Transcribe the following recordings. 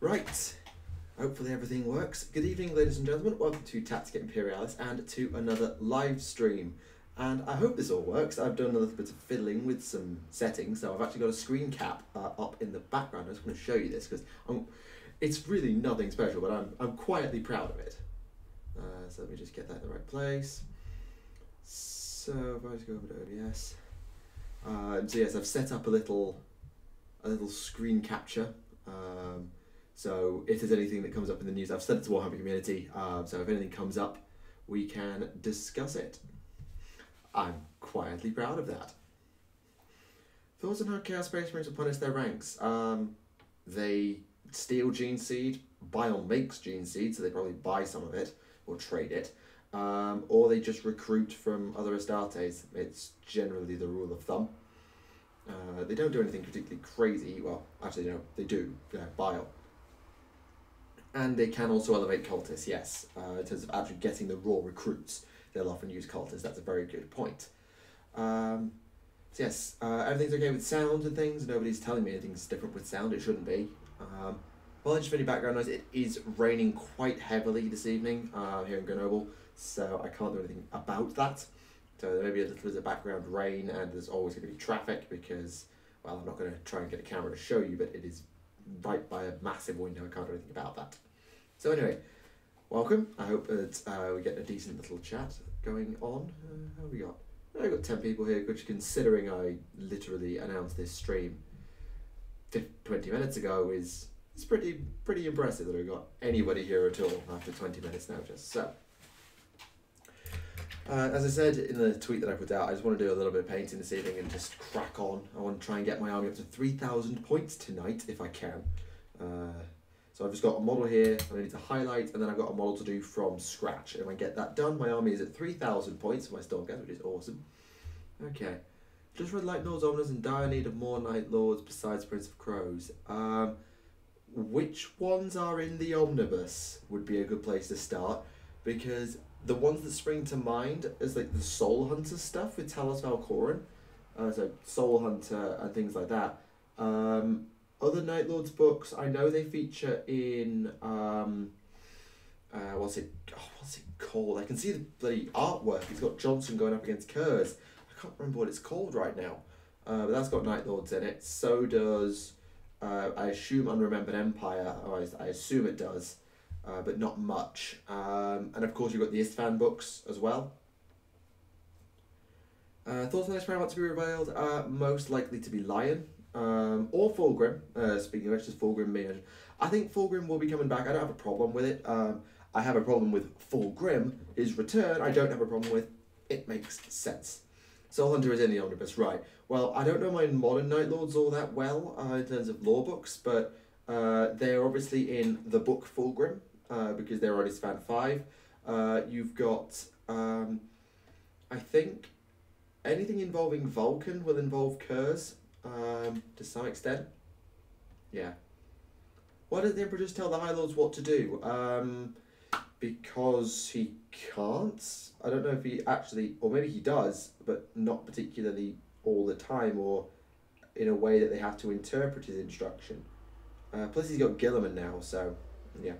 Right, hopefully everything works. Good evening, ladies and gentlemen. Welcome to Tactica Imperialis and to another live stream. And I hope this all works. I've done a little bit of fiddling with some settings, so I've actually got a screen cap up in the background. I just want to show you this because it's really nothing special, but I'm quietly proud of it. So let me just get that in the right place. So if I just go over to OBS. So yes, I've set up a little screen capture. So if there's anything that comes up in the news, I've sent it to Warhammer Community, so if anything comes up, we can discuss it. I'm quietly proud of that. Thoughts on how Chaos Space Marines will punish their ranks? They steal Gene Seed, Bion makes Gene Seed, so they probably buy some of it, or trade it, or they just recruit from other Astartes. It's generally the rule of thumb. They don't do anything particularly crazy, well, actually no, they do, Bion. And they can also elevate cultists, yes. In terms of actually getting the raw recruits, they'll often use cultists. That's a very good point. So yes, everything's okay with sound and things. Nobody's telling me anything's different with sound. It shouldn't be. Well, just for any background noise, it is raining quite heavily this evening here in Grenoble, so I can't do anything about that. So there may be a little bit of background rain, and there's always going to be traffic because, well, I'm not going to try and get a camera to show you, but it is right by a massive window. I can't do anything about that. So anyway, welcome. I hope that we get a decent little chat going on. How have we got? I've got 10 people here, which considering I literally announced this stream 20 minutes ago is pretty impressive that we've got anybody here at all after 20 minutes notice. So, as I said in the tweet that I put out, I just want to do a little bit of painting this evening and just crack on. I want to try and get my army up to 3,000 points tonight if I can. So I've just got a model here I need to highlight, and then I've got a model to do from scratch. And when I get that done, my army is at 3,000 points for my Stormcast, which is awesome. Okay. Just Red Light Lords Omnibus in dire need of more Night Lords besides Prince of Crows. Which ones are in the Omnibus would be a good place to start, because the ones that spring to mind is like the Soul Hunter stuff with Talos Valcoran, so Soul Hunter and things like that. Other Night Lords books, I know they feature in what's it called? I can see the bloody artwork. It's got Johnson going up against Kurz. I can't remember what it's called right now, but that's got Night Lords in it. So does I assume Unremembered Empire, or I assume it does, but not much. And of course you've got the Istvan books as well. Thoughts on the next round to be revealed? Most likely to be Lion, or Fulgrim. Speaking of which, just Fulgrim being, I think Fulgrim will be coming back. I don't have a problem with it. I have a problem with Fulgrim, his return. I don't have a problem with it. Makes sense. Soul Hunter is in the Omnibus, right. Well, I don't know my modern Night Lords all that well in terms of lore books, but they're obviously in the book Fulgrim, because they're already Span 5. You've got, I think, anything involving Vulcan will involve Kurz, to some extent. Yeah. Why doesn't the Emperor just tell the High Lords what to do? Because he can't. I don't know if he actually, or maybe he does, but not particularly all the time, or in a way that they have to interpret his instruction. Plus he's got Gilliman now, so yeah.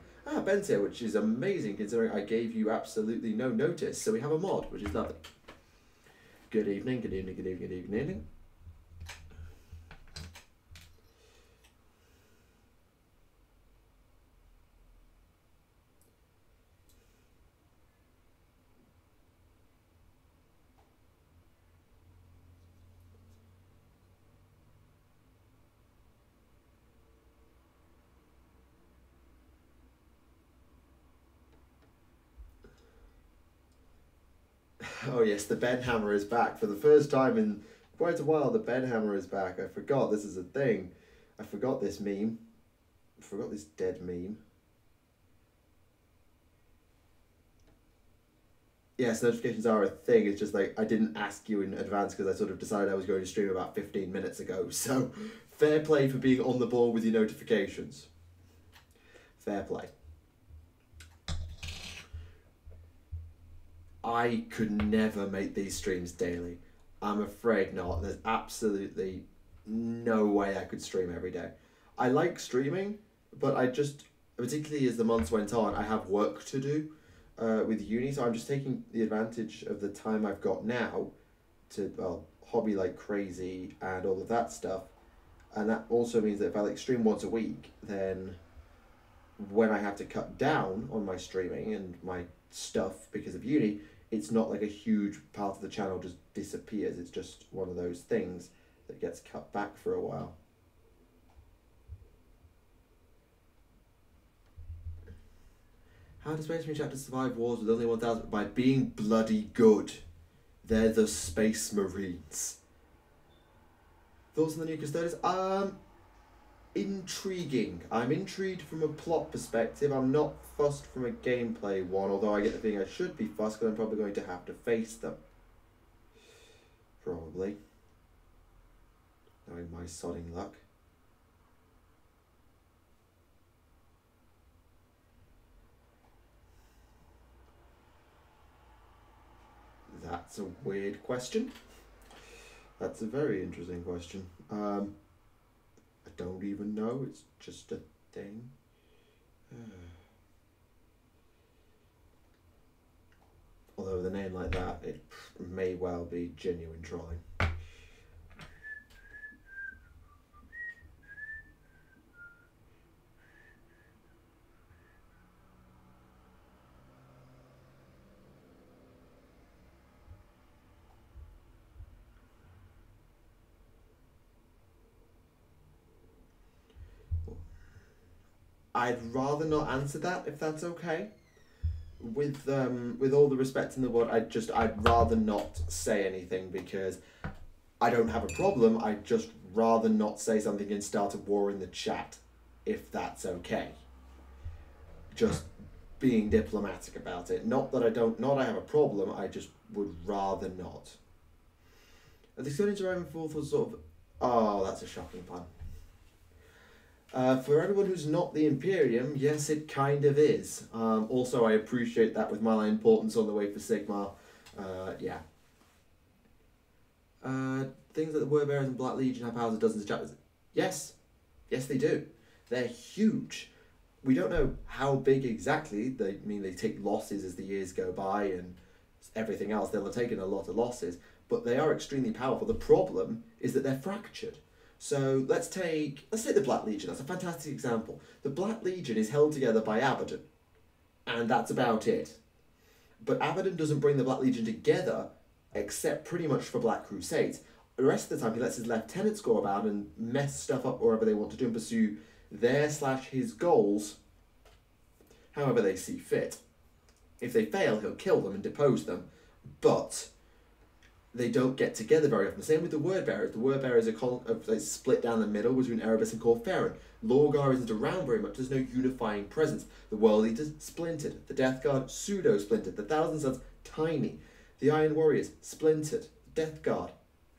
Ben's here, which is amazing considering I gave you absolutely no notice, so we have a mod, which is lovely. Good evening, good evening, good evening, good evening, good evening. Oh yes, the Ben Hammer is back. For the first time in quite a while, the Ben Hammer is back. I forgot this is a thing. I forgot this meme. I forgot this dead meme. Yes, notifications are a thing. It's just like I didn't ask you in advance because I sort of decided I was going to stream about 15 minutes ago. So fair play for being on the ball with your notifications. Fair play. I could never make these streams daily. I'm afraid not. There's absolutely no way I could stream every day. I like streaming, but I just, particularly as the months went on, I have work to do with uni, so I'm just taking the advantage of the time I've got now to, well, hobby like crazy and all of that stuff. And that also means that if I like stream once a week, then when I have to cut down on my streaming and my stuff because of uni, it's not like a huge part of the channel just disappears. It's just one of those things that gets cut back for a while. How does Space Marine chapter survive wars with only 1,000? By being bloody good. They're the Space Marines. Thoughts on the new Custodians? Intriguing. I'm intrigued from a plot perspective. I'm not fussed from a gameplay one, although I get the feeling I should be fussed because I'm probably going to have to face them. Probably. Knowing my sodding luck. That's a weird question. That's a very interesting question. I don't even know. It's just a thing. Although with a name like that, it may well be genuine trolling. I'd rather not answer that if that's okay. With all the respect in the world, I'd rather not say anything because I don't have a problem. I'd just rather not say something and start a war in the chat, if that's okay. Just being diplomatic about it. Not that I have a problem. I just would rather not. Are the Custodians arriving forth was sort of? Oh, that's a shocking pun. For everyone who's not the Imperium, yes, it kind of is. Also, I appreciate that with my importance on the way for Sigmar. Yeah. Things like the Word Bearers and Black Legion have housed dozens of chapters. Yes. Yes, they do. They're huge. We don't know how big exactly. They take losses as the years go by and everything else. They'll have taken a lot of losses, but they are extremely powerful. The problem is that they're fractured. So let's take the Black Legion. That's a fantastic example. The Black Legion is held together by Abaddon, and that's about it. But Abaddon doesn't bring the Black Legion together, except pretty much for Black Crusades. The rest of the time, he lets his lieutenants go about and mess stuff up wherever they want to do and pursue their/his goals, however they see fit. If they fail, he'll kill them and depose them, but they don't get together very often. Same with the Word Bearers. The Word Bearers are split down the middle between Erebus and Corferin. Lorgar isn't around very much. There's no unifying presence. The World Eaters, splintered. The Death Guard, pseudo-splintered. The Thousand Sons, tiny. The Iron Warriors, splintered. The Death Guard,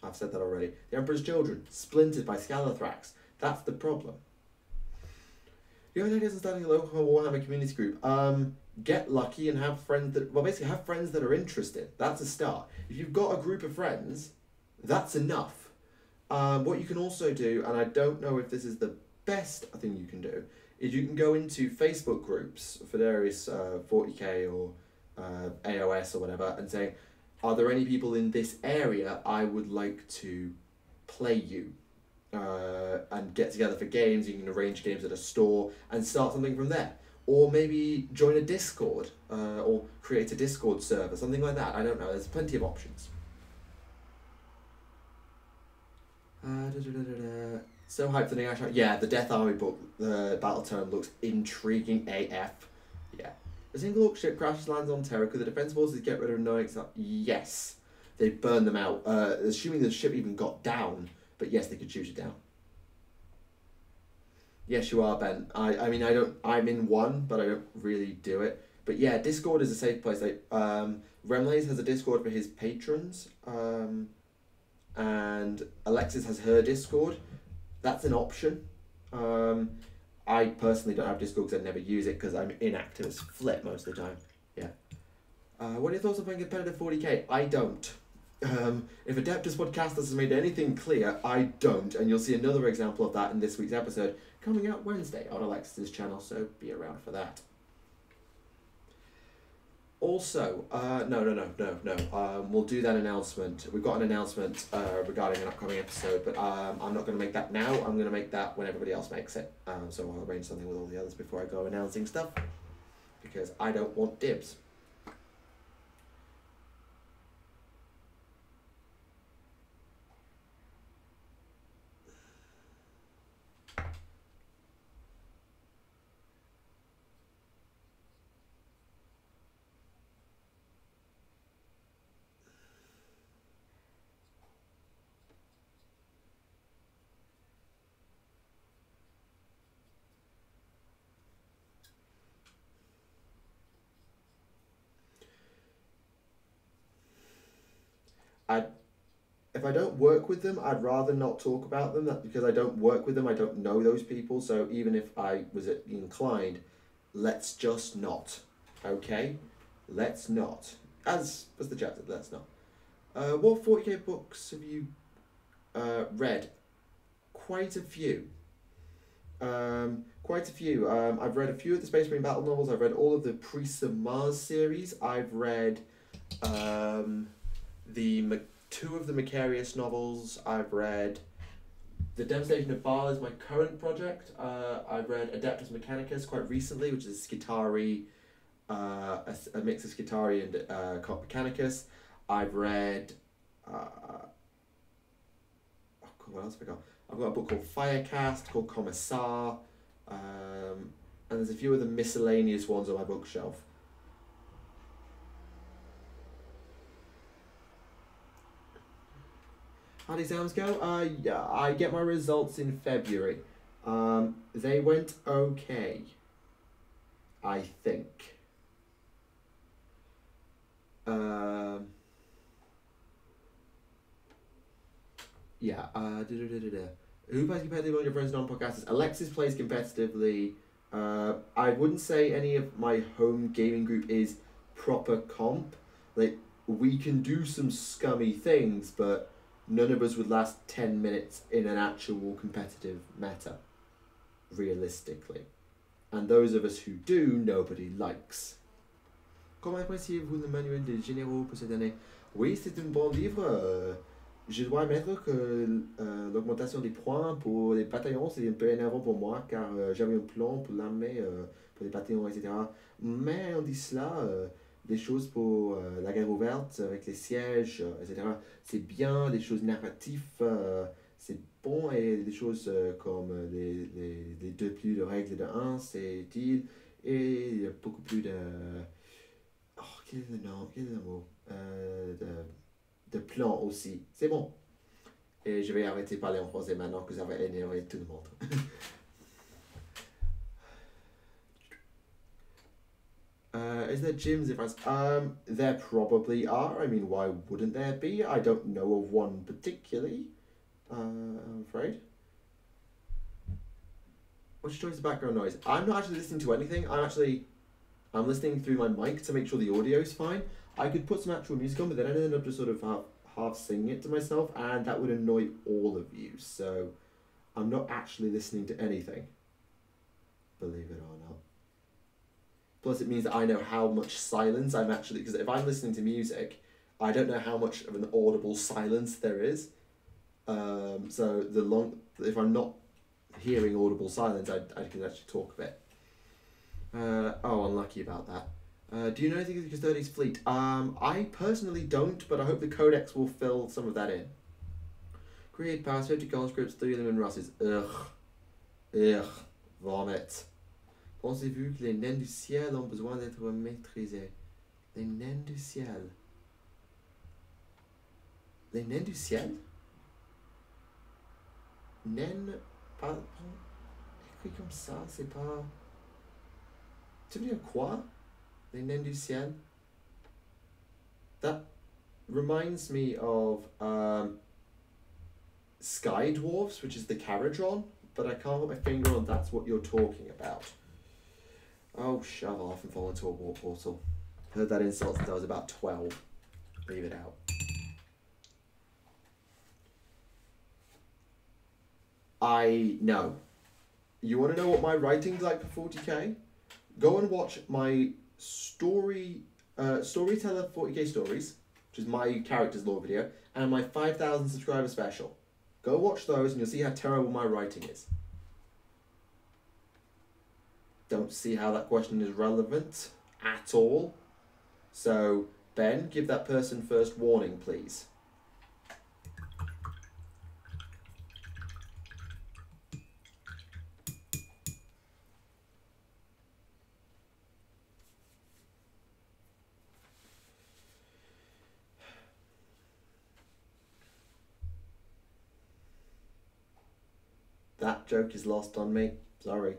I've said that already. The Emperor's Children, splintered by Scalathrax. That's the problem. The only ideas of starting a local Warhammer community group. Get lucky and have friends have friends that are interested. That's a start. If you've got a group of friends, that's enough. What you can also do, and I don't know if this is the best thing you can do, is you can go into Facebook groups for various 40k or AOS or whatever and say, are there any people in this area I would like to play you? And get together for games. You can arrange games at a store and start something from there. Or maybe join a Discord, or create a Discord server, something like that. I don't know, there's plenty of options. So hyped for the Ash. Yeah, the Death Army book, the battle tome looks intriguing AF. Yeah. A single orc ship crashes lands on Terra. Could the defense forces get rid of annoying stuff? Yes. They burn them out. Assuming the ship even got down, but yes, they could shoot it down. Yes, you are, Ben. I'm in one, but I don't really do it. But yeah, Discord is a safe place. Remlays has a Discord for his patrons, and Alexis has her Discord. That's an option. I personally don't have Discord because I never use it because I'm inactive as flip most of the time. Yeah. What are your thoughts on playing competitive 40k? I don't. If Adeptus Podcastus has made anything clear, I don't, and you'll see another example of that in this week's episode coming out Wednesday on Alexis's channel, so be around for that. Also, no. We'll do that announcement. We've got an announcement regarding an upcoming episode, but I'm not going to make that now. I'm going to make that when everybody else makes it. So I'll arrange something with all the others before I go announcing stuff, because I don't want dibs. If I don't work with them, I'd rather not talk about them. That because I don't work with them, I don't know those people. So even if I was inclined, let's just not. Okay, let's not. As the chat said, let's not. What 40k books have you read? Quite a few. Quite a few. I've read a few of the Space Marine battle novels. I've read all of the Priests of Mars series. I've read two of the Imperialis novels. I've read The Devastation of Baal is my current project. I've read Adeptus Mechanicus quite recently, which is Skitari, a mix of Skitari and Cop Mechanicus. I've read what else have I got? I've got a book called Firecast, called Commissar, and there's a few other miscellaneous ones on my bookshelf. How do exams go? Yeah, I get my results in February. They went okay, I think. Yeah. Who plays competitively among your friends, non-podcasters? Alexis plays competitively. I wouldn't say any of my home gaming group is proper comp. Like, we can do some scummy things, but none of us would last 10 minutes in an actual competitive meta, realistically. And those of us who do, nobody likes. Comment appréciez-vous le manuel des généraux pour cette année? Oui, c'est un bon livre. Je dois admettre que l'augmentation des points pour les bataillons, c'est un peu énervant pour moi, car j'avais un plan pour l'armée, pour les bataillons, etc. Mais on dit cela, des choses pour la guerre ouverte, avec les sièges, etc. C'est bien, des choses narratives, c'est bon, et des choses comme les 2 plus de règles de 1, c'est utile, et il y a beaucoup plus de... Oh, quel est le nom? Quel est le mot? De plans aussi. C'est bon. Et je vais arrêter de parler en français maintenant que ça va énerver tout le monde. Is there gyms in France? There probably are. I mean, why wouldn't there be? I don't know of one particularly, I'm afraid. What's your choice of background noise? I'm not actually listening to anything. I'm listening through my mic to make sure the audio is fine. I could put some actual music on, but then I'd end up just sort of half singing it to myself, and that would annoy all of you. So I'm not actually listening to anything, believe it or not. Plus, it means that I know how much silence I'm actually... Because if I'm listening to music, I don't know how much of an audible silence there is. So if I'm not hearing audible silence, I can actually talk a bit. Oh, unlucky about that. Do you know anything of the Custodes fleet? I personally don't, but I hope the Codex will fill some of that in. Create powers, 50 conscripts, 3 of them in Russes. Ugh. Vomit. Pensez-vous que les nains du ciel ont besoin d'être maîtrisés? Les nains du ciel. Les nains du ciel? Naines, pas écrit comme ça, c'est pas... Tu veux dire quoi? Les nains du ciel? That reminds me of Sky Dwarfs, which is the Caradron, but I can't put my finger on that's what you're talking about. Oh, shove off and fall into a warp portal. Heard that insult since I was about 12. Leave it out. I know. You want to know what my writing's like for 40k? Go and watch my storyteller 40k stories, which is my character's lore video, and my 5,000 subscriber special. Go watch those and you'll see how terrible my writing is. Don't see how that question is relevant at all. So, Ben, give that person first warning, please. That joke is lost on me. Sorry.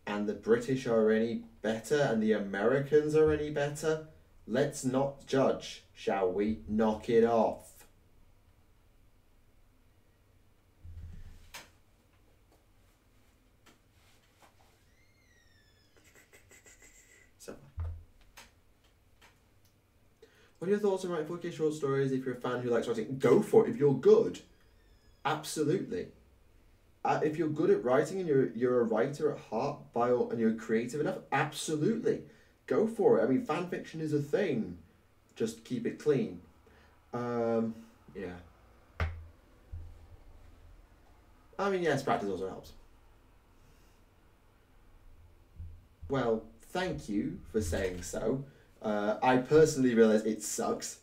And the British are any better and the Americans are any better? Let's not judge, shall we? Knock it off. So, what are your thoughts on writing 4K short stories? If you're a fan who likes writing, go for it. If you're good, absolutely. If you're good at writing and you're a writer at heart, and you're creative enough, absolutely, go for it. I mean, fan fiction is a thing. Just keep it clean. Yeah. I mean, yes, practice also helps. Well, thank you for saying so. I personally realise it sucks.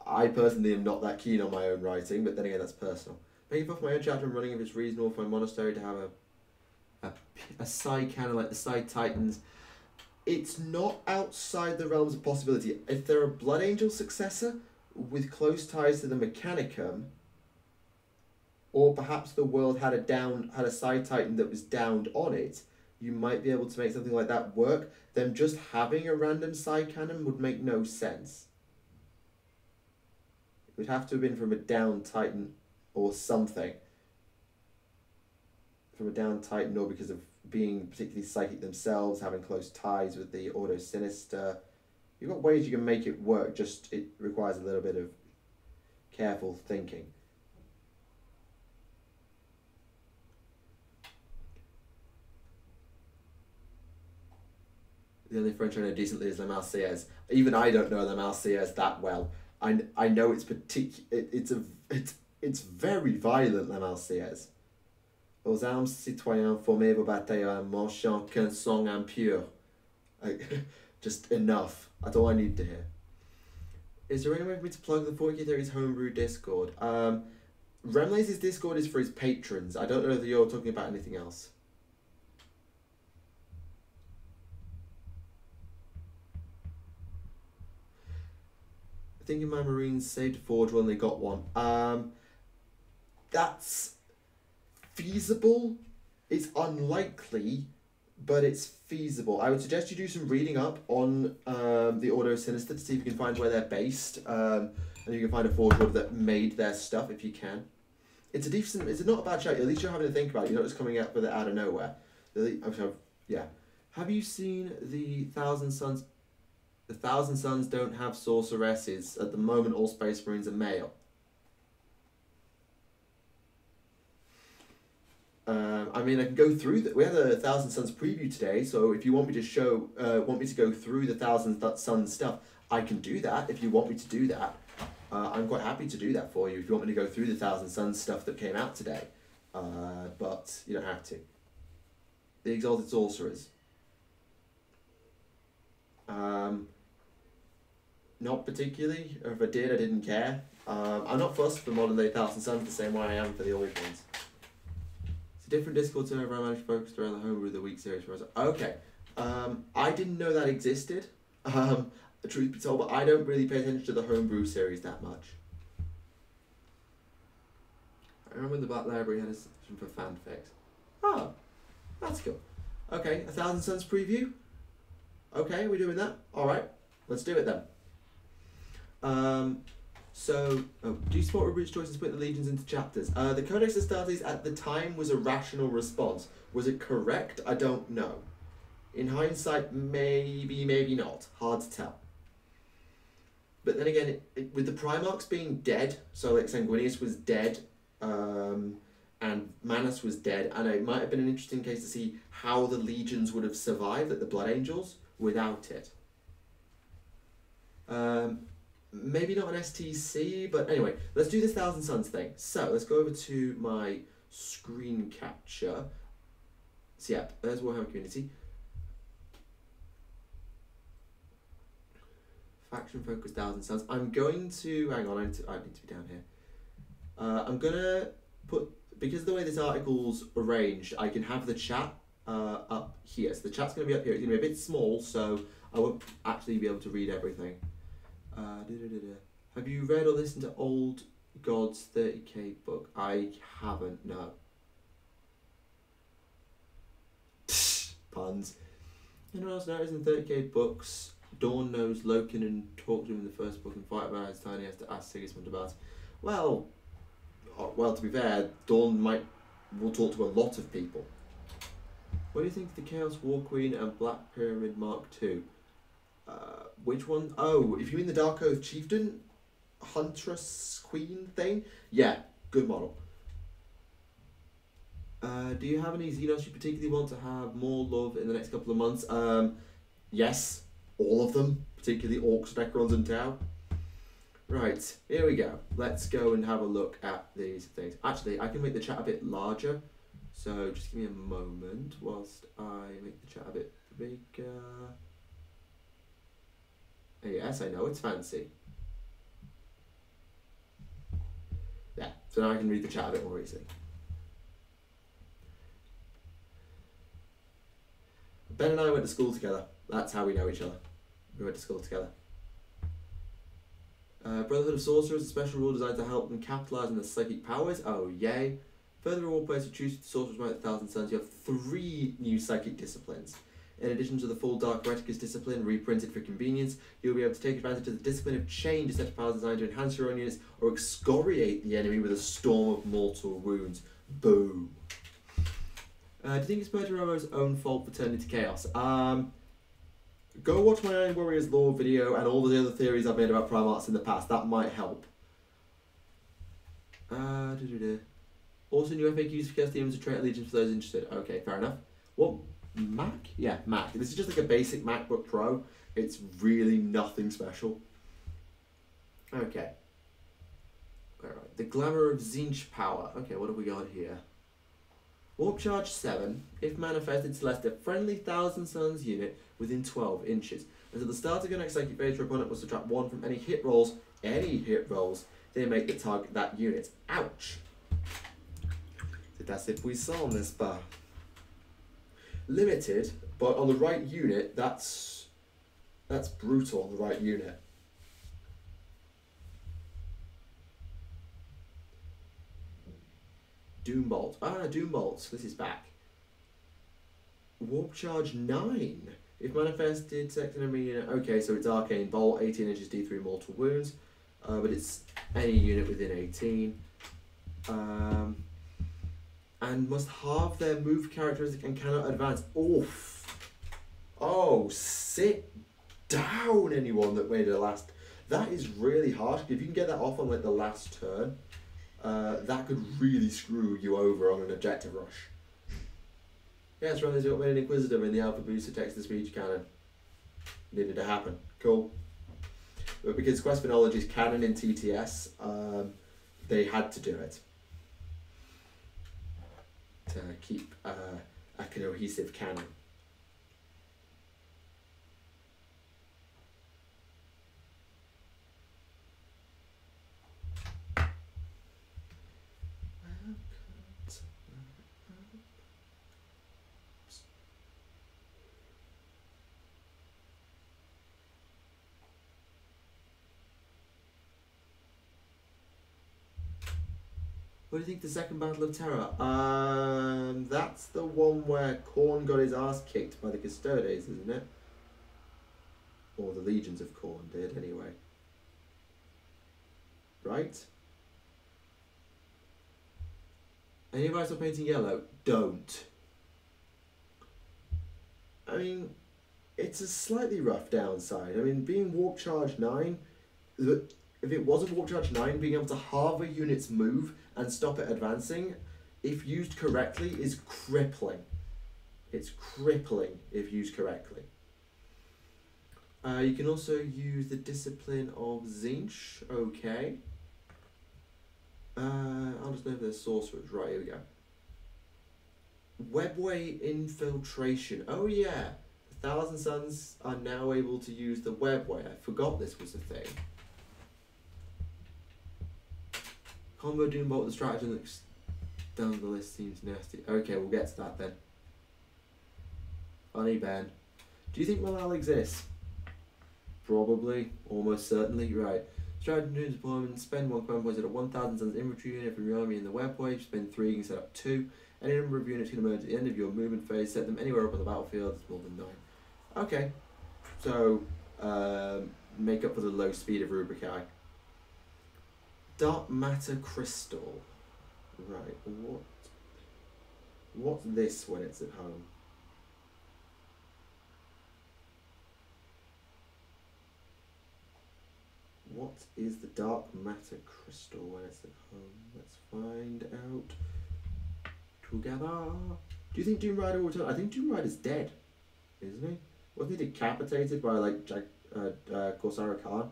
I personally am not that keen on my own writing, but then again, that's personal. Making off my own chapter and running if it's reasonable for my monastery to have a side canon like the Side Titans. It's not outside the realms of possibility. If they're a Blood Angel successor with close ties to the Mechanicum, or perhaps the world had a Side Titan that was downed on it, you might be able to make something like that work. Then just having a random side canon would make no sense. It would have to have been from a downed Titan or something. From a downed Titan, or because of being particularly psychic themselves, having close ties with the Ordo Sinister. You've got ways you can make it work, just it requires a little bit of careful thinking. The only French I know decently is La Marseillaise. Even I don't know La Marseillaise that well. I know it's it's very violent, La Marseillaise. Aux armes citoyens, formez vos batailles en marchant qu'un sang impur. Just enough. That's all I need to hear. Is there any way for me to plug the 40k Theories Homebrew Discord? Remlace's Discord is for his patrons. I don't know if you're talking about anything else. I think my Marines saved a forge when they got one. That's feasible. It's unlikely, but it's feasible. I would suggest you do some reading up on the Ordo Sinister to see if you can find where they're based, and you can find a forge world that made their stuff if you can. It's not a bad shout. At least you're having to think about it. You're not just coming up with it out of nowhere. Yeah. Have you seen the Thousand Sons? The Thousand Sons don't have sorceresses. At the moment, all Space Marines are male. I mean, I can go through that. We had a Thousand Sons preview today, so if you want me to go through the Thousand Sons stuff, I can do that. If you want me to do that, I'm quite happy to do that for you. If you want me to go through the Thousand Sons stuff that came out today, but you don't have to. The Exalted Sorcerers. Not particularly. Or if I did, I didn't care. I'm not fussed for modern day Thousand Sons the same way I am for the old ones. It's a different Discord server. I managed focused around the Homebrew of the Week series. Okay. I didn't know that existed. Truth be told, but I don't really pay attention to the Homebrew series that much. I remember when the Black Library had a section for fanfics. Oh, that's cool. Okay, a Thousand Sons preview. Okay, we're doing that. All right, let's do it then. Do you support Robert's choice to split the legions into chapters? The Codex Astartes at the time was a rational response. Was it correct? I don't know. In hindsight, maybe, maybe not. Hard to tell. But then again, with the Primarchs being dead, so like Sanguinius was dead, and Manus was dead, and it might have been an interesting case to see how the legions would have survived, like the Blood Angels, without it. Maybe not an STC, but anyway, let's do this Thousand Suns thing. So let's go over to my screen capture. So yeah, there's Warhammer Community. Faction focus Thousand Suns. I'm going to hang on. I need to be down here. I'm gonna put, because of the way this article's arranged, I can have the chat up here. So the chat's gonna be up here. It's gonna be a bit small, so I won't actually be able to read everything. Have you read or listened to Old God's 30k book? I haven't. No. Puns. Anyone else notice in 30k books? Dawn knows Loken and talked to him in the first book and fight about his tiny has to ask Sigismund about it. Well, to be fair, Dawn will talk to a lot of people. What do you think of the Chaos War Queen and Black Pyramid Mark II? Which one? Oh, if you mean the Dark Oath Chieftain Huntress Queen thing? Yeah, good model. Do you have any Xenos you particularly want to have more love in the next couple of months? Yes. All of them, particularly Orcs, Necrons and Tau. Right, here we go. Let's go and have a look at these things. Actually, I can make the chat a bit larger. So just give me a moment whilst I make the chat a bit bigger. Yes, I know, it's fancy. Yeah, so now I can read the chat a bit more easily. Ben and I went to school together. That's how we know each other. We went to school together. Brotherhood of Sorcerers, a special rule designed to help them capitalise on their psychic powers. Oh, yay. Further reward players who choose the Sorcerer's Might of the Thousand Suns. You have 3 new psychic disciplines. In addition to the full Dark Hereticus discipline, reprinted for convenience, you'll be able to take advantage of the discipline of Change, a set of powers designed to enhance your own units or excoriate the enemy with a storm of mortal wounds. Boom. Do you think it's Pergeromo's own fault for turning to chaos? Go watch my Iron Warriors lore video and all the other theories I've made about Primarchs in the past. That might help. Also, new FAQs for Chaos Demons to Trait Allegiance for those interested. Okay, fair enough. What? Mac? Yeah, Mac. This is just like a basic MacBook Pro. It's really nothing special. Okay. Alright. The Glamour of Zinch Power. Okay, what have we got here? Warp Charge 7. If manifested, select a friendly Thousand Suns unit within 12 inches. Until the start of your next psychic phase, your opponent must subtract 1 from any hit rolls they make that target that unit. Ouch. C'est assez puissant, n'est-ce pas? Limited, but on the right unit, that's brutal on the right unit. Doombolt. Doombolt. This is back. Warp Charge 9. If manifested, select an enemy unit. Okay, so it's Arcane Bolt, 18 inches, D3 mortal wounds. But it's any unit within 18. And must halve their move characteristic and cannot advance. Oof. Oh, sit down, anyone that made it last. That is really harsh. If you can get that off on like the last turn, that could really screw you over on an objective rush. Yeah, it's running an Inquisitor in the Alpha Booster text-to-speech canon. Needed to happen. Cool. But because Quest for Knowledge is canon in TTS, they had to do it. To keep a cohesive canon. What do you think of the second Battle of Terror? That's the one where Khorne got his ass kicked by the Custodes, isn't it? Or the Legions of Khorne did, anyway. Right? Any advice on painting yellow? Don't. I mean, it's a slightly rough downside. I mean, being Warp Charge 9, if it wasn't Warp Charge 9, being able to halve a unit's move and stop it advancing, if used correctly, is crippling. It's crippling if used correctly. You can also use the Discipline of Zinch. Okay. I'll just know if there's sorcerers. Right, here we go. Webway Infiltration. Oh yeah. The Thousand Suns are now able to use the Webway. I forgot this was a thing. Combo Doombolt, the stratagem looks down the list seems nasty. Okay, we'll get to that then. Funny Ben. Do you think Malal exists? Probably. Almost certainly. Right. Stratagem deployment. Spend 1 command point at a 1,000 Suns infantry unit from your army in the Webway. Spend 3, you can set up 2. Any number of units can emerge at the end of your movement phase. Set them anywhere up on the battlefield. It's more than 9. Okay. So, make up for the low speed of Rubricae. Dark Matter Crystal. Right. What's this when it's at home? What is the Dark Matter Crystal when it's at home? Let's find out together. Do you think Doom Rider will return? I think Doom Rider's dead, isn't he? Wasn't he decapitated by like Corsara Khan?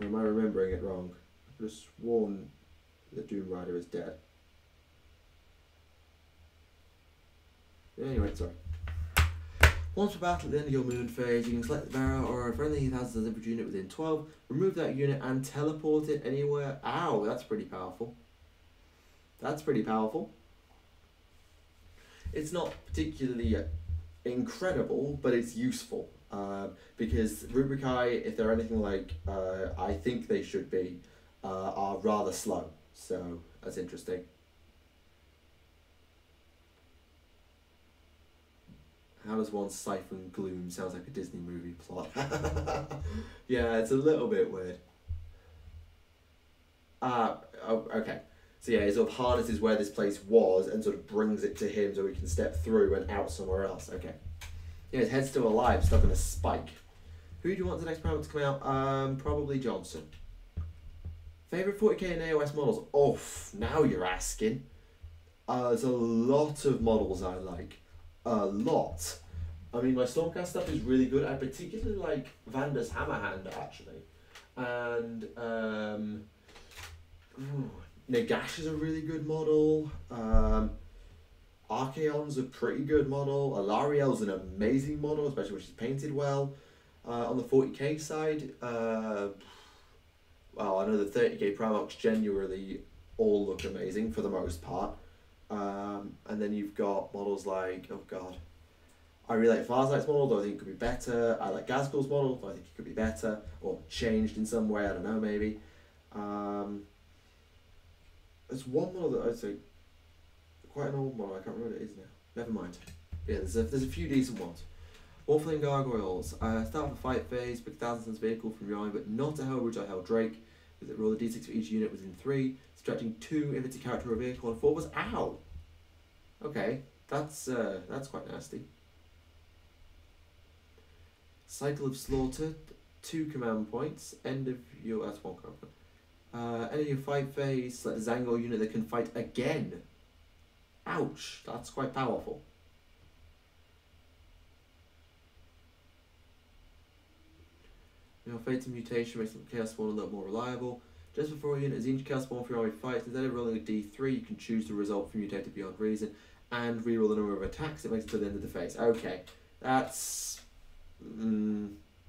Or am I remembering it wrong? I could have sworn that Doom Rider is dead. Anyway, sorry. Once per battle at the end of your movement phase, you can select the bearer or a friendly Thousand infantry unit within 12, remove that unit and teleport it anywhere. Ow, that's pretty powerful. That's pretty powerful. It's not particularly incredible, but it's useful. Because Rubricae, if they're anything like I think they should be, are rather slow. So that's interesting. How does one siphon gloom? Sounds like a Disney movie plot. Yeah, it's a little bit weird. Oh, okay. So yeah, he sort of harnesses where this place was and sort of brings it to him so he can step through and out somewhere else. Okay. Yeah, his head's still alive, stuck on a spike. Who do you want the next promo to come out? Probably Johnson. Favourite 40k and AOS models? Oh, now you're asking. There's a lot of models I like. A lot. I mean, my Stormcast stuff is really good. I particularly like Vanda's Hammerhand, actually. And, Nagash is a really good model. Archaon's a pretty good model. Alariel's an amazing model, especially when she's painted well. On the 40k side, well, I know the 30k Primarchs generally all look amazing for the most part. And then you've got models like, oh god, I really like Farsight's model, though I think it could be better. I like Gazgul's model, though I think it could be better, or changed in some way, I don't know, maybe. There's one model that I'd say, quite an old model, I can't remember what it is now. Never mind. Yeah, there's a few decent ones. Orphan Gargoyles. Start the fight phase, pick 1,000 Suns vehicle from your army, but not a Hellbridge or Helldrake. Roll a d6 for each unit within 3, subtracting 2 if it's a character or a vehicle, and 4 was ow! Okay, that's quite nasty. Cycle of Slaughter, 2 command points. End of your... that's 1 command point. End of your fight phase, select a Zangor unit that can fight again. Ouch, that's quite powerful. Your Fate's Mutation makes the Chaos Spawn a little more reliable. Just before a unit is each Chaos Spawn for your army fights, instead of rolling a d3, you can choose the result from Mutated Beyond Reason and reroll the number of attacks it makes it to the end of the phase. Okay, that's...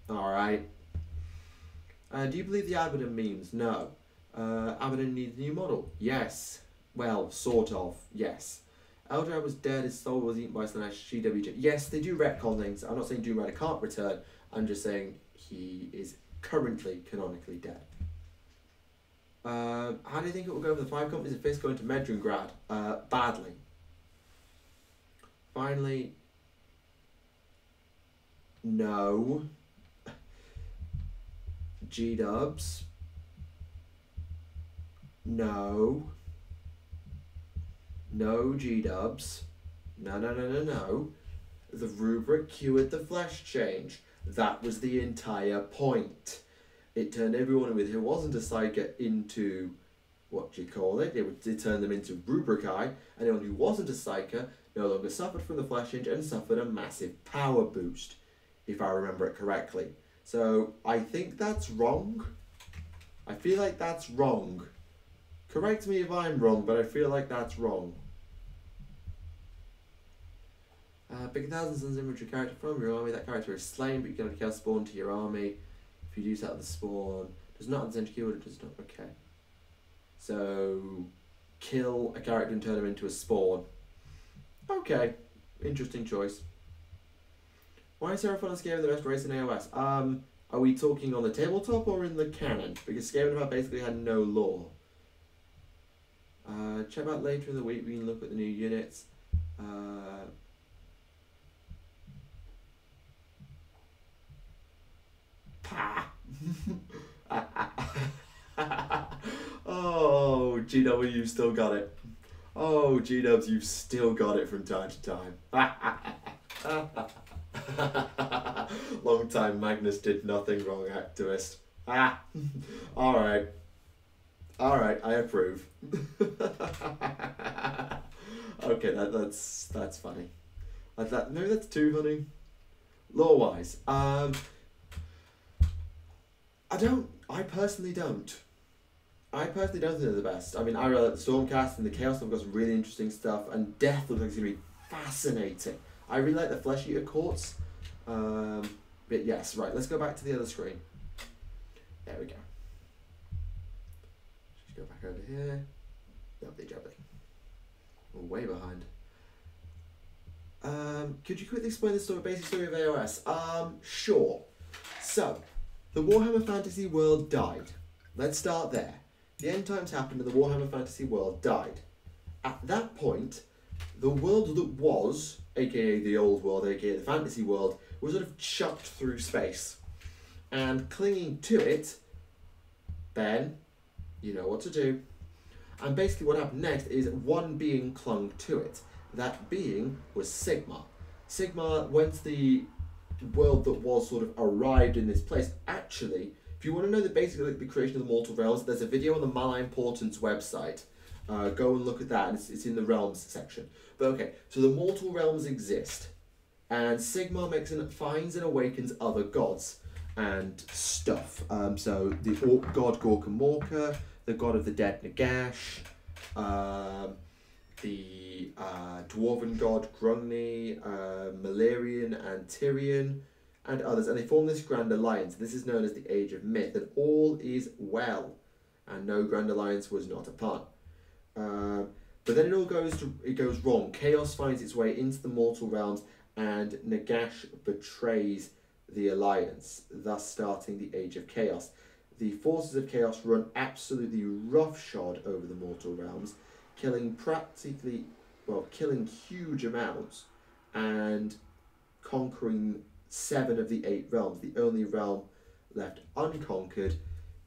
alright. Do you believe the Abaddon memes? No. Abaddon needs a new model? Yes. Well, sort of, yes. Eldrad was dead, his soul was eaten by Slanesh GWJ. Yes, they do retcon things. I'm not saying Doom Rider can't return, I'm just saying he is currently canonically dead. How do you think it will go for the 5 companies if Fist going to Medringrad? Badly. Finally, no. G-dubs. No. No G-dubs. No. the rubric cured the flesh change. That was the entire point. It turned everyone who wasn't a Psyker into, what do you call it? It turned them into rubrici, and anyone who wasn't a Psyker no longer suffered from the flesh change and suffered a massive power boost, if I remember it correctly. So I think that's wrong. I feel like that's wrong. Correct me if I'm wrong, but I feel like that's wrong. Pick a 1,000 Suns infantry character from your army. That character is slain, but you can only cast spawn to your army. If you use that at the spawn, does not have the does not. Okay. So kill a character and turn him into a spawn. Okay, interesting choice. Why is Seraphon and Skaven the best race in AOS? Are we talking on the tabletop or in the canon? Because Skaven have basically had no lore. Check out later in the week. We can look at the new units. Oh, GW, you've still got it. Oh, GWs, you've still got it from time to time. Long time Magnus did nothing wrong, activist. Alright. Alright, I approve. Okay, that's funny. Maybe that's too funny. Lore-wise, I personally don't. I personally don't think they're the best. I mean, I really like the Stormcast and the Chaos have got some really interesting stuff, and Death looks like it's going to be fascinating. I really like the Flesh Eater Courts. But yes, right, let's go back to the other screen. There we go. Just go back over here. Jubbly jubbly. We're way behind. Could you quickly explain the basic story of AOS? Sure. So, the Warhammer Fantasy world died. Let's start there. The end times happened and the Warhammer Fantasy world died. At that point, the world that was, aka the old world, aka the fantasy world, was sort of chucked through space. And clinging to it, Ben, you know what to do. And basically what happened next is one being clung to it. That being was Sigmar. Sigmar, once the world that was sort of arrived in this place, actually, if you want to know the creation of the Mortal Realms, there's a video on the Mala Importance website. Go and look at that, and it's in the Realms section. But okay, so the Mortal Realms exist, and Sigmar finds and awakens other gods and stuff. So the Orc god Gorkamorka, the god of the dead Nagash, the Dwarven god Grungni, Malerian and Tyrion, and others, and they form this grand alliance. This is known as the Age of Myth, and all is well, and no grand alliance was not upon. But then it goes wrong. Chaos finds its way into the mortal realms, and Nagash betrays the alliance, thus starting the Age of Chaos. The forces of Chaos run absolutely roughshod over the mortal realms, killing huge amounts, and conquering 7 of the 8 realms. The only realm left unconquered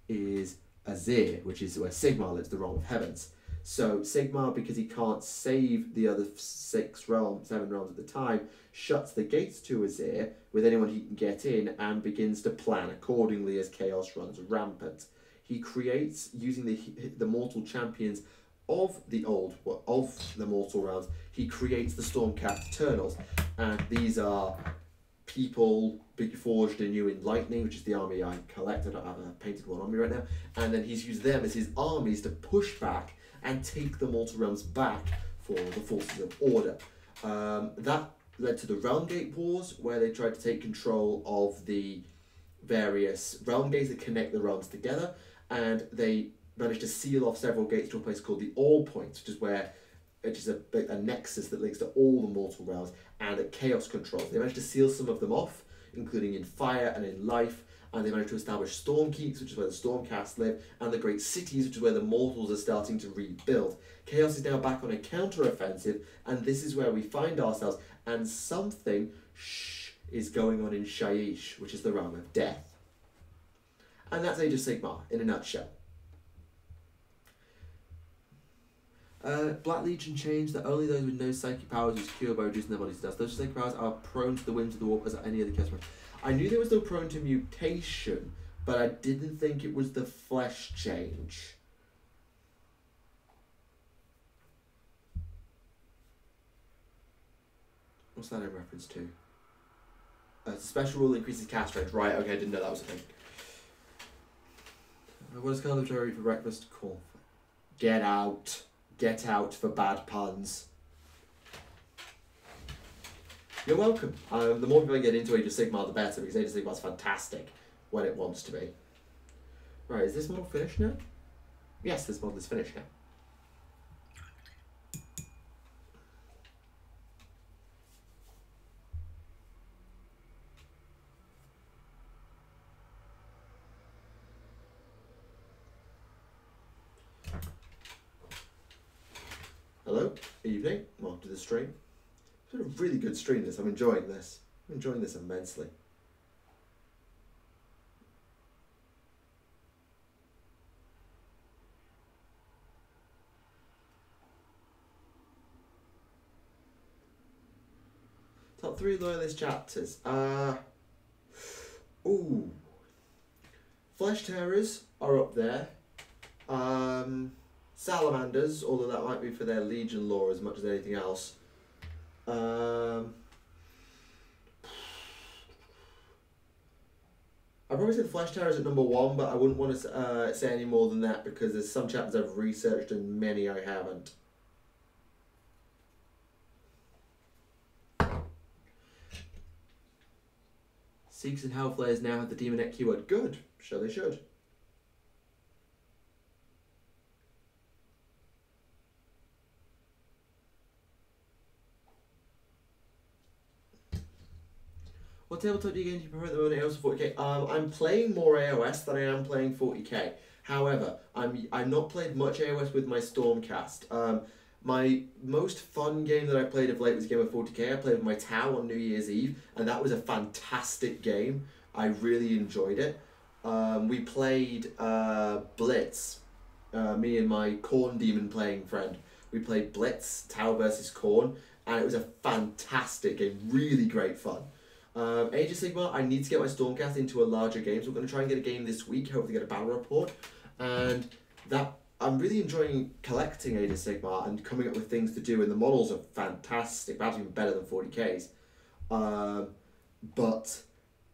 is Azir, which is where Sigmar lives, the realm of heavens. So Sigmar, because he can't save the other 7 realms at the time, shuts the gates to Azir with anyone he can get in and begins to plan accordingly as chaos runs rampant. He creates, using the mortal champions of the mortal realms, he creates the Stormcast Eternals, and these are people forged anew in lightning, which is the army I collect. I don't have a painted one on me right now, and then he's used them as his armies to push back and take the mortal realms back for the forces of order. That led to the Realm Gate Wars, where they tried to take control of the various realm gates that connect the realms together, and they managed to seal off several gates to a place called the All Points, which is a nexus that links to all the mortal realms and that Chaos controls. They managed to seal some of them off, including in fire and in life, and they managed to establish Stormkeeps, which is where the Stormcast live, and the Great Cities, which is where the mortals are starting to rebuild. Chaos is now back on a counter-offensive, and this is where we find ourselves, and something is going on in Shaiish, which is the realm of death. And that's Age of Sigmar, in a nutshell. Black Legion changed that only those with no psychic powers use cure by reducing their body's dust. Those psychic powers are prone to the winds of the warp as any other customer. I knew they were still prone to mutation, but I didn't think it was the flesh change. What's that in reference to? It's a special rule that increases cast range. Right, okay, I didn't know that was a thing. What does Carl Joe eat for breakfast? Corn. Get out. Get out for bad puns. You're welcome. The more people I get into Age of Sigmar, the better, because Age of Sigmar is fantastic when it wants to be. Right, is this model finished now? Yes, this model is finished now. Hello, evening, welcome to the stream. It's been a really good stream this, I'm enjoying this. I'm enjoying this immensely. Top 3 loyalist chapters. Ooh. Flesh Terrors are up there. Salamanders, although that might be for their Legion lore as much as anything else. I'd probably say the Flesh Terrors at number 1, but I wouldn't want to say any more than that because there's some chapters I've researched and many I haven't. Seeks and Hellflayers now have the Demonet keyword. Good, sure they should. What tabletop game do you prefer at the moment? AOS or 40k? I'm playing more AOS than I am playing 40k. However, I've not played much AOS with my Stormcast. My most fun game that I played of late was a game of 40k. I played with my Tau on New Year's Eve, and that was a fantastic game. I really enjoyed it. We played Blitz. Me and my Khorne Demon playing friend. We played Blitz, Tau versus Khorne, and it was a fantastic game. Really great fun. Age of Sigmar, I need to get my Stormcast into a larger game, so we're going to try and get a game this week, hopefully get a battle report, and that I'm really enjoying collecting Age of Sigmar and coming up with things to do, and the models are fantastic, perhaps even better than 40k's, but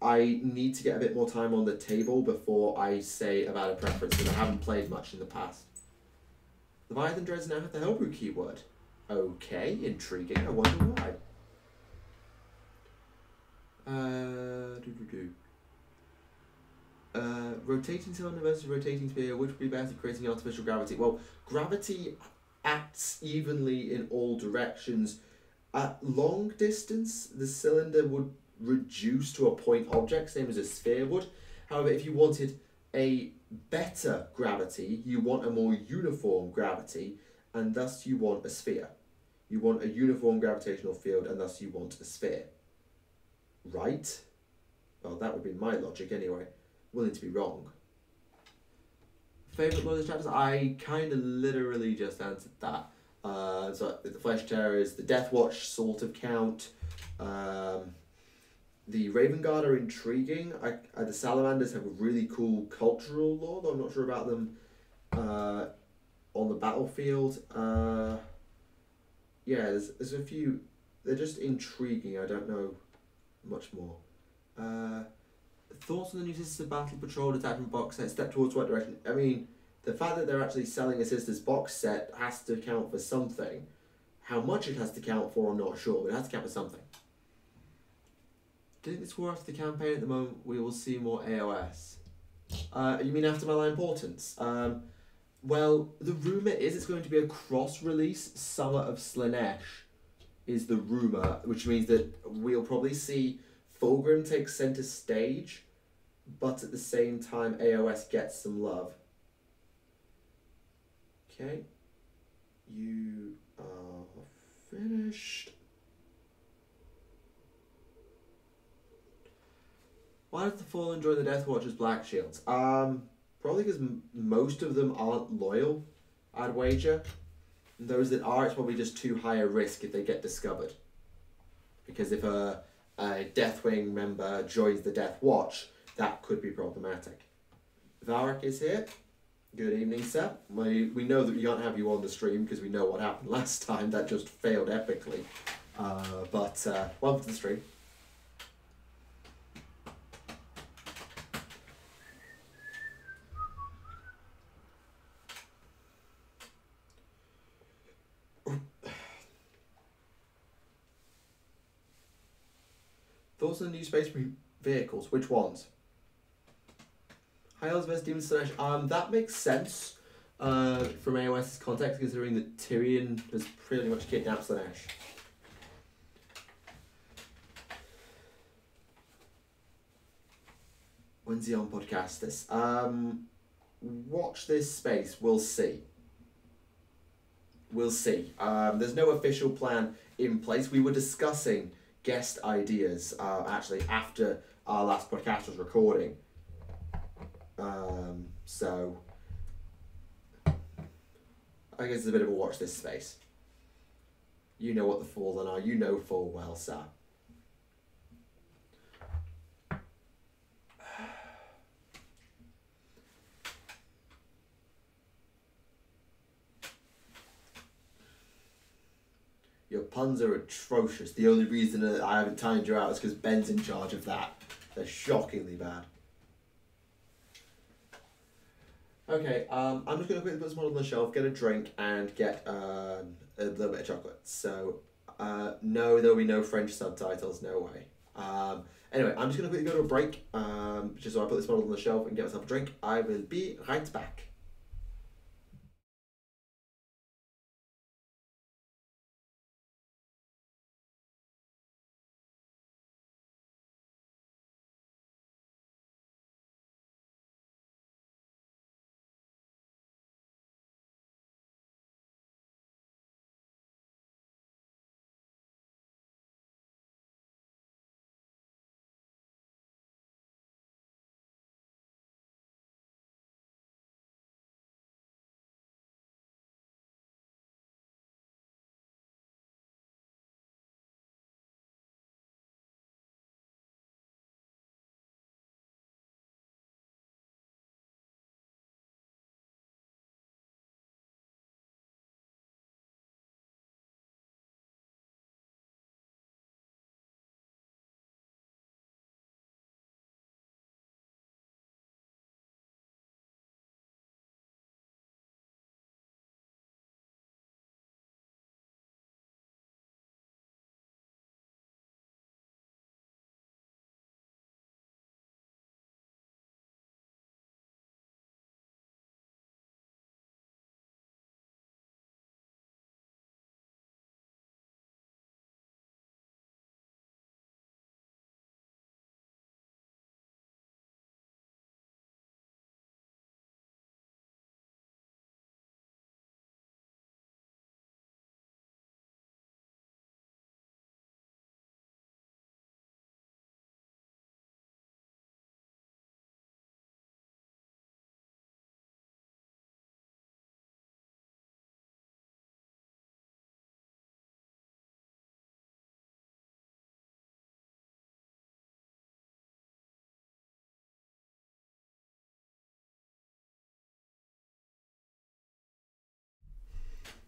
I need to get a bit more time on the table before I say about a preference, because I haven't played much in the past. Leviathan Dreads now have the Hellbrew keyword. Okay, intriguing, I wonder why. Rotating cylinder versus rotating sphere, which would be better at creating artificial gravity? Well, gravity acts evenly in all directions. At long distance, the cylinder would reduce to a point object, same as a sphere would. However, if you wanted a better gravity, you want a more uniform gravity, and thus you want a sphere. You want a uniform gravitational field, and thus you want a sphere. Right? Well, that would be my logic anyway. Willing to be wrong. Favourite loyalist chapters? I kind of literally just answered that. So the Flesh Terrors, the Death Watch sort of count. The Raven Guard are intriguing. The Salamanders have a really cool cultural lore, though I'm not sure about them on the battlefield. Yeah, there's a few. They're just intriguing. I don't know much more. Thoughts on the new Sisters of Battle Patrol Detachment box set? Step towards what direction? I mean, the fact that they're actually selling a Sisters box set has to count for something. How much it has to count for, I'm not sure, but it has to count for something. Do you think this war after the campaign at the moment we will see more AOS? You mean after My Importance? Well, the rumour is it's going to be a cross-release. Summer of Slaanesh is the rumour, which means that we'll probably see Fulgrim take centre stage, but at the same time AOS gets some love. Okay, you are finished. Why does the Fallen join the Death Watch as Black Shields? Probably because most of them aren't loyal, I'd wager. And those that are, it's probably just too high a risk if they get discovered. Because if a Deathwing member joins the Death Watch, that could be problematic. Varric is here. Good evening, sir. We know that we can't have you on the stream because we know what happened last time. That just failed epically. But welcome to the stream. Thoughts on the new space vehicles? Which ones? High Elves vs Demon Slash. That makes sense from AOS's context, considering that Tyrion has pretty much kidnapped Slanesh. When's he on podcast this? Watch this space. We'll see. We'll see. There's no official plan in place. We were discussing guest ideas actually after our last podcast was recording. So I guess it's a bit of a watch this space. You know what the Fallen are. You know full well, sir. Your puns are atrocious. The only reason that I haven't timed you out is because Ben's in charge of that. They're shockingly bad. Okay, I'm just going to quickly put this one on the shelf, get a drink, and get a little bit of chocolate. So, no, there'll be no French subtitles, no way. Anyway, I'm just going to quickly go to a break, just so I put this bottle on the shelf and get myself a drink. I will be right back.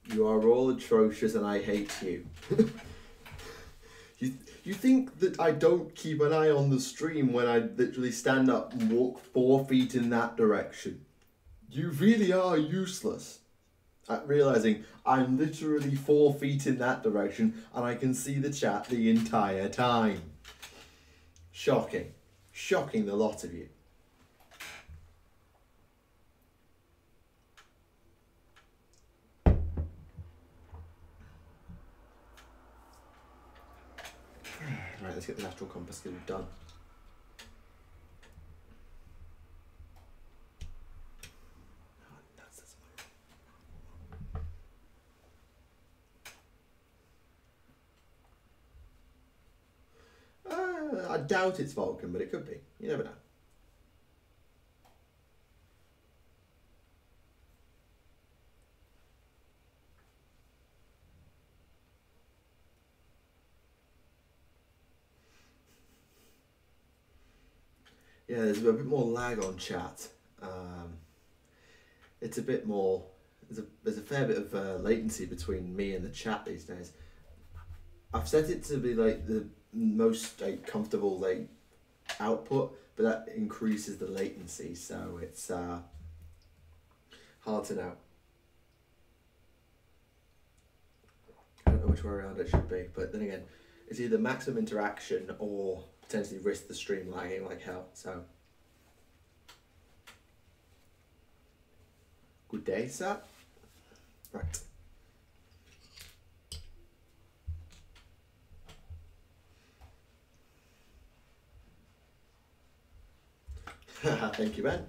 You are all atrocious and I hate you. You think that I don't keep an eye on the stream when I literally stand up and walk 4 feet in that direction? You really are useless at realising I'm literally 4 feet in that direction and I can see the chat the entire time. Shocking. Shocking, the lot of you. Right, let's get the natural compass skill done. I doubt it's Vulcan, but it could be. You never know. Yeah, there's a bit more lag on chat. It's a bit more. There's a fair bit of latency between me and the chat these days. I've set it to be like the most comfortable output, but that increases the latency, so it's hard to know. I don't know which way around it should be, but then again, it's either maximum interaction or potentially risk the stream lagging like hell. So, good day, sir. Right. Thank you, Ben.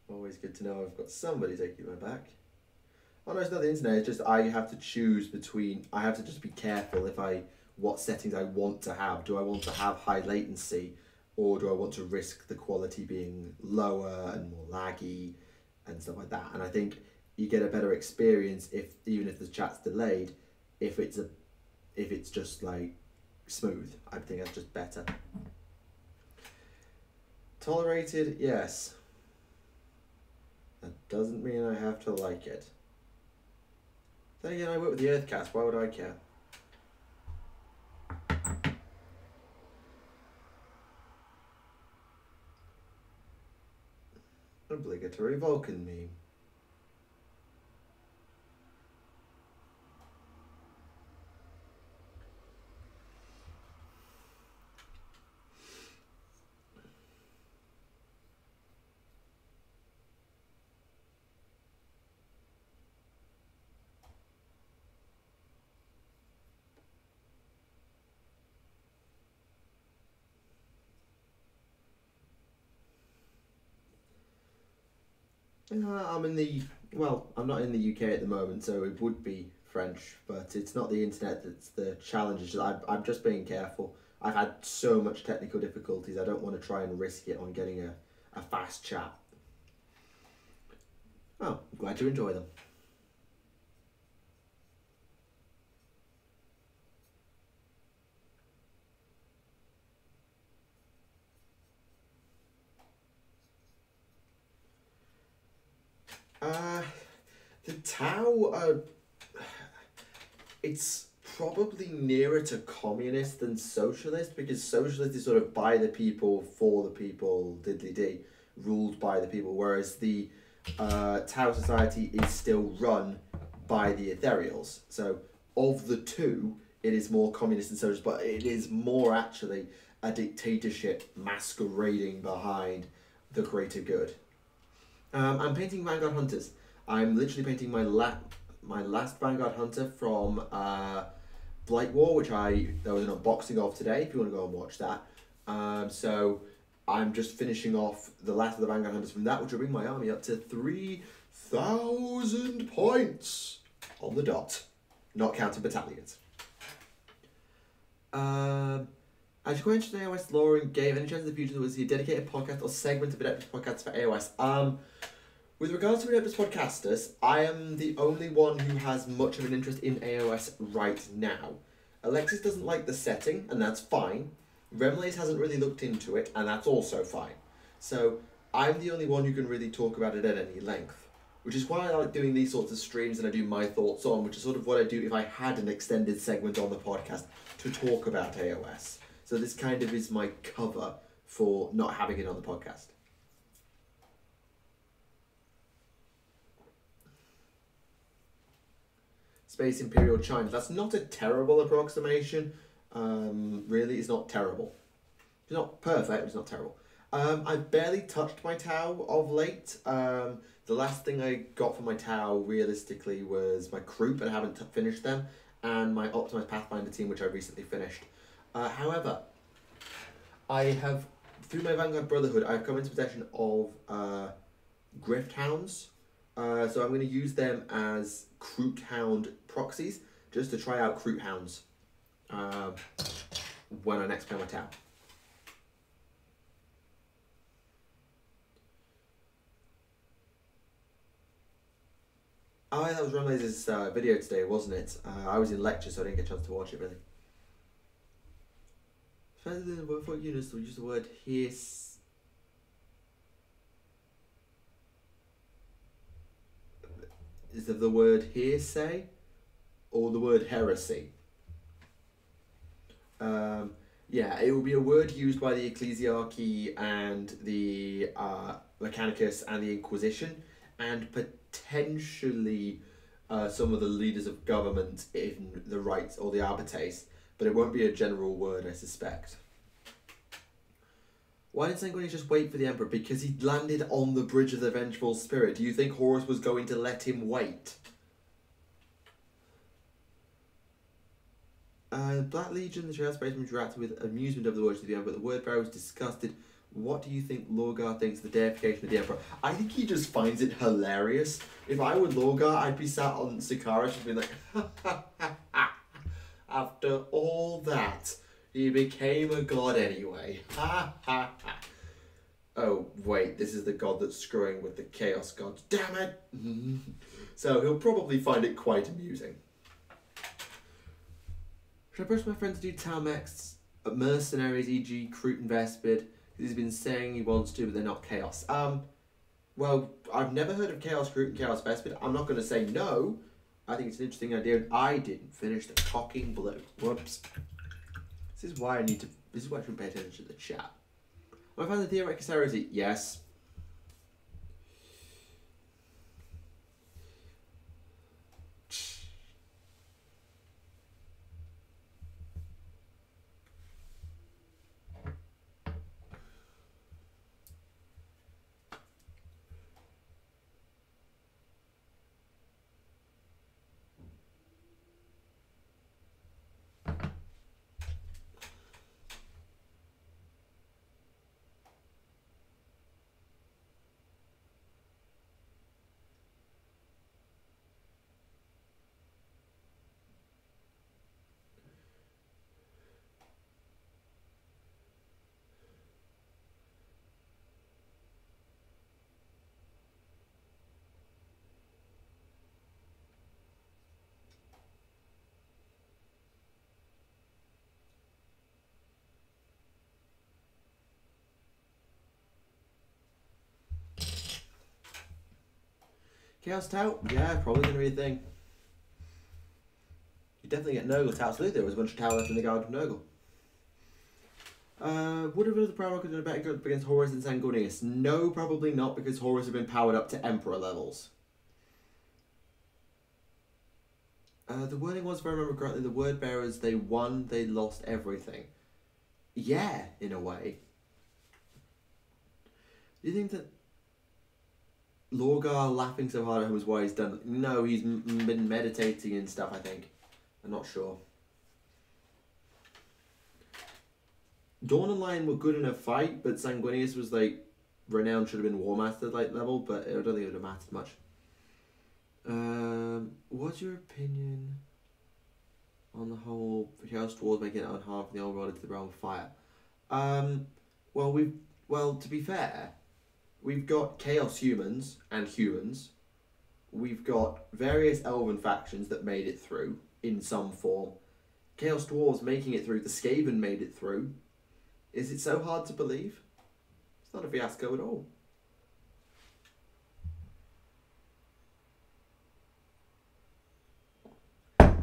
Always good to know I've got somebody taking my back. Oh no, it's not the internet, it's just I have to choose between, I have to just be careful what settings I want to have. Do I want to have high latency, or do I want to risk the quality being lower and more laggy and stuff like that? And I think you get a better experience even if the chat's delayed, if it's just like smooth. I think that's just better. Tolerated, yes. That doesn't mean I have to like it. Then again, I work with the Earthcast, why would I care? Obligatory Vulcan meme. I'm not in the UK at the moment, so it would be French, but it's not the internet that's the challenge. I'm just being careful. I've had so much technical difficulties, I don't want to try and risk it on getting a fast chat. Oh, I'm glad you enjoy them. The Tau, it's probably nearer to communist than socialist, because socialist is sort of by the people, for the people, diddly-dee, ruled by the people, whereas the Tau society is still run by the ethereals. So of the two, it is more communist than socialist, but it is more actually a dictatorship masquerading behind the greater good. I'm painting Vanguard Hunters. I'm literally painting my last Vanguard Hunter from Blight War, which there was an unboxing of today, if you want to go and watch that. So I'm just finishing off the last of the Vanguard Hunters from that, which will bring my army up to 3,000 points on the dot, not counting battalions. As you mentioned AOS lore and game, any chance in the future there was a dedicated podcast or segment of Adeptus podcasts for AOS? With regards to Adeptus podcasters, I am the only one who has much of an interest in AOS right now. Alexis doesn't like the setting, and that's fine. Remlace hasn't really looked into it, and that's also fine. So I'm the only one who can really talk about it at any length, which is why I like doing these sorts of streams and I do my thoughts on, which is sort of what I do if I had an extended segment on the podcast to talk about AOS. So this kind of is my cover for not having it on the podcast. Space Imperial China. That's not a terrible approximation. Really, it's not terrible. It's not perfect, it's not terrible. I've barely touched my Tau of late. The last thing I got from my Tau, realistically, was my Croup, and I haven't finished them, and my Optimized Pathfinder team, which I recently finished. However, I have, through my Vanguard Brotherhood, I've come into possession of Grift Hounds. So I'm going to use them as Croup Hound proxies, just to try out Croup Hounds when I next play my Tau. Oh, yeah, that was Remlace's video today, wasn't it? I was in lecture, so I didn't get a chance to watch it, really. Rather than the word for units, we'll use the word his. Is it the word hearsay or the word heresy? Yeah, it will be a word used by the ecclesiarchy and the Mechanicus and the Inquisition, and potentially some of the leaders of government in the rites or the Arbites, but it won't be a general word, I suspect. Why did Sanguinius just wait for the Emperor? Because he landed on the Bridge of the Vengeful Spirit. Do you think Horus was going to let him wait? Black Legion, the Trial Spaceman reacted with amusement over the words of the Emperor, but the word bearer was disgusted. What do you think Lorgar thinks of the deification of the Emperor? I think he just finds it hilarious. If I were Lorgar, I'd be sat on Sikaris and be like, ha ha ha ha. After all that, he became a god anyway. Ha ha ha. Oh, wait, this is the god that's screwing with the Chaos gods. Damn it! So he'll probably find it quite amusing. Should I push my friend to do Talmex, mercenaries, e.g. Kroot and Vespid? He's been saying he wants to, but they're not Chaos. Well, I've never heard of Chaos Kroot and Chaos Vespid. I'm not going to say no. I think it's an interesting idea. I didn't finish the cocking blue. Whoops. This is why I need to. This is why I should pay attention to the chat. Have I found the theoretic heresy? Yes. Chaos Tout? Yeah, probably going to be a thing. You definitely get Nurgle Tout. So there was a bunch of Tout left in the Guard of Nurgle. Would have the Proud done a better good against Horus and Sanguinius? No, probably not, because Horus have been powered up to Emperor levels. The wording was, if I remember correctly, the word bearers, they won, they lost everything. Yeah, in a way. Do you think that Lorgar laughing so hard at him is why he's done? No, he's been meditating and stuff, I think. I'm not sure. Dawn and Lion were good in a fight, but Sanguinius was like, renowned should have been War Master like level, but I don't think it would have mattered much. What's your opinion on the whole Chaos Dwarves making it on half of the old world into the realm of fire? Well, to be fair, we've got Chaos humans and humans. We've got various elven factions that made it through in some form. Chaos Dwarves making it through. The Skaven made it through. Is it so hard to believe? It's not a fiasco at all.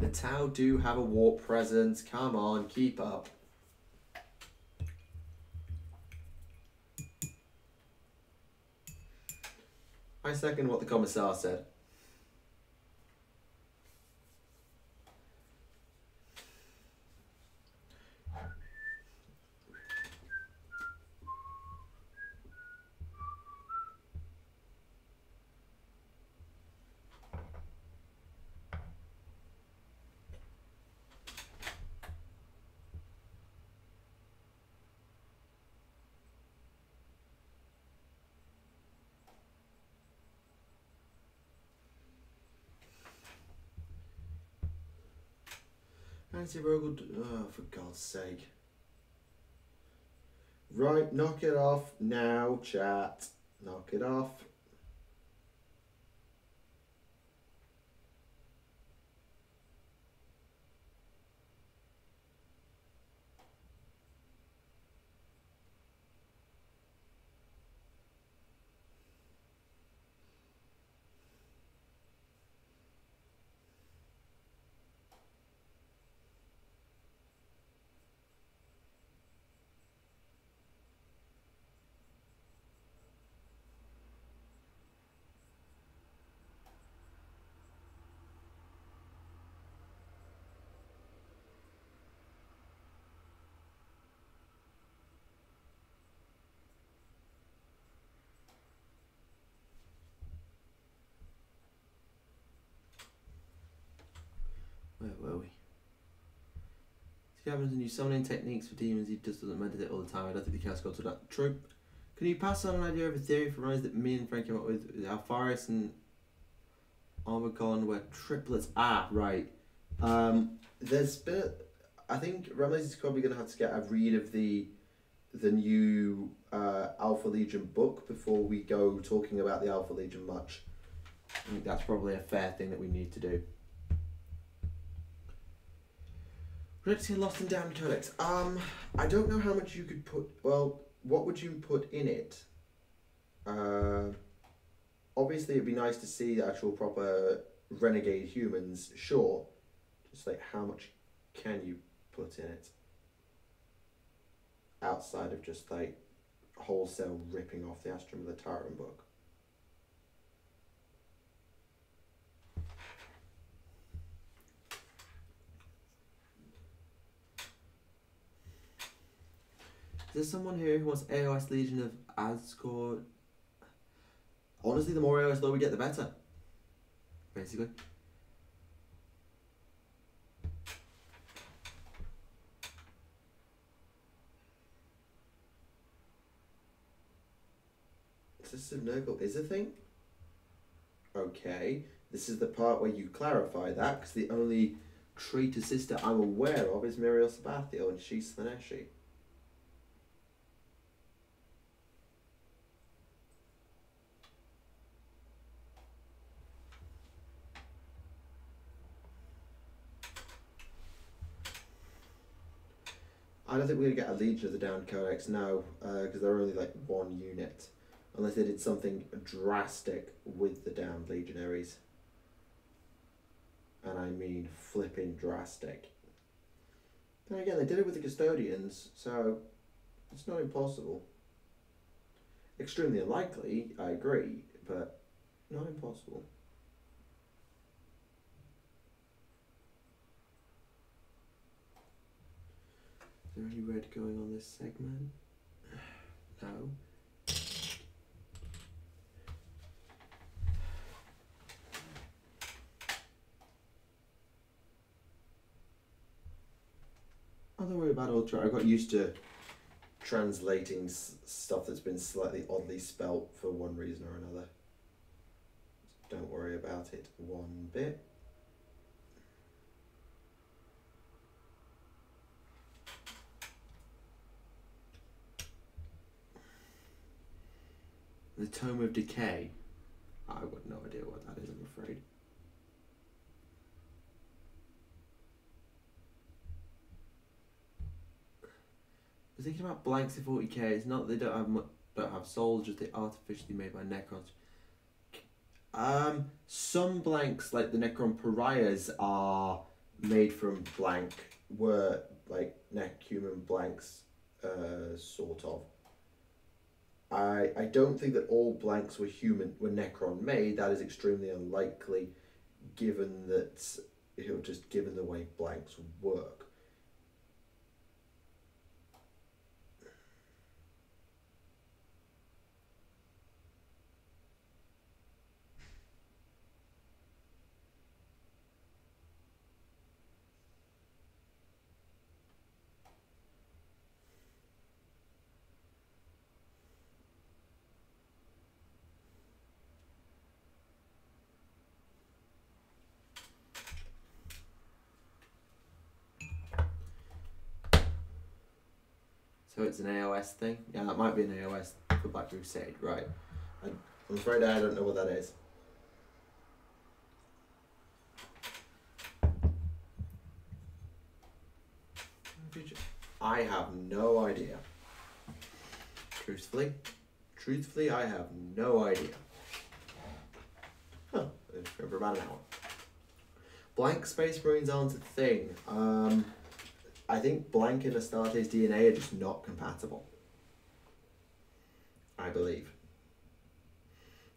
The Tau do have a warp presence. Come on, keep up. I second what the Commissar said. Nancy Rogel, oh, for God's sake. Right, knock it off now, chat. Knock it off. He happens to use summoning techniques for demons. He just doesn't meditate all the time. I don't think the chaos god to that. True. Can you pass on an idea of a theory for runs that me and Frank came up with Alpharis and Armacon were triplets? Ah, right. There's been, I think Ramses is probably going to have to get a read of the new Alpha Legion book before we go talking about the Alpha Legion much. I think that's probably a fair thing that we need to do. Redexia Lost and Damned Codex. I don't know how much you could put. Well, what would you put in it? Obviously, it'd be nice to see the actual proper renegade humans. Sure, just like how much can you put in it outside of just like wholesale ripping off the Astrum of the Tyrant book? Is there someone here who wants AOS Legion of Asgore? Honestly, the more AOS low we get, the better. Basically. Is this Nurgle is a thing? Okay. This is the part where you clarify that, because the only traitor sister I'm aware of is Muriel Sabathiel, and she's Slaneshi. I don't think we're going to get a Legion of the Downed Codex now, because they're only like one unit. Unless they did something drastic with the Downed Legionaries. And I mean flipping drastic. Then again, they did it with the Custodians, so it's not impossible. Extremely unlikely, I agree, but not impossible. Is there any red going on this segment? No. Oh, don't worry about Ultra. I got used to translating stuff that's been slightly oddly spelt for one reason or another. So don't worry about it one bit. The Tome of Decay. I've got no idea what that is, I'm afraid. I was thinking about blanks in 40k. It's not that they don't have souls, just they're artificially made by Necrons. Some blanks, like the Necron Pariahs, are made from blank, were like human blanks, sort of. I don't think that all blanks were Necron made. That is extremely unlikely, given that given the way blanks work. So it's an AOS thing? Yeah, that might be an AOS for Black Crusade, right. I'm afraid I don't know what that is. I have no idea. Truthfully, I have no idea. Huh, it's been for about an hour. Blank Space Marines aren't a thing. I think blank and Astarte's DNA are just not compatible. I believe.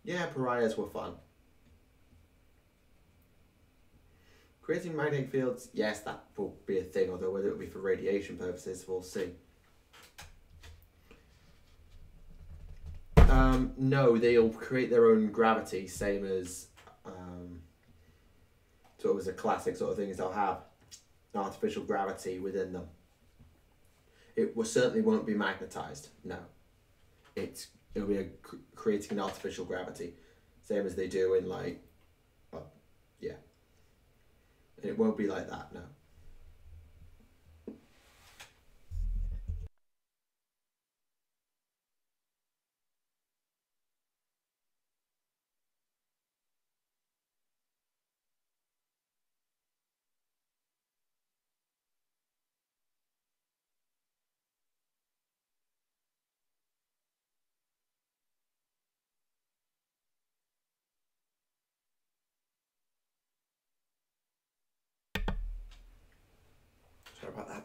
Yeah, Pariahs were fun. Creating magnetic fields, yes, that will be a thing, although whether it will be for radiation purposes, we'll see. No, they'll create their own gravity, same as sort of as a classic sort of thing as they'll have artificial gravity within them. It certainly won't be magnetized. No, it'll be creating an artificial gravity, same as they do in like, well, yeah. And it won't be like that. No. Sorry about that.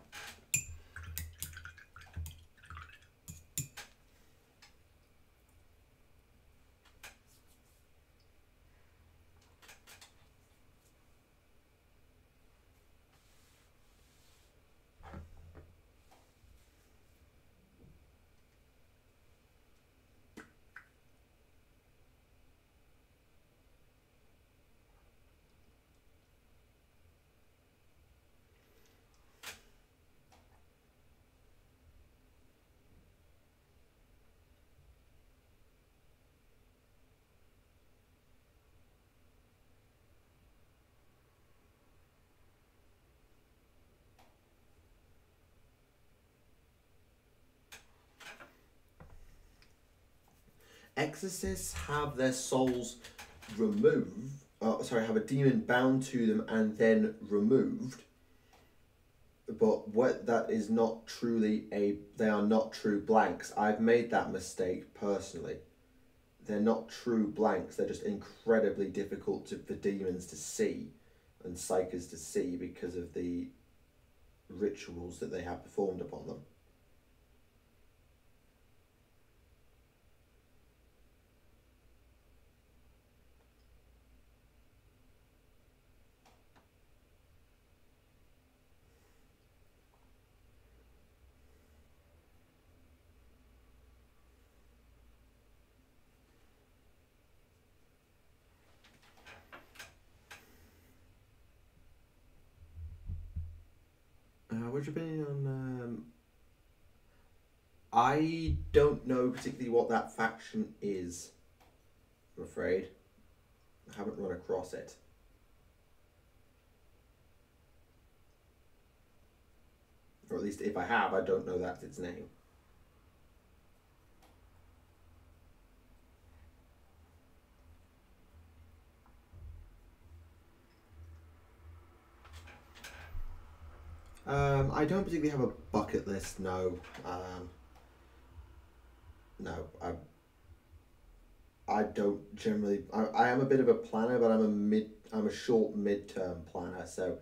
Exorcists have their souls removed. Have a demon bound to them and then removed. But what that is not truly they are not true blanks. I've made that mistake personally. They're not true blanks. They're just incredibly difficult for demons to see and psychers to see because of the rituals that they have performed upon them. What's your opinion on... I don't know particularly what that faction is, I'm afraid. I haven't run across it. Or at least if I have, I don't know that's its name. I don't particularly have a bucket list, no. No, I don't generally... I am a bit of a planner, but I'm a short mid-term planner, so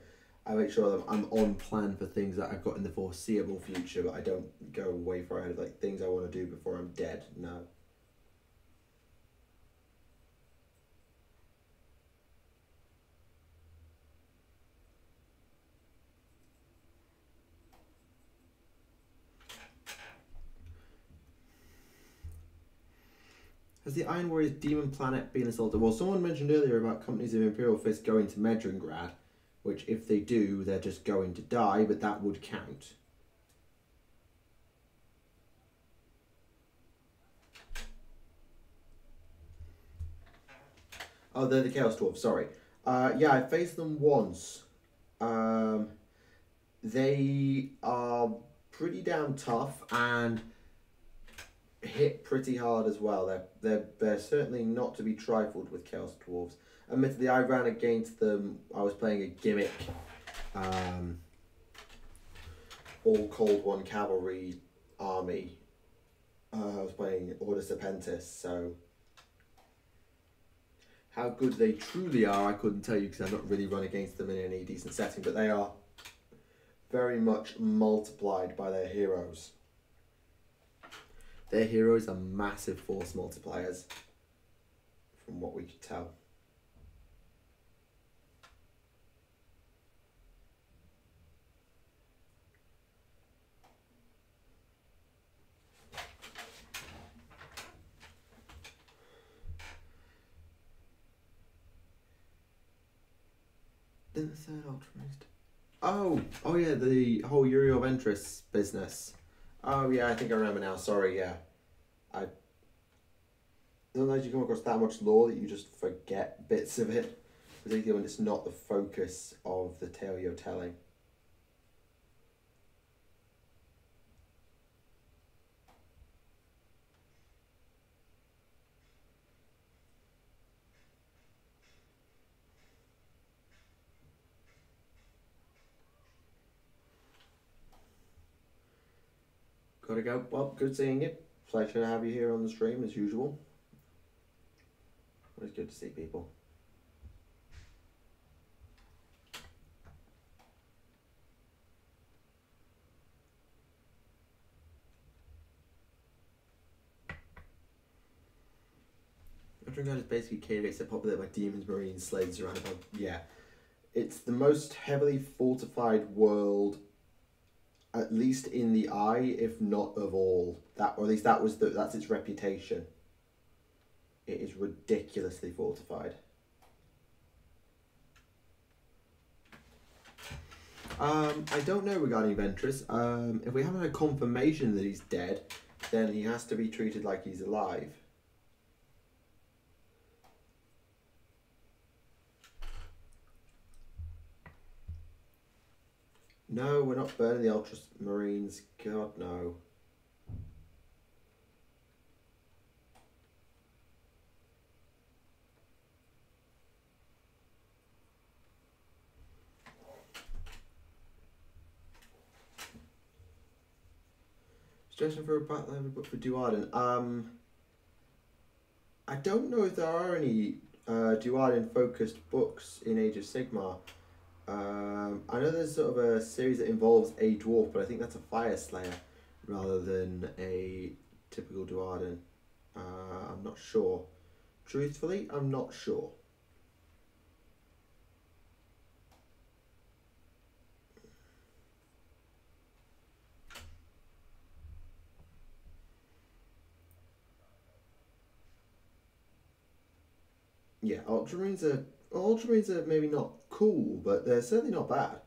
I make sure that I'm on plan for things that I've got in the foreseeable future, but I don't go way far ahead of like things I want to do before I'm dead, no. Has the Iron Warriors demon planet been assaulted? Well, someone mentioned earlier about companies of Imperial Fist going to Medringrad, which if they do, they're just going to die, but that would count. Oh, they're the Chaos Dwarves, sorry. Yeah, I faced them once. They are pretty damn tough and hit pretty hard as well. They're certainly not to be trifled with Chaos Dwarves. Admittedly, I ran against them. I was playing a gimmick, all Cold One cavalry army. I was playing Order Serpentis, so how good they truly are, I couldn't tell you because I've not really run against them in any decent setting. But they are very much multiplied by their heroes. Their heroes are massive force multipliers, from what we could tell. Then the third ultramost. Oh, oh yeah, the whole Uri of Ventress business. Oh yeah, I think I remember now. Sorry, yeah. I sometimes you come across that much lore that you just forget bits of it, particularly when it's not the focus of the tale you're telling. Gotta go. Well, good seeing you. Pleasure to have you here on the stream as usual. Always good to see people. After is basically K-Race populated by demons, marines, slaves around about. Yeah. It's the most heavily fortified world, at least in the eye, if not of all. That, or at least that's its reputation. It is ridiculously fortified. I don't know regarding Ventress. If we haven't had confirmation that he's dead, then he has to be treated like he's alive. No, we're not burning the Ultramarines. God, no. Suggestion for a Battle book for Duarden. I don't know if there are any Duarden focused books in Age of Sigmar. I know there's sort of a series that involves a dwarf, but I think that's a Fire Slayer rather than a typical Duarden. I'm not sure. Truthfully, I'm not sure. Yeah, Ultramarines are maybe not cool, but they're certainly not bad.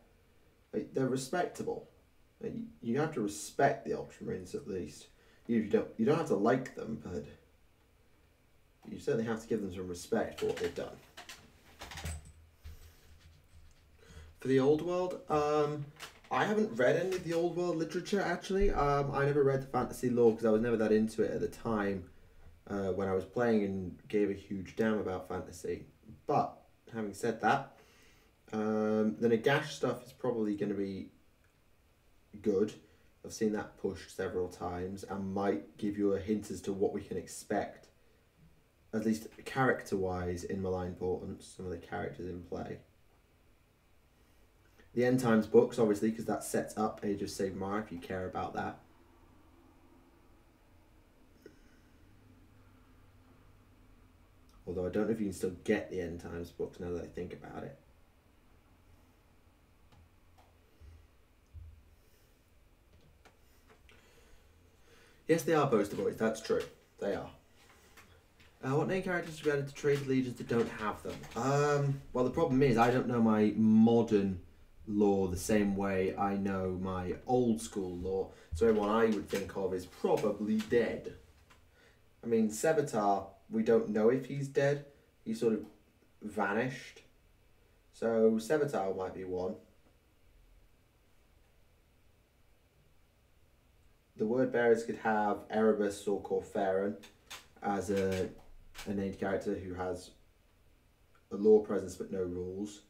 Like, they're respectable. Like, you have to respect the Ultramarines at least. You don't have to like them, but you certainly have to give them some respect for what they've done. For the Old World, I haven't read any of the Old World literature actually. I never read the fantasy lore because I was never that into it at the time. When I was playing and gave a huge damn about fantasy. But having said that, the Nagash stuff is probably going to be good. I've seen that pushed several times and might give you a hint as to what we can expect, at least character-wise, in Malign Portents, some of the characters in play. The End Times books, obviously, because that sets up Age of Sigmar, if you care about that. Although I don't know if you can still get the End Times books now that I think about it. Yes, they are poster boys, that's true. They are. What name characters are you added to trade legions that don't have them? Well, the problem is I don't know my modern lore the same way I know my old school lore. So everyone I would think of is probably dead. I mean, Sevatar, we don't know if he's dead. He sort of vanished. So Sevatar might be one. The word bearers could have Erebus or Corferan as a named character who has a lore presence but no rules.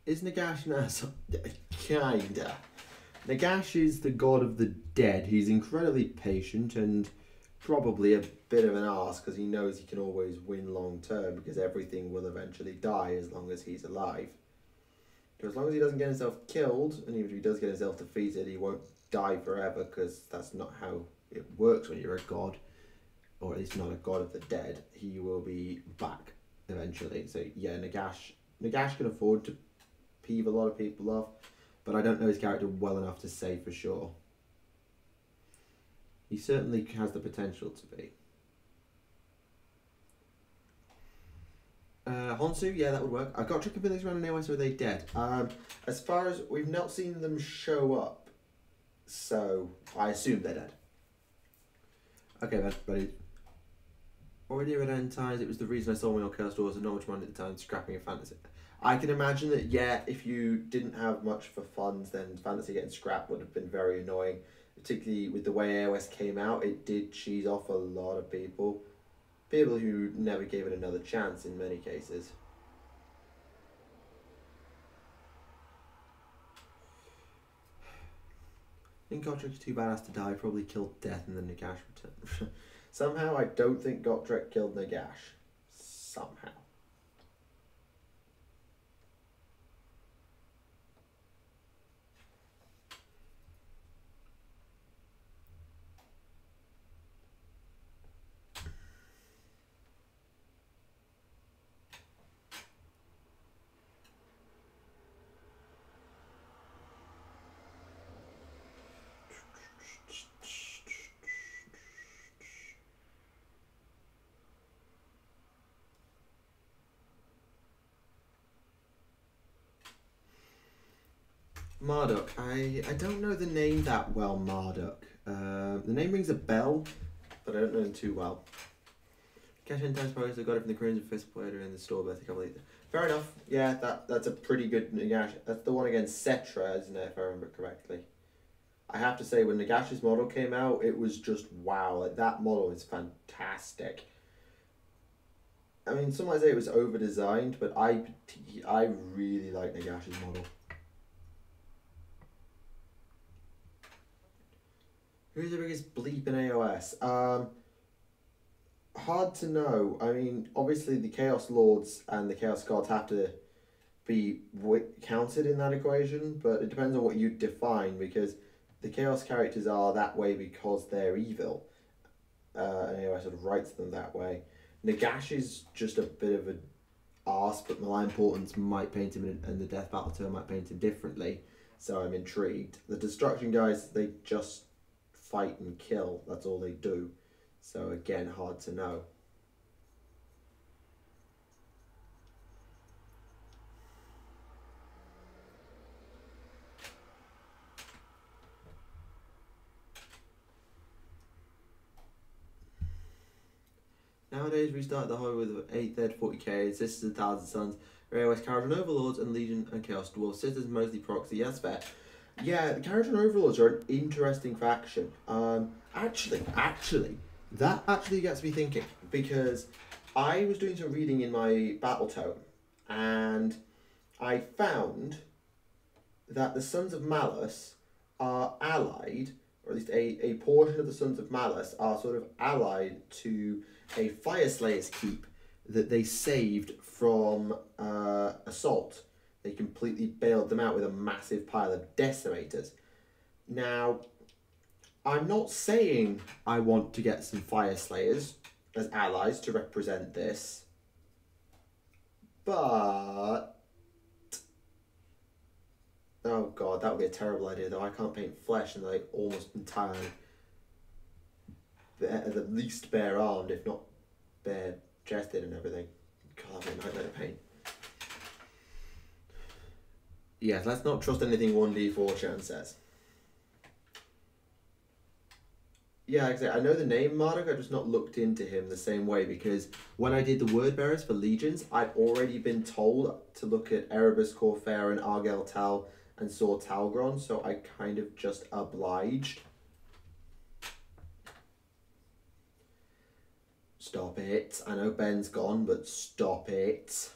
Is Nagash an asshole? Kinda. Nagash is the god of the dead. He's incredibly patient and probably a bit of an arse because he knows he can always win long term because everything will eventually die as long as he's alive. So as long as he doesn't get himself killed, and even if he does get himself defeated, he won't die forever because that's not how it works when you're a god, or at least not a god of the dead. He will be back eventually. So yeah, Nagash Nagash can afford to peeve a lot of people off, but I don't know his character well enough to say for sure. He certainly has the potential to be. Honsu, yeah, that would work. I got trick abilities around anyway, so are they dead? As far as we've not seen them show up, so I assume they're dead. Okay, then, buddy. Already read End Times, it was the reason I sold my old Chaos Dwarves and not much money at the time scrapping a fantasy. I can imagine that, yeah, if you didn't have much for funds, then fantasy getting scrapped would have been very annoying. Particularly with the way AOS came out, it did cheese off a lot of people. People who never gave it another chance in many cases. I think Gotrek's too badass to die, probably killed Death and then Nagash returned. Somehow I don't think Gotrek killed Nagash. Somehow. Marduk. I don't know the name that well, Marduk. The name rings a bell, but I don't know him too well. Cash in times post, I got it from the Crimson Fist player in the store birthday couple of years. Fair enough. Yeah, that's a pretty good Nagash. That's the one against Cetra, isn't it, if I remember correctly? I have to say, when Nagash's model came out, it was just wow. Like, that model is fantastic. I mean, some might say it was over-designed, but I really like Nagash's model. Who's the biggest bleep in AOS? Hard to know. I mean, obviously the Chaos Lords and the Chaos Gods have to be counted in that equation, but it depends on what you define, because the Chaos characters are that way because they're evil. And AOS sort of writes them that way. Nagash is just a bit of an arse, but Malign Portents might paint him and the Death Battle Tour might paint him differently, so I'm intrigued. The Destruction guys, they just fight and kill. That's all they do. So again, hard to know. Nowadays, we start the whole with 8 dead, 40k, Sisters and Thousand Sons, AOS Carriage Overlords, and Legion and Chaos Dwarves. Sisters mostly proxy, yes, fair. Yeah, the Carriage and Overlords are an interesting faction. Actually, that actually gets me thinking, because I was doing some reading in my battle tome, and I found that the Sons of Malice are allied, or at least a portion of the Sons of Malice are sort of allied to a Fireslayer's keep that they saved from assault. They completely bailed them out with a massive pile of decimators. Now, I'm not saying I want to get some Fireslayers as allies to represent this, but... oh god, that would be a terrible idea, though. I can't paint flesh and like almost entirely at least bare-armed, if not bare-chested and everything. God, that'd be a nightmare to paint. Yes, let's not trust anything 1d4 says. Yeah, exactly. I know the name Marduk, I've just not looked into him the same way, because when I did the word bearers for legions, I'd already been told to look at Erebus, Corfair, and Argel Tal, and saw Talgron, so I kind of just obliged. Stop it. I know Ben's gone, but stop it.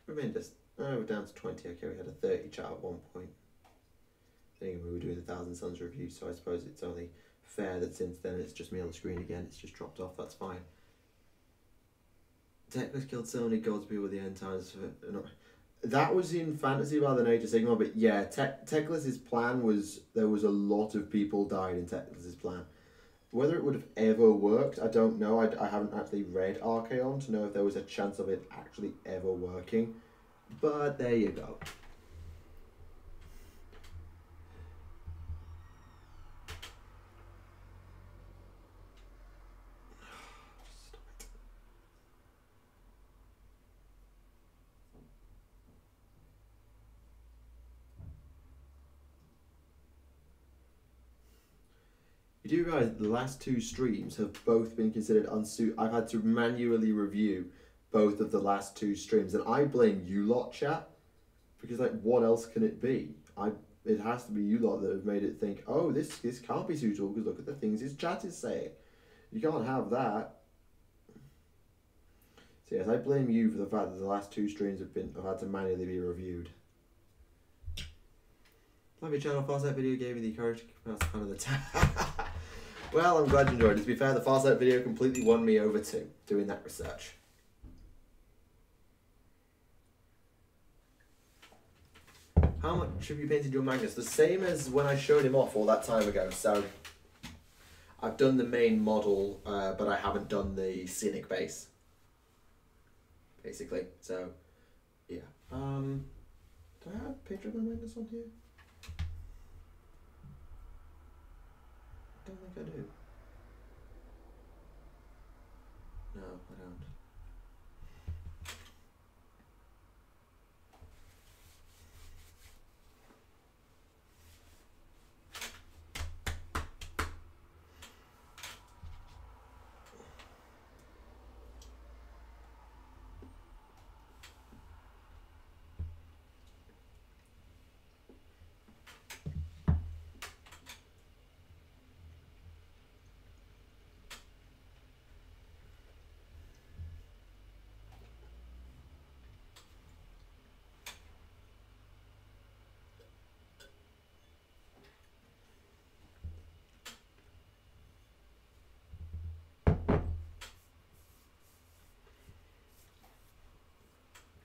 Remain just... oh, we're down to 20. Okay, we had a 30 chat at one point. Then we were doing the Thousand Suns review, so I suppose it's only fair that since then it's just me on the screen again. It's just dropped off. That's fine. Teclis killed so many gods people with the end times. That was in fantasy rather than Age of Sigmar, but yeah, Teclis's plan was... there was a lot of people died in Teclis's plan. Whether it would have ever worked, I don't know. I haven't actually read Archaon to know if there was a chance of it actually ever working. But there you go. You do realize the last two streams have both been considered unsuit. I've had to manually review both of the last two streams, and I blame you lot, chat, because like, what else can it be? It has to be you lot that have made it think, oh, this can't be suitable because look at the things his chat is saying. You can't have that. So yes, I blame you for the fact that the last two streams have had to manually be reviewed. Love your channel. Farsight video gave me the courage to pronounce kind of the time. Well, I'm glad you enjoyed it. To be fair, the Farsight video completely won me over too, doing that research. How much have you painted your Magnus? The same as when I showed him off all that time ago. So, I've done the main model, but I haven't done the scenic base. Basically, so, yeah. Do I have a picture of my Magnus on here? I don't think I do. No, I don't.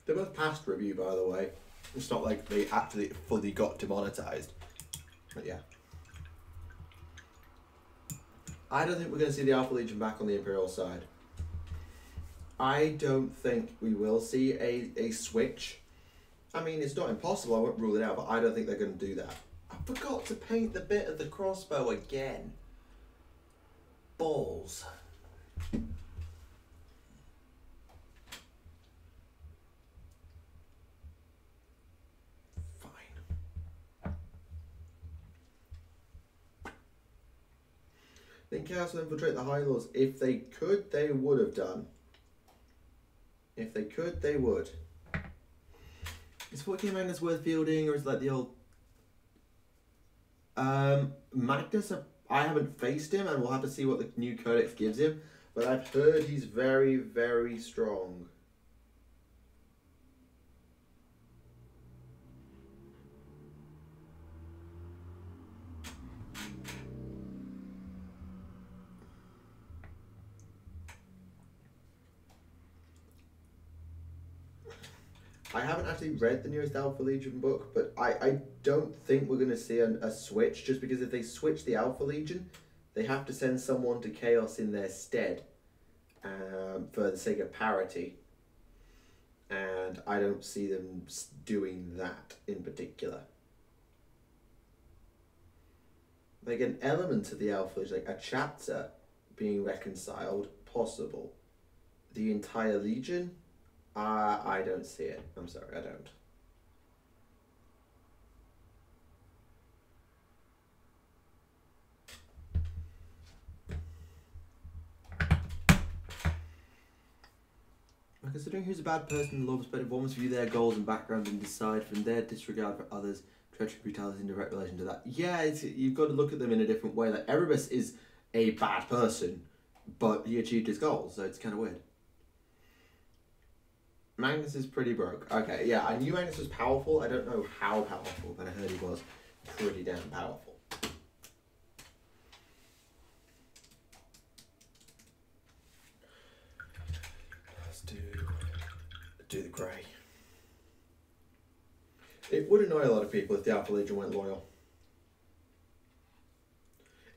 They're both past review, by the way. It's not like they actually fully got demonetized. But yeah. I don't think we're going to see the Alpha Legion back on the Imperial side. I don't think we will see a switch. I mean, it's not impossible, I won't rule it out, but I don't think they're going to do that. I forgot to paint the bit of the crossbow again. Balls. I think Chaos will infiltrate the High Lords. If they could, they would have done. If they could, they would. Is 14 Magnus worth fielding, or is it like the old... Magnus, I haven't faced him, and we'll have to see what the new codex gives him, but I've heard he's very, very strong. I haven't actually read the newest Alpha Legion book, but I don't think we're going to see a switch, just because if they switch the Alpha Legion, they have to send someone to Chaos in their stead for the sake of parity. And I don't see them doing that in particular. Like an element of the Alpha Legion, like a chapter being reconciled, possible. The entire Legion? I don't see it. I'm sorry, I don't. Considering who's a bad person in the law perspective, one must view their goals and background and decide from their disregard for others, treachery, brutality in direct relation to that. Yeah, you've got to look at them in a different way. Like, Erebus is a bad person, but he achieved his goals, so it's kind of weird. Magnus is pretty broke. Okay, yeah, I knew Magnus was powerful. I don't know how powerful, but I heard he was pretty damn powerful. Let's do the grey. It would annoy a lot of people if the Alpha Legion went loyal.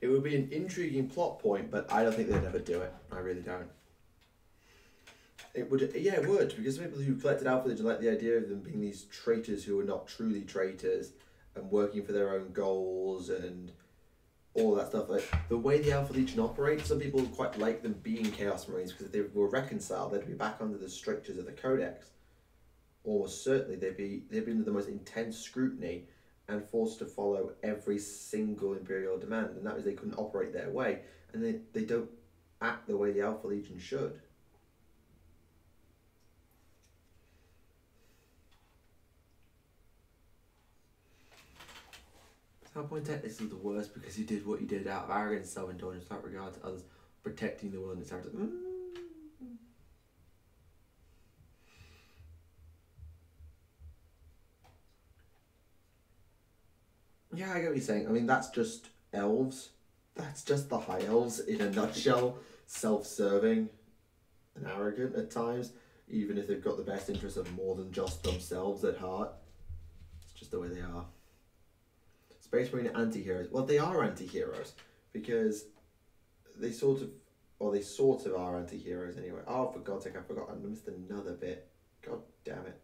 It would be an intriguing plot point, but I don't think they'd ever do it. I really don't. It would, yeah, it would, because people who collected Alpha Legion like the idea of them being these traitors who are not truly traitors and working for their own goals and all that stuff. Like the way the Alpha Legion operates, some people quite like them being Chaos Marines because if they were reconciled, they'd be back under the strictures of the Codex. Almost certainly, they'd be under the most intense scrutiny and forced to follow every single Imperial demand, and that was they couldn't operate their way, and they don't act the way the Alpha Legion should. Point technically the worst because he did what he did out of arrogance, self-indulgence, without regard to others, protecting the will and its heritage. Yeah, I get what you're saying. I mean, that's just elves. That's just the high elves in a nutshell. Self-serving and arrogant at times, even if they've got the best interests of more than just themselves at heart. It's just the way they are. Space Marine anti-heroes. Well, they are anti-heroes because they sort of are anti-heroes anyway. Oh, for God's sake, I forgot. I missed another bit. God damn it.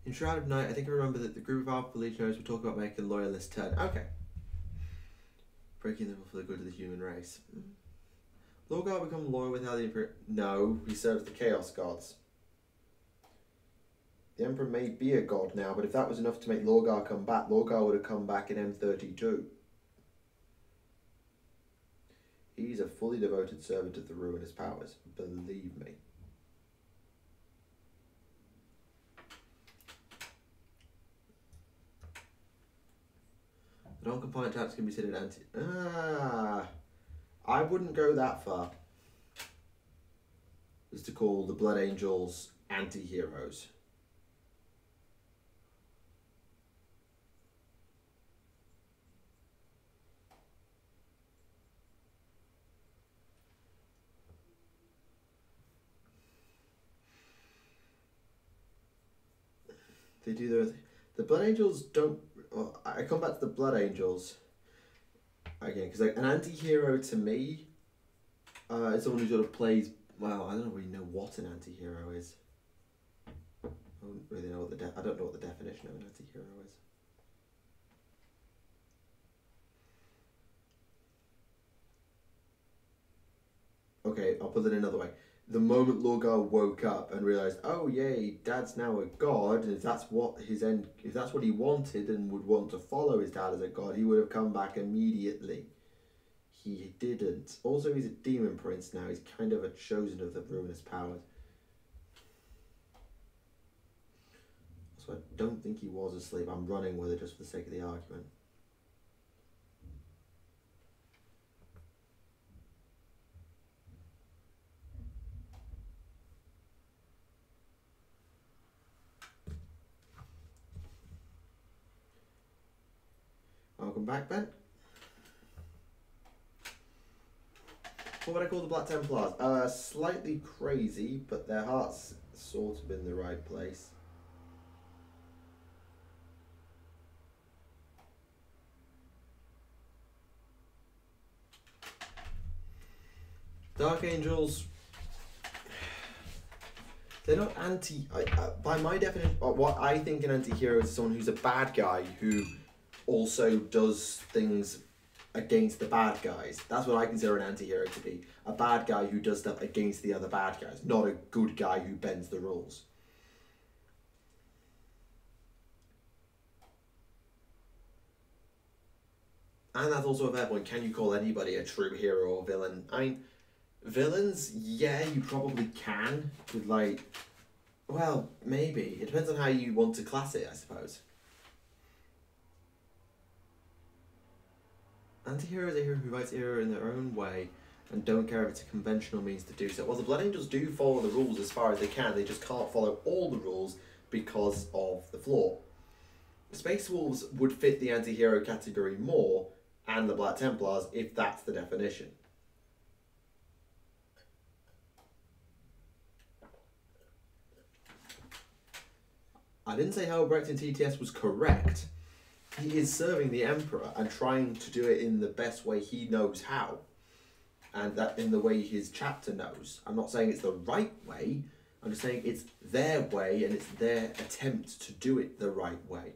In Shroud of Night, I think I remember that the group of Alpha Legionnaires were talking about making loyalists turn. Okay. Breaking them for the good of the human race. Lorgar become loyal without the Emperor? No, he serves the Chaos Gods. The Emperor may be a god now, but if that was enough to make Lorgar come back, Lorgar would have come back in M32. He's a fully devoted servant of the ruinous powers, believe me. The non-compliant tactics can be considered anti... I wouldn't go that far as to call the Blood Angels anti-heroes. They do the Blood Angels don't... Well, I come back to the Blood Angels again, because like, an anti-hero to me is someone who sort of plays... Well, I don't really know what an anti-hero is. I don't really know what I don't know what the definition of an anti-hero is. Okay, I'll put it another way. The moment Lorgar woke up and realised, oh yay, Dad's now a god, and if that's what he wanted and would want to follow his dad as a god, he would have come back immediately. He didn't. Also, he's a demon prince now. He's kind of a chosen of the ruinous powers. So I don't think he was asleep. I'm running with it just for the sake of the argument. Welcome back, Ben. What would I call the Black Templars? Slightly crazy, but their heart's sort of in the right place. Dark Angels, they're not anti... by my definition, what I think an anti-hero is someone who's a bad guy who also does things against the bad guys. That's what I consider an anti-hero to be. A bad guy who does stuff against the other bad guys, not a good guy who bends the rules. And that's also a fair point. Can you call anybody a true hero or villain? I mean, villains, yeah, you probably can. With like, well, maybe. It depends on how you want to class it, I suppose. Anti-hero is a hero who writes hero in their own way and don't care if it's a conventional means to do so. Well, the Blood Angels do follow the rules as far as they can. They just can't follow all the rules because of the flaw. Space Wolves would fit the anti-hero category more, and the Black Templars, if that's the definition. I didn't say Helbrecht in TTS was correct. He is serving the Emperor and trying to do it in the best way he knows how. And that in the way his chapter knows. I'm not saying it's the right way. I'm just saying it's their way and it's their attempt to do it the right way.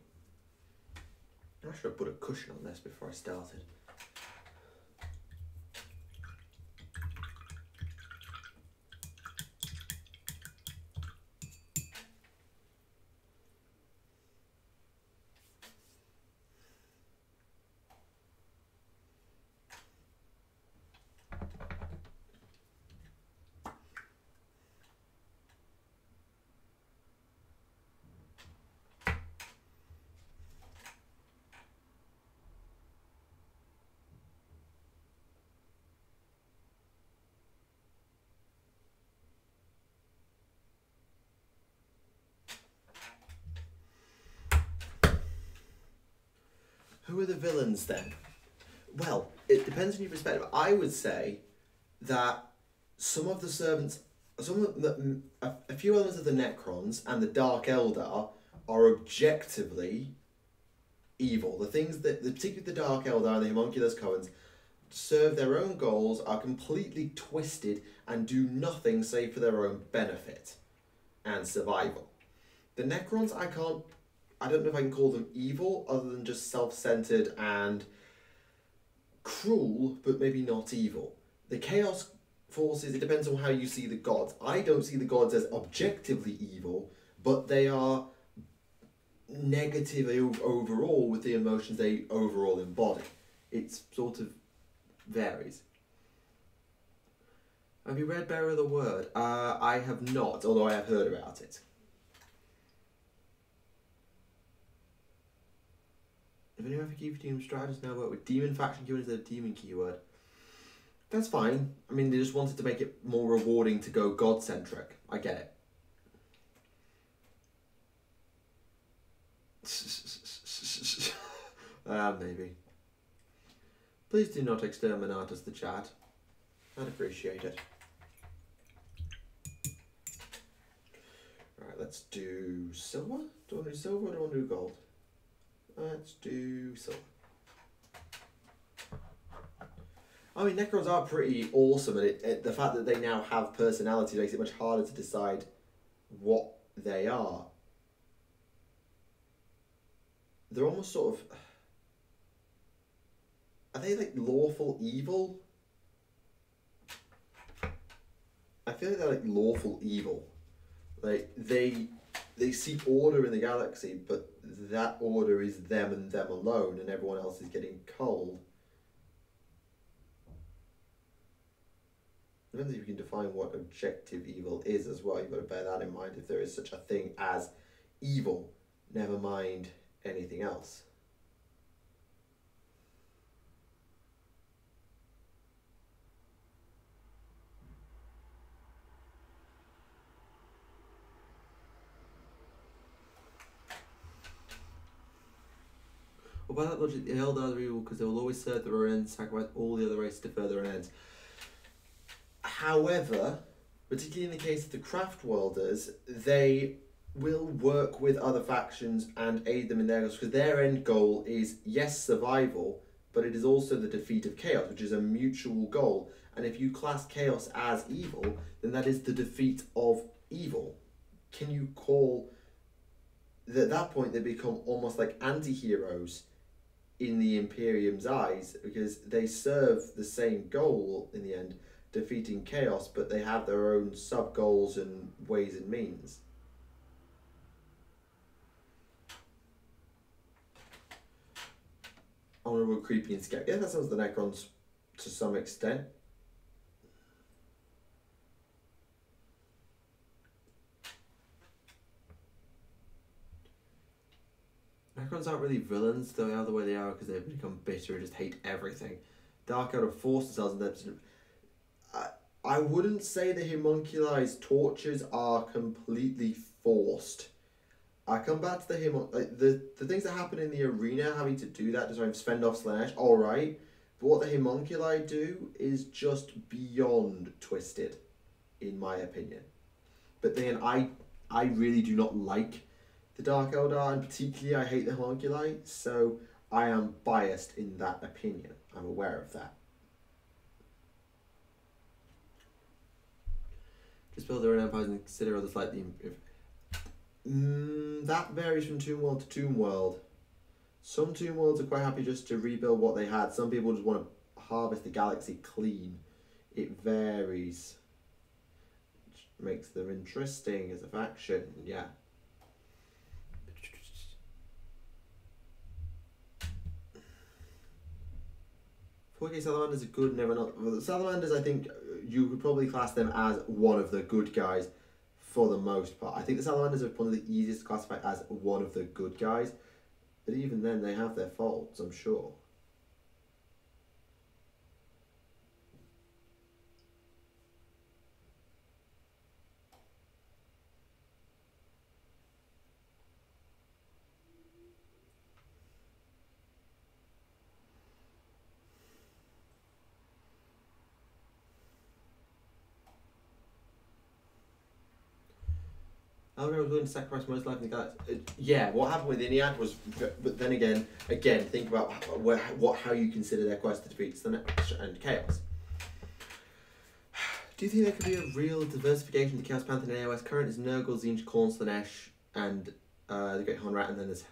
I should have put a cushion on this before I started. Who are the villains then? Well, it depends on your perspective. I would say that some of the servants, a few elements of the Necrons and the Dark Eldar are objectively evil. The things that, particularly the Dark Eldar and the Homunculus Cohens, serve their own goals, are completely twisted, and do nothing save for their own benefit and survival. The Necrons, I don't know if I can call them evil, other than just self-centered and cruel, but maybe not evil. The Chaos Forces, it depends on how you see the gods. I don't see the gods as objectively evil, but they are negative overall with the emotions they overall embody. It sort of varies. Have you read Bearer of the Word? I have not, although I have heard about it. If anyone ever keeps Demon strategists now work with Demon faction keyword instead of Demon keyword. That's fine. I mean, they just wanted to make it more rewarding to go God-centric. I get it. Maybe. Please do not exterminate us, the chat. I'd appreciate it. Right, let's do silver. Do I want to do silver or do I want to do gold? Let's do silver. I mean, Necrons are pretty awesome, and the fact that they now have personality makes it much harder to decide what they are. They're almost sort of... Are they like lawful evil? I feel like they're like lawful evil. Like, they seek order in the galaxy, but that order is them and them alone, and everyone else is getting cold. Depends if you can define what objective evil is as well. You've got to bear that in mind if there is such a thing as evil, never mind anything else. Well, by that logic, the Eldar are evil because they will always serve their own ends, sacrifice all the other races to further their own ends. However, particularly in the case of the Craft Worlders, they will work with other factions and aid them in their goals, because their end goal is, yes, survival, but it is also the defeat of chaos, which is a mutual goal. And if you class chaos as evil, then that is the defeat of evil. Can you call... At that point, they become almost like anti-heroes in the Imperium's eyes, because they serve the same goal in the end, defeating chaos, but they have their own sub-goals and ways and means. Honourable, creepy and scary. Yeah, that sounds the Necrons to some extent. Necrons aren't really villains, they are the way they are because they've become bitter and just hate everything. Dark Elder forced themselves into them. I wouldn't say the Homunculi's tortures are completely forced. I come back to the things that happen in the arena, having to do that to try and fend off Slanesh, alright. But what the Homunculi do is just beyond twisted, in my opinion. But then I really do not like the Dark Eldar, and particularly I hate the Homunuli, so I am biased in that opinion. I'm aware of that. Just build their own empires and consider others slightly improved. That varies from Tomb World to Tomb World. Some Tomb Worlds are quite happy just to rebuild what they had. Some people just want to harvest the galaxy clean. It varies. Which makes them interesting as a faction, yeah. 4K Salamanders are good, never not. Well, the Salamanders, I think you could probably class them as one of the good guys for the most part. I think the Salamanders are one of the easiest to classify as one of the good guys. But even then, they have their faults, I'm sure. Algar was willing to sacrifice most life in the galaxy. Yeah, what happened with Iniad was, but then again, think about how you consider their quest to defeat Slanesh and Chaos. Do you think there could be a real diversification to Chaos Pantheon and AOS? Current is Nurgle, Tzeentch, Khorne, Slanesh, and the Great Horn Rat, and then there's...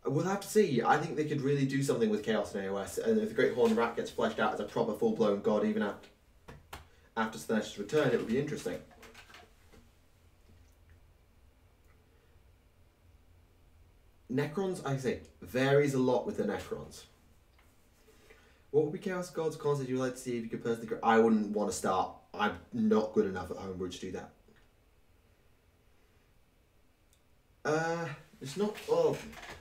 We'll have to see. I think they could really do something with Chaos and AOS, and if the Great Horn Rat gets fleshed out as a proper full-blown god, even after Slanesh's return, it would be interesting. Necrons, I say, varies a lot with the Necrons. What would be Chaos Gods concept you would like to see if you could personally... I wouldn't want to start. I'm not good enough at Homebrew to do that. It's not... Well,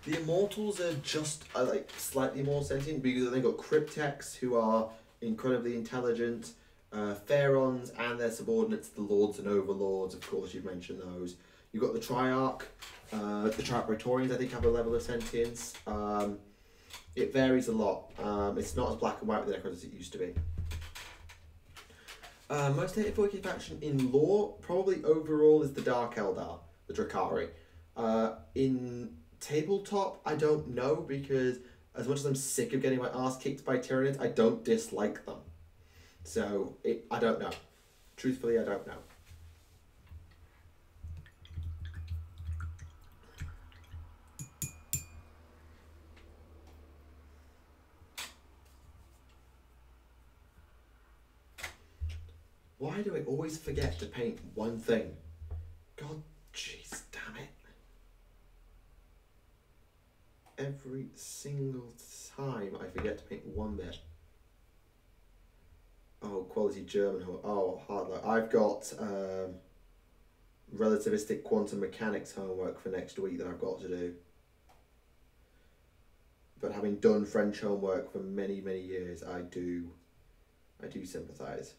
the Immortals are just like slightly more sentient because they've got Cryptex who are incredibly intelligent, Pharaons and their subordinates, the Lords and Overlords, of course you've mentioned those. You've got the Triarch. The Triarch Praetorians, I think, have a level of sentience. It varies a lot. It's not as black and white with the Necrons as it used to be. Most hated 4K faction in lore, probably overall, is the Dark Eldar, the Drakari. In tabletop, I don't know, because as much as I'm sick of getting my ass kicked by Tyranids, I don't dislike them. So, I don't know. Truthfully, I don't know. Why do I always forget to paint one thing? God, jeez, damn it. Every single time I forget to paint one bit. Oh, quality German. Oh, hard luck. I've got relativistic quantum mechanics homework for next week that I've got to do. But having done French homework for many, many years, I do sympathise.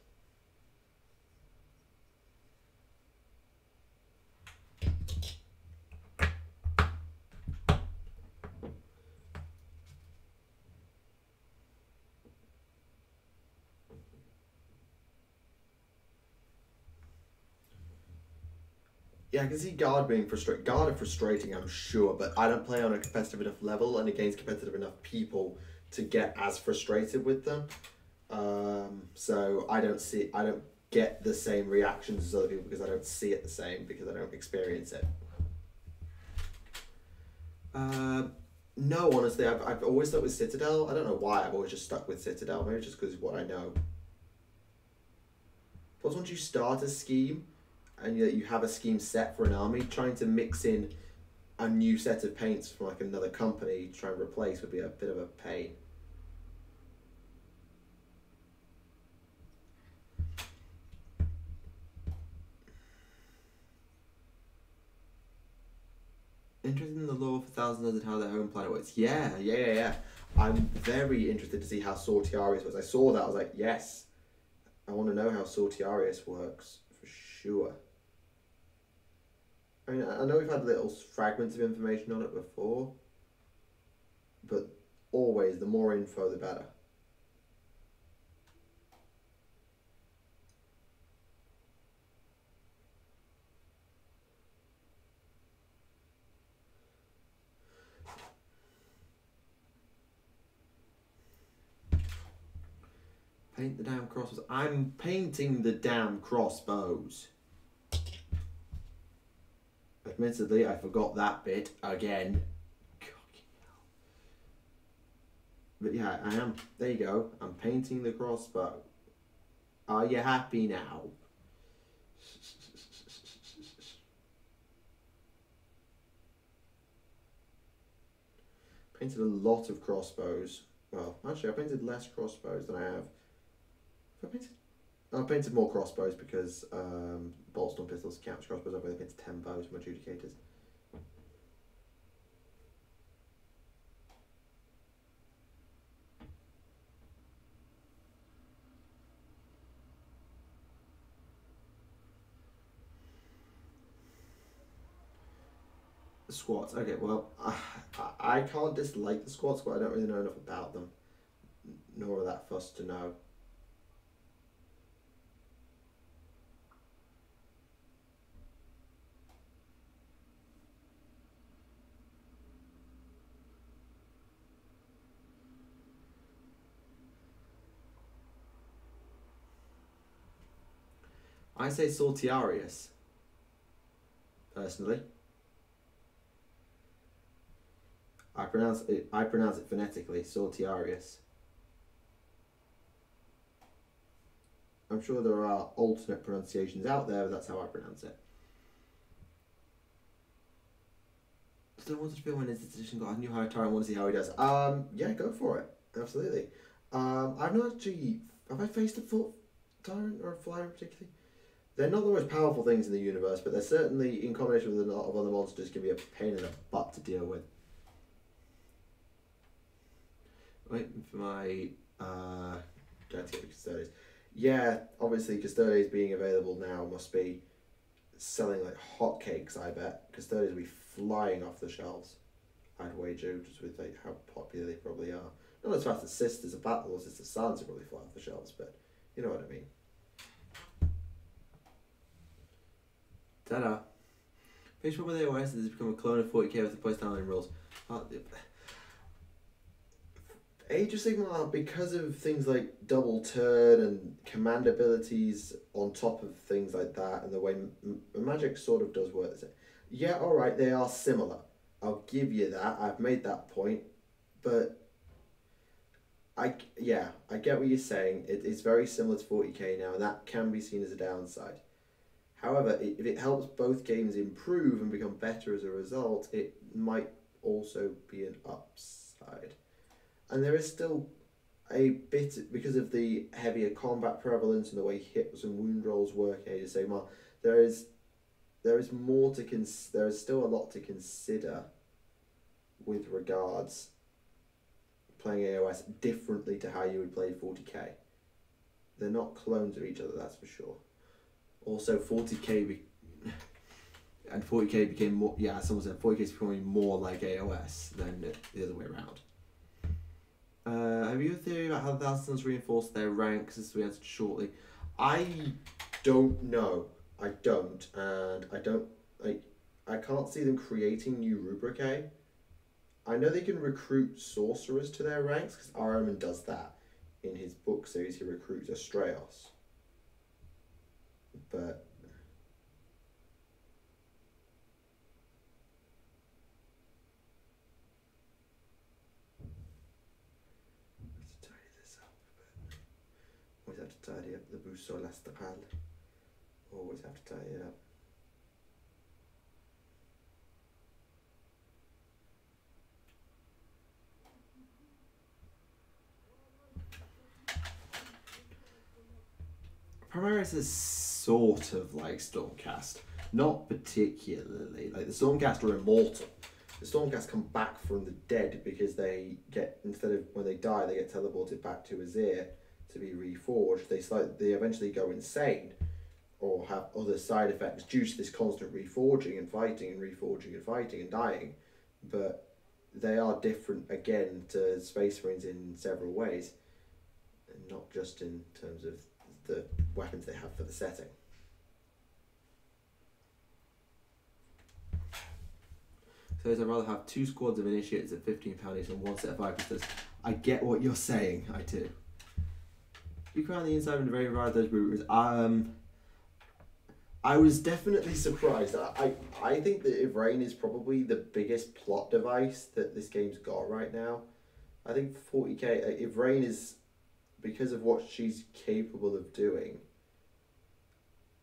Yeah, I can see Guard being frustrating. Guard are frustrating, I'm sure, but I don't play on a competitive enough level and against competitive enough people to get as frustrated with them. So I don't get the same reactions as other people because I don't see it the same, because I don't experience it. No, honestly, I've always stuck with Citadel. I don't know why I've always just stuck with Citadel. Maybe just because of what I know. Plus, once you start a scheme, and you have a scheme set for an army, trying to mix in a new set of paints from like another company to try and replace would be a bit of a pain. Interested in the lore for Thousand Years and how their home planet works. Yeah. I'm very interested to see how Sortiarius works. I saw that, I was like, yes. I want to know how Sortiarius works, for sure. I mean, I know we've had little fragments of information on it before, but always, the more info, the better. Paint the damn crossbows. I'm painting the damn crossbows. Admittedly, I forgot that bit again. But yeah, I am. There you go. I'm painting the crossbow. Are you happy now? Painted a lot of crossbows. Well, actually, I painted less crossbows than I have. I painted more crossbows because bolts on pistols count as crossbows. I've only painted 10 bows for my adjudicators. The squats. Okay, well, I can't dislike the squats, but I don't really know enough about them. Nor are that fussed to know. I say Sortiarius, personally. I pronounce it phonetically, Sortiarius. I'm sure there are alternate pronunciations out there, but that's how I pronounce it. Still wanted to feel when his decision got a new high tower. I want to see how he does. Yeah, go for it. Absolutely. I've not actually. Have I faced a foot tyrant or a flyer particularly? They're not the most powerful things in the universe, but they're certainly, in combination with a lot of other monsters, can be a pain in the butt to deal with. Waiting for my going to get the Custodes. Yeah, obviously Custodes being available now must be selling like hotcakes, I bet. Custodes will be flying off the shelves, I'd wager, just with like how popular they probably are. Not as fast as Sisters of Battle or Sisters of Silence will probably fly off the shelves, but you know what I mean. Ta-da. Facebook with AOS has become a clone of 40k with the post-handling rules. Age of Sigmar, because of things like double turn and command abilities on top of things like that, and the way magic sort of does work. Yeah, alright, they are similar. I'll give you that. I've made that point. But I get what you're saying. It's very similar to 40k now, and that can be seen as a downside. However, if it helps both games improve and become better as a result, it might also be an upside. And there is still a bit, because of the heavier combat prevalence and the way hits and wound rolls work in Age of Sigmar, there is more to there is still a lot to consider with regards playing AOS differently to how you would play 40k. They're not clones of each other, that's for sure. Also, 40k and 40k became more. Yeah, someone said 40k is becoming more like AOS than the other way around. Have you a theory about how the Thousands reinforce their ranks as we answered shortly? I don't know. I don't, and I can't see them creating new rubricae. I know they can recruit sorcerers to their ranks because Araman does that in his book series. He recruits Astraeos. But let's tidy this up a bit. Always have to tidy up the Boussole Astral. Always have to tidy it up. Primaris is sort of like Stormcast. Not particularly. Like, the Stormcast are immortal. The Stormcast come back from the dead because they get, instead of when they die, they get teleported back to Azir to be reforged. They eventually go insane or have other side effects due to this constant reforging and fighting and reforging and fighting and dying. But they are different again to Space Marines in several ways, and not just in terms of the weapons they have for the setting. So I'd rather have 2 squads of initiates at £15 each and 1 set of Vipers. I get what you're saying, I do. You come on the inside and very ride those routes. I was definitely surprised. I think that Ivrain is probably the biggest plot device that this game's got right now. I think 40k, Ivrain is, because of what she's capable of doing,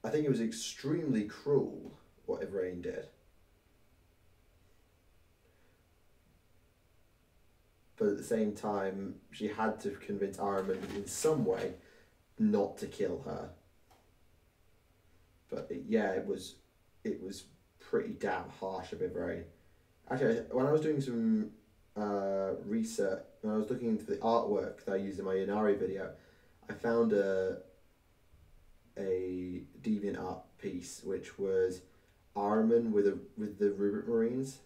I think it was extremely cruel what Ivrain did. But at the same time, she had to convince Ahriman in some way not to kill her. But it was pretty damn harsh of Ivrain. Actually, when I was doing some research, when I was looking into the artwork that I used in my Inari video, I found a DeviantArt piece which was Ahriman with the Rubik Marines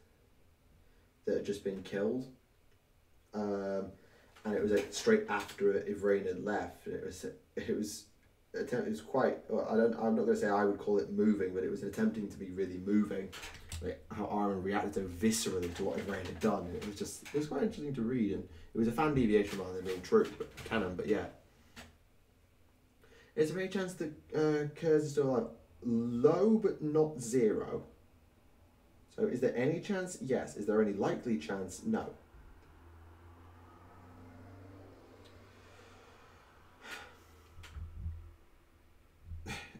that had just been killed, and it was like straight after Ivrain had left. And it was quite. Well, I'm not going to say I would call it moving, but it was attempting to be really moving, like how Ahriman reacted so viscerally to what Ivrain had done. It was quite interesting to read, and it was a fan deviation rather than being true, but canon. But yeah. Is there any chance that Kurz is still alive? Low, but not zero. So is there any chance? Yes. Is there any likely chance? No.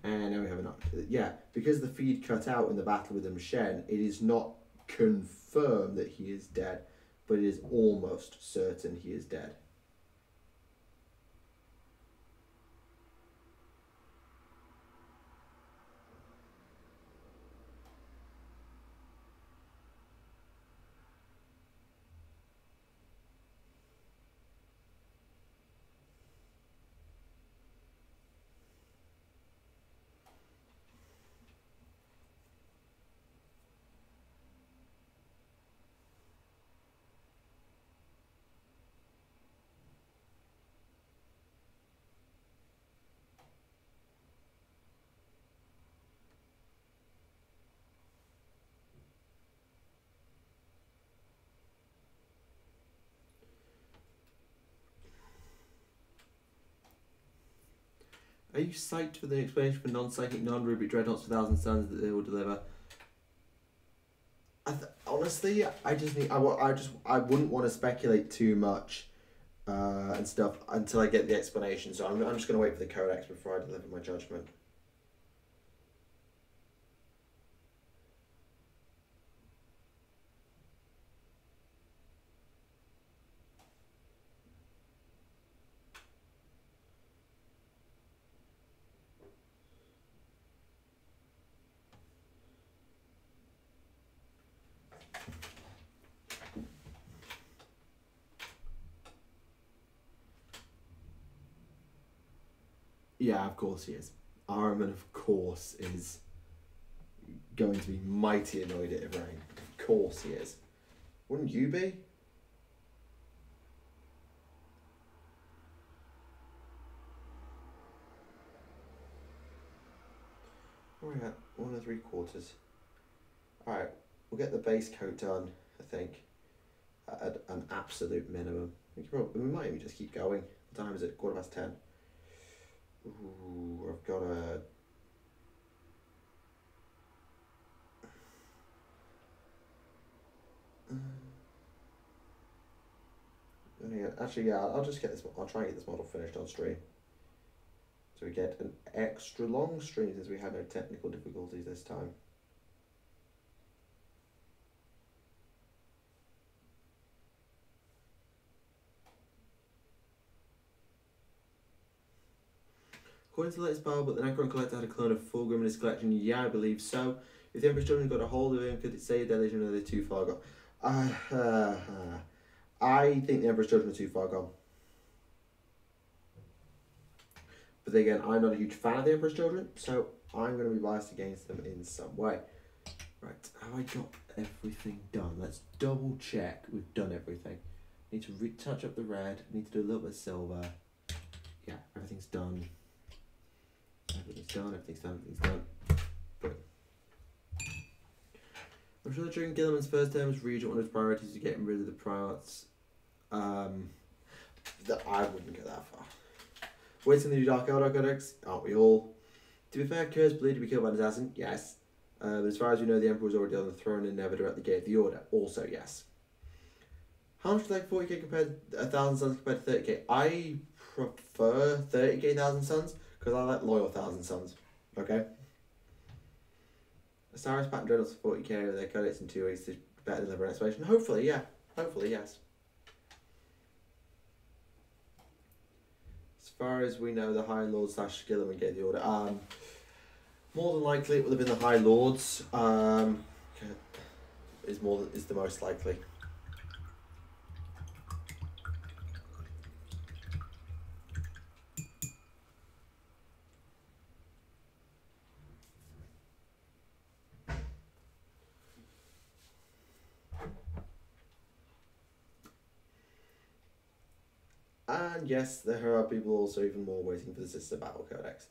And now we have enough. Yeah, because the feed cut out in the battle with Shen, it is not confirmed that he is dead, but it is almost certain he is dead. Are you psyched for the explanation for non-psychic, non-Ruby dreadnoughts for 1,000 suns that they will deliver? Honestly, I wouldn't want to speculate too much and stuff until I get the explanation. So I'm just going to wait for the codex before I deliver my judgment. Yeah, of course he is. Ahriman, of course, is going to be mighty annoyed at Ivrain. Of course he is. Wouldn't you be? Where are we at? 1 3/4. Alright, we'll get the base coat done, I think, at an absolute minimum. We might even just keep going. What time is it? 10:15. Ooh, I've got a... Actually, yeah, I'll just get this. I'll try and get this model finished on stream. So we get an extra long stream since we had no technical difficulties this time. According to the latest bio, but the Necron Collector had a clone of Fulgrim in his collection. Yeah, I believe so. If the Emperor's Children got a hold of him, could it say their Legion or they're too far gone? I think the Emperor's Children are too far gone. But then again, I'm not a huge fan of the Emperor's Children, so I'm going to be biased against them in some way. Right, have I got everything done? Let's double check we've done everything. Need to retouch up the red, need to do a little bit of silver. Yeah, everything's done. Everything's done. But I'm sure that during Gilliman's first term as regent, one of his priorities was getting rid of the Priorats. That I wouldn't go that far. Waiting the new Dark Eldar Codex, aren't we all? To be fair, Kurz believed to be killed by an assassin, yes. But as far as we know, the Emperor was already on the throne and never directly gave the order, also yes. How much do you like 40k compared 1,000 Suns compared to 30k? I prefer 30k 1,000 Suns because I like loyal 1,000 Suns. Okay? Osiris Pattern Dreadnoughts for 40k with their codex in 2 weeks to better deliver an explanation. Hopefully, yeah. Hopefully, yes. As far as we know, the High Lord / Skillerman gave the order. More than likely, it would have been the High Lords. Is the most likely. And yes, there are people also even more waiting for the Sister Battle Codex.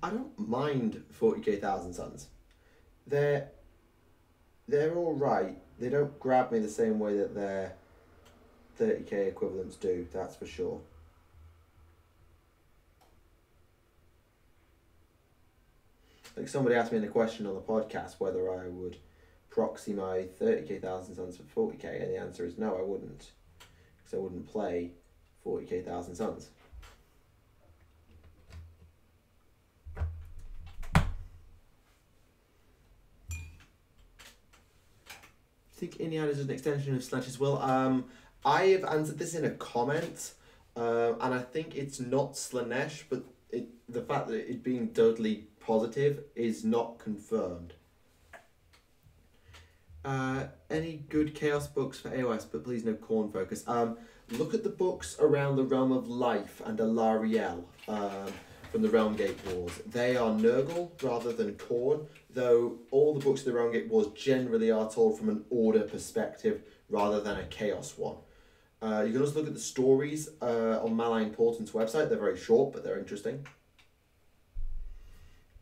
I don't mind 40k 1,000 Suns. They're alright. They don't grab me the same way that their 30k equivalents do, that's for sure. Like somebody asked me in a question on the podcast whether I would proxy my 30k 1,000 Suns for 40k, and the answer is no, I wouldn't. Because I wouldn't play 40k 1,000 Suns. I think Indiana is an extension of Slash's will. I have answered this in a comment, and I think it's not Slanesh, but the fact that it being totally positive is not confirmed. Any good Chaos books for AOS, but please no Khorne focus. Look at the books around the Realm of Life and Alariel from the Realm Gate Wars. They are Nurgle rather than Khorne, though all the books of the Realm Gate Wars generally are told from an Order perspective rather than a Chaos one. You can also look at the stories on Malign Portent's website. They're very short, but they're interesting.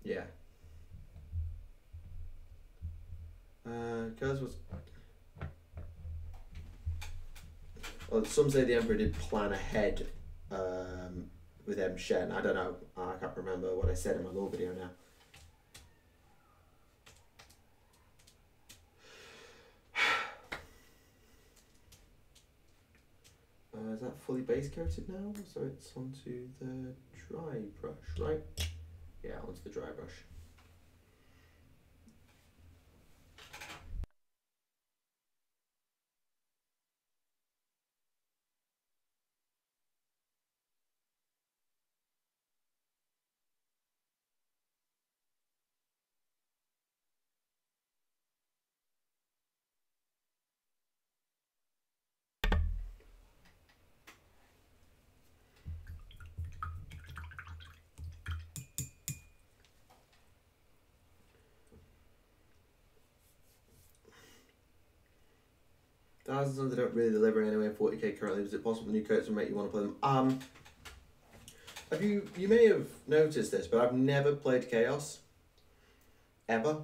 Yeah. Well, some say the Emperor did plan ahead with M. Shen. I don't know. I can't remember what I said in my lore video now. Is that fully base coated now? So it's onto the dry brush, right? Yeah, onto the dry brush. Thousands they don't really deliver anyway in 40k currently. Is it possible new coats will make you want to play them? Have you may have noticed this, but I've never played Chaos. Ever.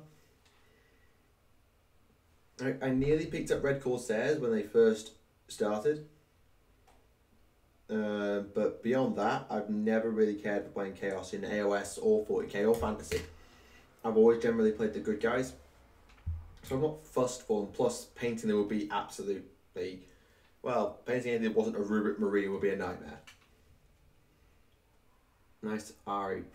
I nearly picked up Red Corsairs when they first started. But beyond that, I've never really cared for playing Chaos in AOS or 40k or Fantasy. I've always generally played the good guys. So I'm not fussed for them. Plus, painting them would be absolutely... Well, painting anything that wasn't a Rubric Marine would be a nightmare. Nice Ari.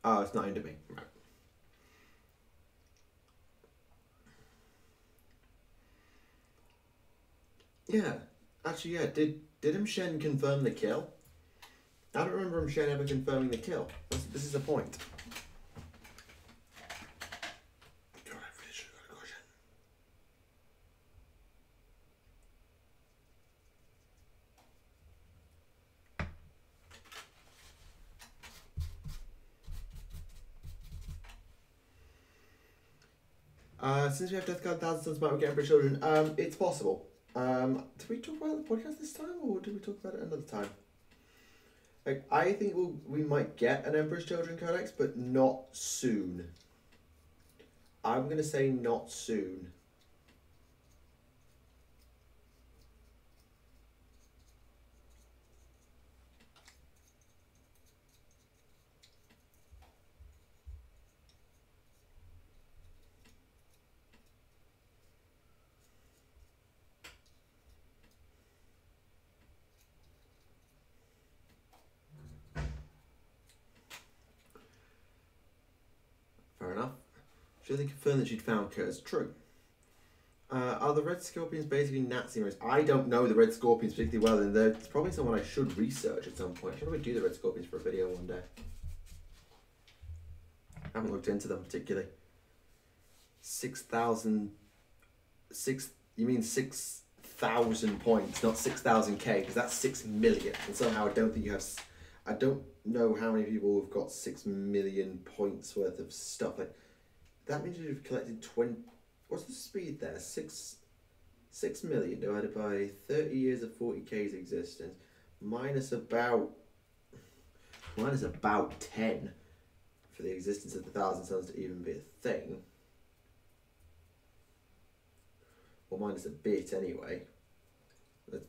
Oh, it's not into me. Right. Yeah. Actually, yeah. Did Shen confirm the kill? I don't remember Shen ever confirming the kill. This is the point. God, I really should have got a caution. Since we have Death Card 1,000 Suns, might we get Emperor Children? It's possible. Did we talk about the podcast this time, or did we talk about it another time? Like, I think we might get an Emperor's Children Codex, but not soon. I'm gonna say not soon. Fair enough. Should they confirm that she'd found Kurt's true? Are the Red Scorpions basically Nazi race? I don't know the Red Scorpions particularly well, and it's probably someone I should research at some point. I should probably do the Red Scorpions for a video one day. I haven't looked into them particularly. 6,000... You mean 6,000 points, not 6,000k, because that's 6 million. And somehow I don't think you have... I don't know how many people have got 6 million points worth of stuff. Like, that means you've collected 20... What's the speed there? 6 million divided by 30 years of 40k's existence, minus about 10 for the existence of the 1,000 Suns to even be a thing. Well, minus a bit anyway.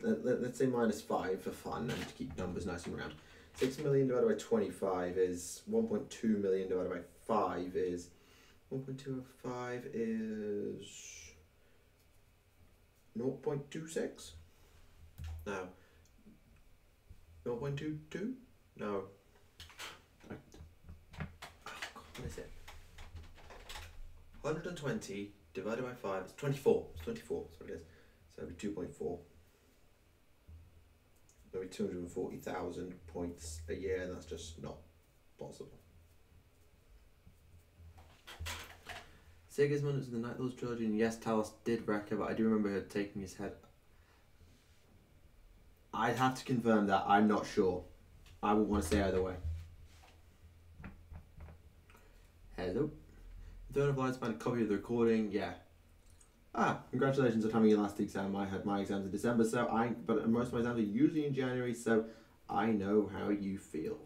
Let's say minus 5 for fun and to keep numbers nice and round. 6 million divided by 25 is 1.2 million divided by 5 is 1.205 is 0.26? No. 0.22? No. Oh God, what is it? 120 divided by 5 is 24. It's 24, that's what it is. So it'll be 2.4. There'll be 240,000 points a year, and that's just not possible. Sigismund was in the Night Lord's trilogy, and yes, Talos did wreck her, but I do remember her taking his head. I'd have to confirm that. I'm not sure. I would want to say either way. Hello. Throne of Lights found a copy of the recording. Yeah. Congratulations on having your last exam. I had my exams in December, but most of my exams are usually in January, so I know how you feel.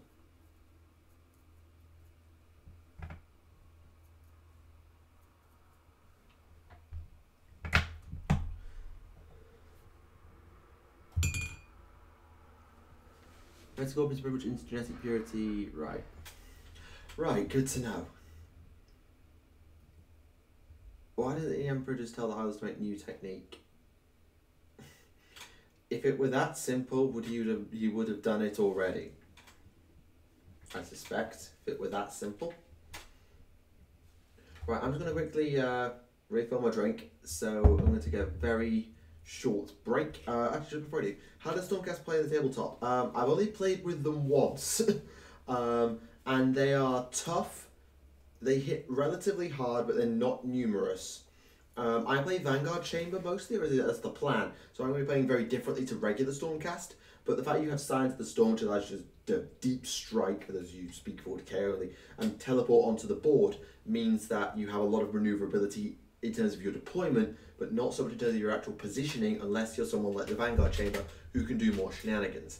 Red Scorpions pretty much instant genetic purity, right. Right, good to know. Why didn't the Emperor just tell the Highlanders to make new technique? If it were that simple, you would have done it already. I suspect, if it were that simple. Right, I'm just going to quickly refill my drink, so I'm going to take a very short break. Actually, just before I do, how does Stormcast play the tabletop? I've only played with them once, and they are tough. They hit relatively hard, but they're not numerous. I play Vanguard Chamber mostly, or that's the plan. So I'm going to be playing very differently to regular Stormcast. But the fact you have Signs of the Storm, which allows you to deep strike, as you speak 40k only, and teleport onto the board, means that you have a lot of maneuverability in terms of your deployment, but not so much in terms of your actual positioning, unless you're someone like the Vanguard Chamber, who can do more shenanigans.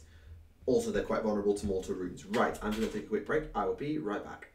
Also, they're quite vulnerable to mortal runes. Right, I'm going to take a quick break. I will be right back.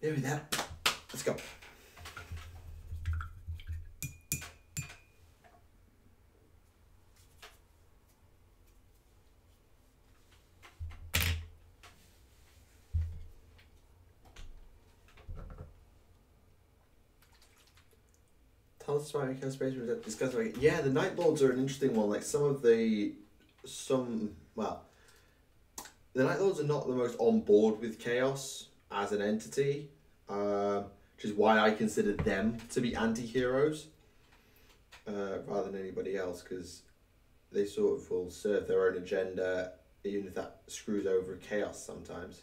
Here we go. Let's go. Tell us about your conspiracy. Discuss about it. Yeah, the Night Lords are an interesting one. Like the Night Lords are not the most on board with chaos as an entity, which is why I consider them to be anti-heroes rather than anybody else, because they sort of will serve their own agenda, even if that screws over chaos sometimes.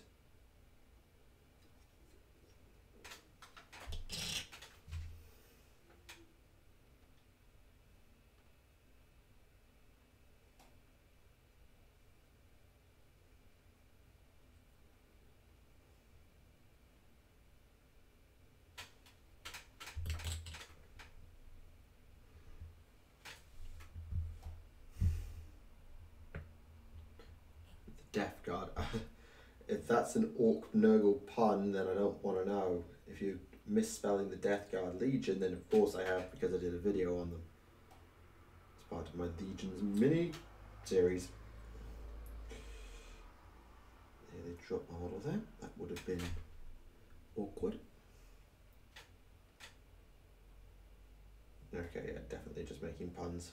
Death Guard. If that's an Orc Nurgle pun, then I don't want to know. If you're misspelling the Death Guard Legion, then of course I have, because I did a video on them. It's part of my Legions mini series. Yeah, they dropped my model there. That would have been awkward. Okay, yeah, definitely just making puns.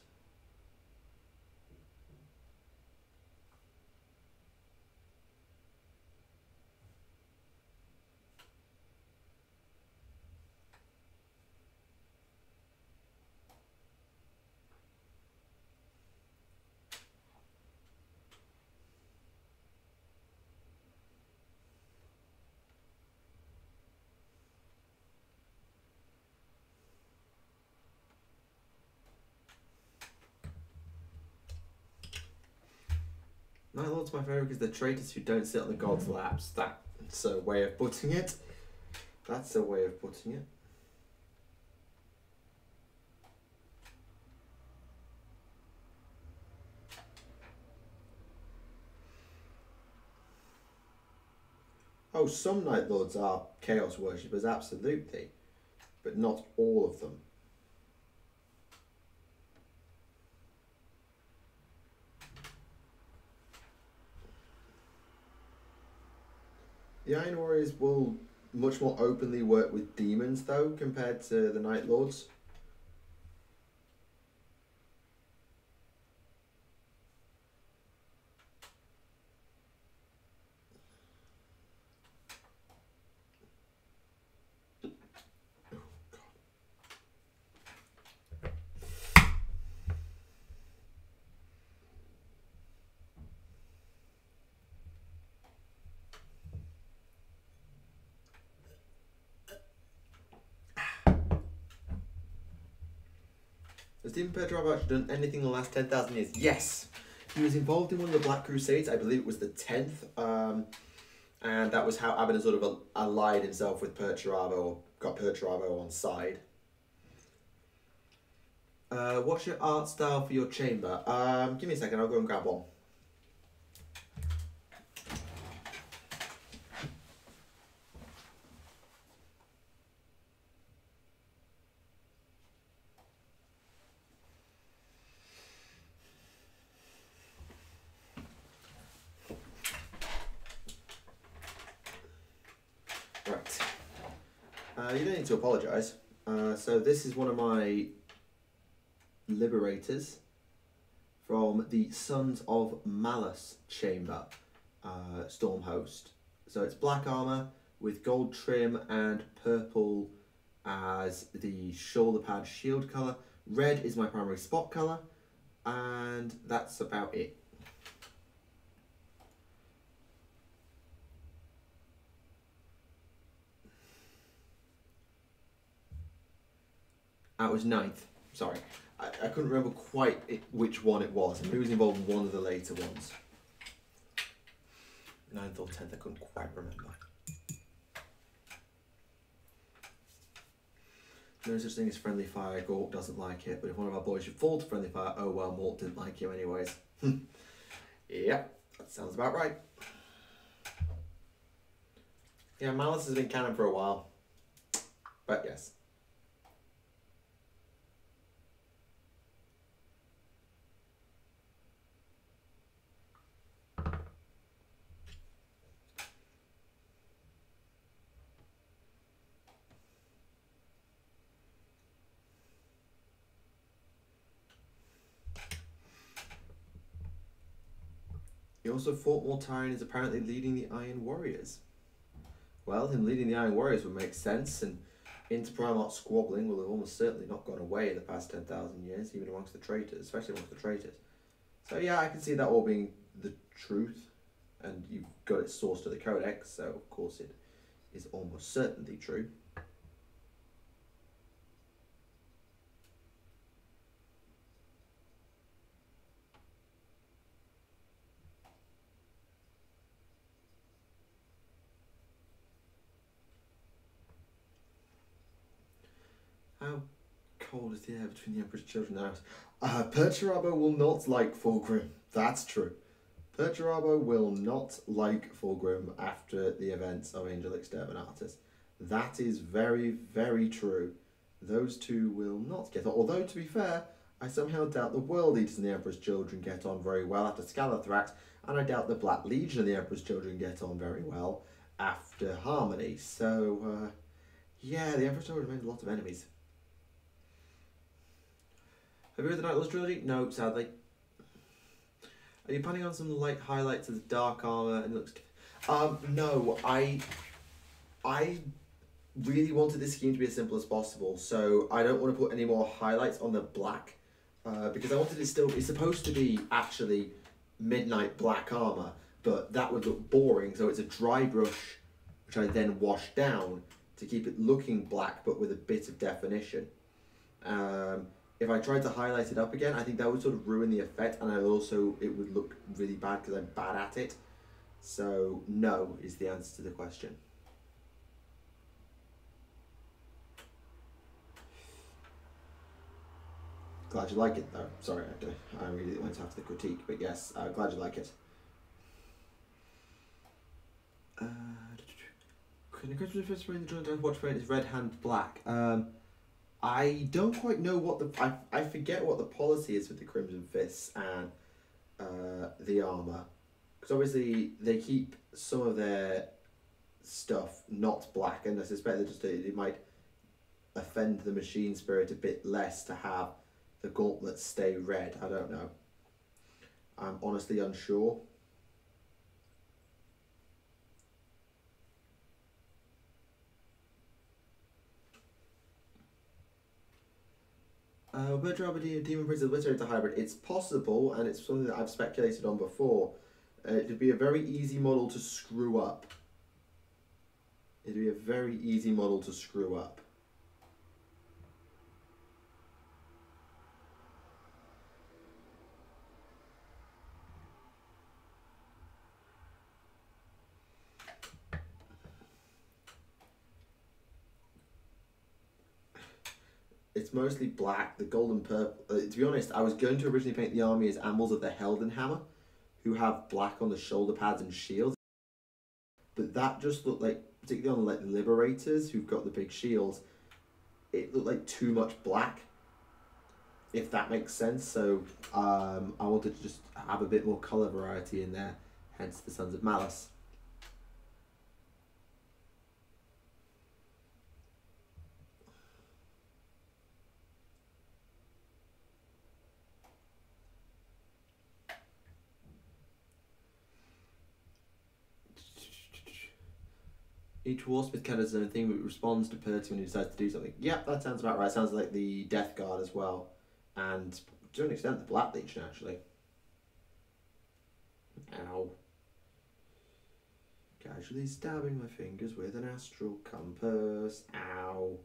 Night Lord's my favourite because they're traitors who don't sit on the gods' laps. That's a way of putting it. That's a way of putting it. Oh, some Night Lords are chaos worshippers, absolutely. But not all of them. The Iron Warriors will much more openly work with demons, though, compared to the Night Lords. Has Demon Perturbator actually done anything in the last 10,000 years? Yes! He was involved in one of the Black Crusades, I believe it was the 10th, and that was how Abaddon sort of allied himself with Perturabo, or got Perturabo on side. What's your art style for your chamber? Give me a second, I'll go and grab one. You don't need to apologise. So this is one of my Liberators from the Sons of Malice chamber, Storm Host. So it's black armour with gold trim and purple as the shoulder pad shield colour. Red is my primary spot colour, and that's about it. That was 9th. Sorry. I couldn't remember quite which one it was. I knew he was involved in one of the later ones. 9th or 10th, I couldn't quite remember. No such thing as friendly fire. Gork doesn't like it, but if one of our boys should fall to friendly fire, oh well, Mort didn't like you anyways. Yep, that sounds about right. Yeah, Malice has been canon for a while. But yes. He also fought Mortarion and is apparently leading the Iron Warriors. Well, him leading the Iron Warriors would make sense, and Interprimarch squabbling will have almost certainly not gone away in the past 10,000 years, even amongst the traitors, especially amongst the traitors. So yeah, I can see that all being the truth, and you've got it sourced to the Codex, so of course it is almost certainly true. How cold is the air between the Emperor's children now? Perturabo will not like Fulgrim. That's true. Perturabo will not like Fulgrim after the events of Angel Exterminatus. That is very, very true. Those two will not get on. Although, to be fair, I somehow doubt the World Eaters and the Emperor's Children get on very well after Scalathrax, and I doubt the Black Legion and the Emperor's Children get on very well after Harmony. So, yeah, the Emperor's Children made a lot of enemies. Have you read the Night Lord's trilogy? No, sadly. Are you planning on some light highlights of the dark armor and it looks? No, I really wanted this scheme to be as simple as possible, so I don't want to put any more highlights on the black, because I wanted it still. It's supposed to be actually midnight black armor, but that would look boring. So it's a dry brush, which I then wash down to keep it looking black, but with a bit of definition. If I tried to highlight it up again, I think that would sort of ruin the effect, and it would look really bad because I'm bad at it. So no is the answer to the question. Glad you like it though. Sorry, I really went after the critique, but yes, glad you like it. Can the Christmas Fist the joint watch for it is red hand black? I don't quite know what I forget what the policy is with the Crimson Fists and the armor, because obviously they keep some of their stuff not black, and I suspect it might offend the machine spirit a bit less to have the gauntlets stay red. I don't know. I'm honestly unsure. Perturabo Demon Prince Obliterator to hybrid. It's possible, and it's something that I've speculated on before. It'd be a very easy model to screw up. It'd be a very easy model to screw up. It's mostly black, the gold and purple. To be honest, I was going to originally paint the army as Ambles of the Heldenhammer, who have black on the shoulder pads and shields. But that just looked like, particularly on the Liberators, who've got the big shields, it looked like too much black, if that makes sense. So I wanted to just have a bit more colour variety in there, hence the Sons of Malice. Each Warsmith can has his own thing, but responds to Perty when he decides to do something. Yep, that sounds about right. Sounds like the Death Guard as well. And to an extent, the Black Legion, actually. Ow. Casually stabbing my fingers with an astral compass. Ow.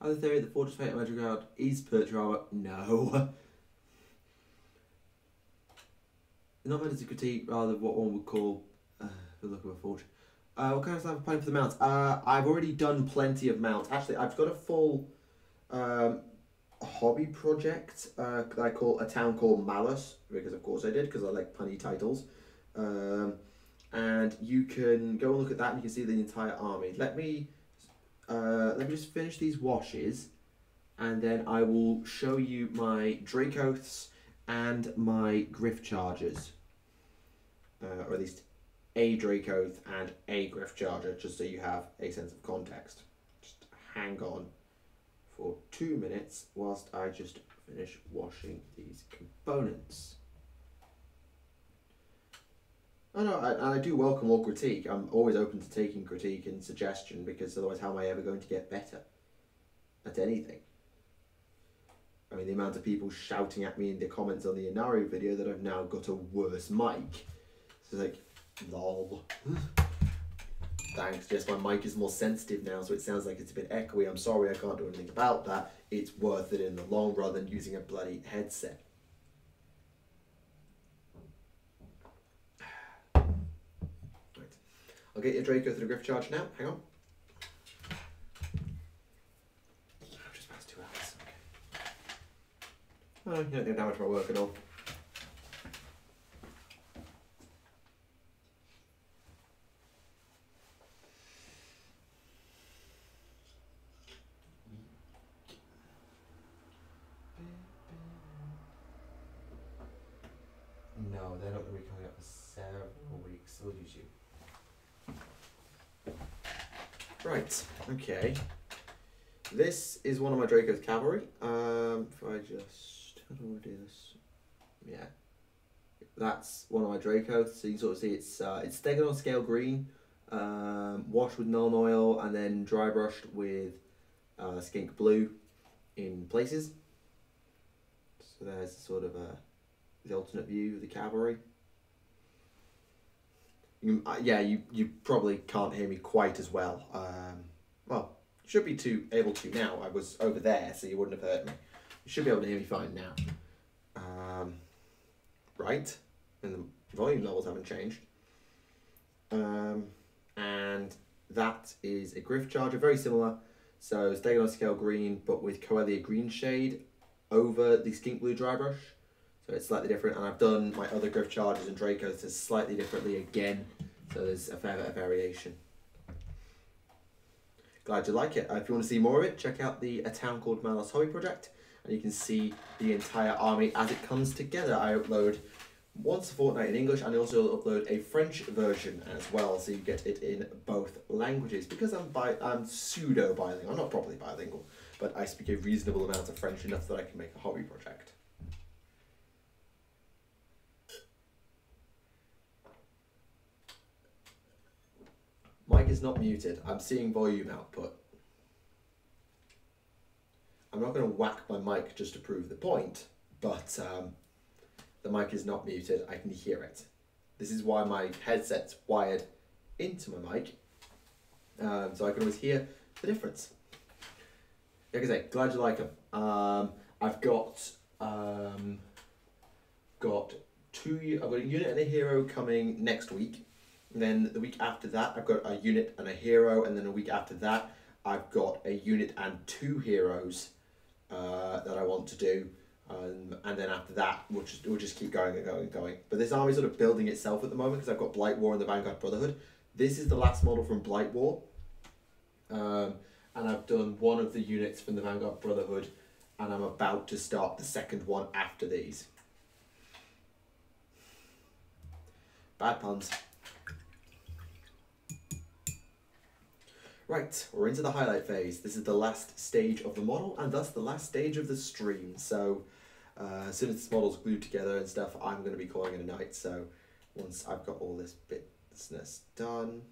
Other theory, the Fortress Fate Magic Guard is Perturabo. No. Not meant as a critique, rather what one would call the look of a forge. What kind of stuff I'm planning for the mounts? I've already done plenty of mounts. Actually, I've got a full hobby project that I call A Town Called Malice, because of course I did, because I like punny titles. And you can go and look at that and you can see the entire army. Let me just finish these washes and then I will show you my Dracoths and my Griff Chargers. Or at least a Dracoth and a Griff Charger, just so you have a sense of context. Just hang on for 2 minutes whilst I just finish washing these components. Oh no, I do welcome all critique. I'm always open to taking critique and suggestion, because otherwise how am I ever going to get better at anything? I mean, the amount of people shouting at me in the comments on the Inari video that I've now got a worse mic. It's like, lol. Thanks, just my mic is more sensitive now, so it sounds like it's a bit echoey. I'm sorry, I can't do anything about that. It's worth it in the long run than using a bloody headset. Right. I'll get your Draco through the Griff Charge now. Hang on. I've just passed 2 hours. Okay. Oh, you don't need that much more work at all. No, they're not going to be coming up for several weeks. They'll use you. Right, okay. This is one of my Draco's cavalry. If I just, how do I do this? Yeah. That's one of my Dracos. So you can sort of see it's Stegadon scale green, washed with Nuln oil, and then dry brushed with skink blue in places. So there's sort of the alternate view of the cavalry. You probably can't hear me quite as well. Well, you should be able to now. I was over there, so you wouldn't have heard me. You should be able to hear me fine now. Right, and the volume levels haven't changed. And that is a Griff Charger, very similar. So Stegadon scale green, but with Coelia green shade over the skink blue dry brush. So it's slightly different, and I've done my other Griff Chargers and Dracos slightly differently again, so there's a fair bit of variation. Glad you like it. If you want to see more of it, check out the A Town Called Malice hobby project, and you can see the entire army as it comes together. I upload once a fortnight in English, and I also upload a French version as well, so you get it in both languages. Because I'm pseudo bilingual, I'm not properly bilingual, but I speak a reasonable amount of French, enough that I can make a hobby project. Mic is not muted. I'm seeing volume output. I'm not going to whack my mic just to prove the point, but the mic is not muted. I can hear it. This is why my headset's wired into my mic, so I can always hear the difference. Like I say, glad you like them. I've got I've got a unit and a hero coming next week. And then the week after that, I've got a unit and a hero, and then a week after that, I've got a unit and 2 heroes that I want to do, and then after that, we'll just keep going and going and going. But this army's sort of building itself at the moment, because I've got Blight War and the Vanguard Brotherhood. This is the last model from Blight War, and I've done one of the units from the Vanguard Brotherhood, and I'm about to start the second one after these. Bad puns. Right, we're into the highlight phase. This is the last stage of the model, and thus the last stage of the stream. So as soon as this model's glued together and stuff, I'm going to be calling it a night. So once I've got all this business done,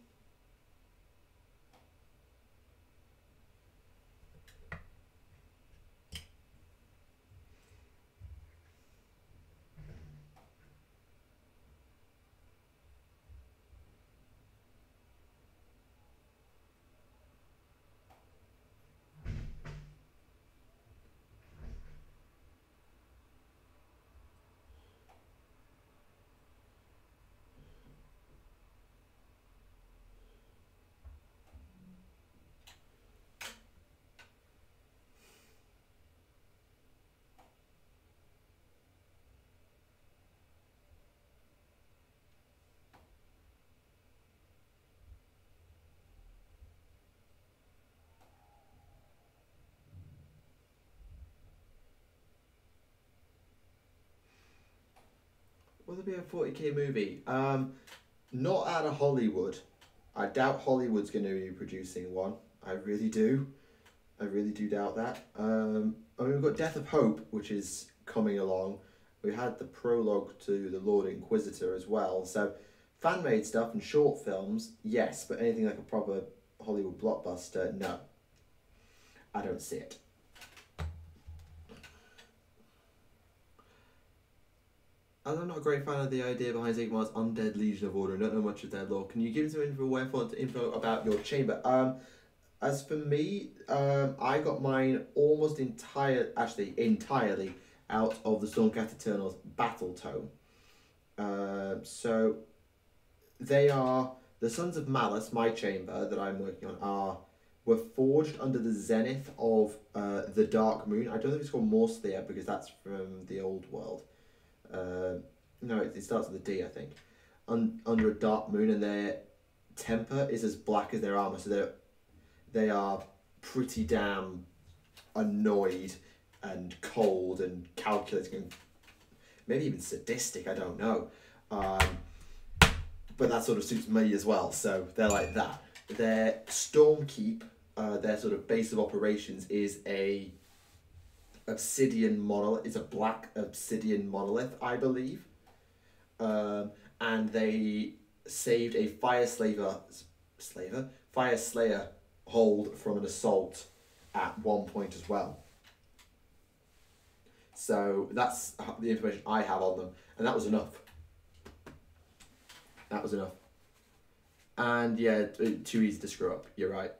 Will there be a 40k movie? Not out of Hollywood. I doubt Hollywood's going to be producing one. I really do. I really do doubt that. I mean, we've got Death of Hope, which is coming along. We had the prologue to The Lord Inquisitor as well. So, fan-made stuff and short films, yes. But anything like a proper Hollywood blockbuster, no. I don't see it. I'm not a great fan of the idea behind Sigmar's undead Legion of Order. I don't know much of their lore. Can you give me some info about your chamber? As for me, I got mine almost entirely out of the Stormcast Eternals Battle Tome. So they are the Sons of Malice. My chamber that I'm working on were forged under the zenith of the Dark Moon. I don't think it's called Morsphere because that's from the old world. No, it starts with a D, I think. Under a dark moon, and their temper is as black as their armor, so they are pretty damn annoyed and cold and calculating, and maybe even sadistic. I don't know, but that sort of suits me as well. So they're like that. Their Stormkeep, their sort of base of operations is a obsidian monolith. It's a black obsidian monolith, I believe. And they saved a Fire Slayer hold from an assault at one point as well. So that's the information I have on them, and that was enough. That was enough. And yeah, too easy to screw up. You're right.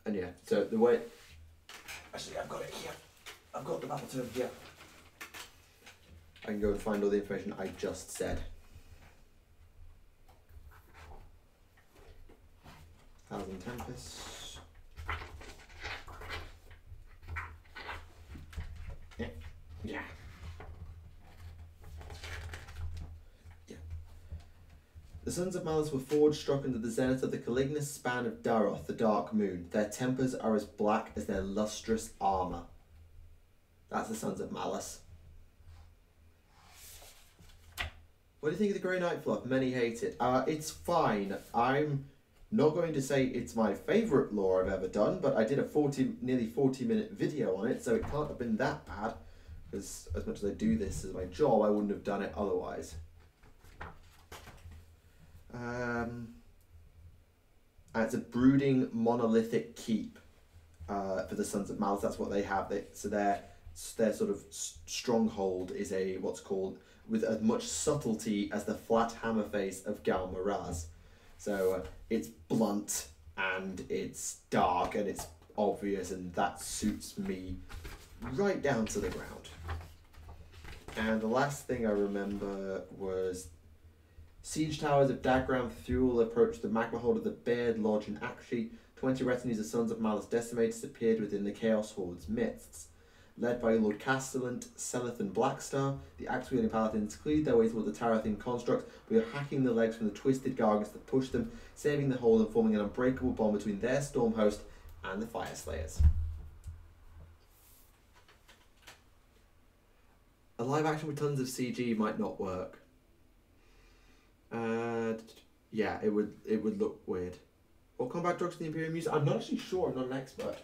And yeah, so the way. Actually, I've got it here. I've got the battle tome here. I can go and find all the information I just said. Thousand Tempests. Yeah. Yeah. Yeah. The Sons of Malice were forged, struck under the zenith of the Calignos span of Daroth, the Dark Moon. Their tempers are as black as their lustrous armour. That's the Sons of Malice. What do you think of the Grey Knight fluff? Many hate it. It's fine. I'm not going to say it's my favourite lore I've ever done, but I did a nearly 40-minute video on it, so it can't have been that bad. Because as much as I do this as my job, I wouldn't have done it otherwise. And it's a brooding monolithic keep for the Sons of Malice. That's what they have. So their sort of stronghold is what's called, with as much subtlety as the flat hammer face of Gal Maraz. So it's blunt and it's dark and it's obvious, and that suits me right down to the ground. And the last thing I remember was siege towers of Dagram Thule approached the magma hold of the Baird Lodge in Akshi. 20 retinues of Sons of Malice decimated appeared within the Chaos Horde's midst. Led by Lord Castellant, Seleth and Blackstar, the axe-wielding paladins cleared their way towards the Tarathine construct, but were hacking the legs from the twisted gargants that pushed them, saving the hold and forming an unbreakable bond between their storm host and the Fire Slayers. A live action with tons of CG might not work. Yeah, it would look weird. Or combat drugs in the Imperial Museum. I'm not actually sure. I'm not an expert.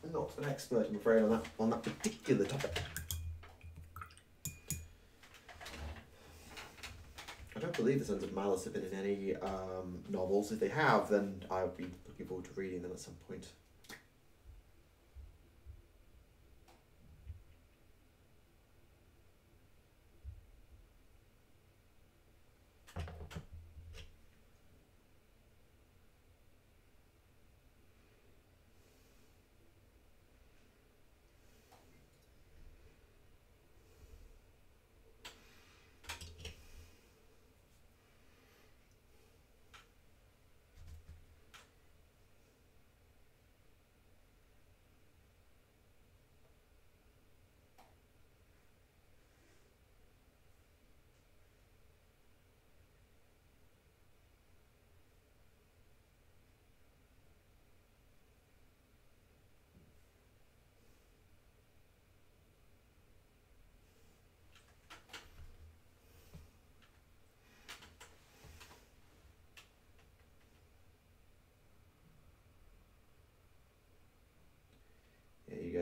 I'm not an expert, I'm afraid, on that particular topic. I don't believe the Sons of Malice have been in any novels. If they have, then I'll be looking forward to reading them at some point.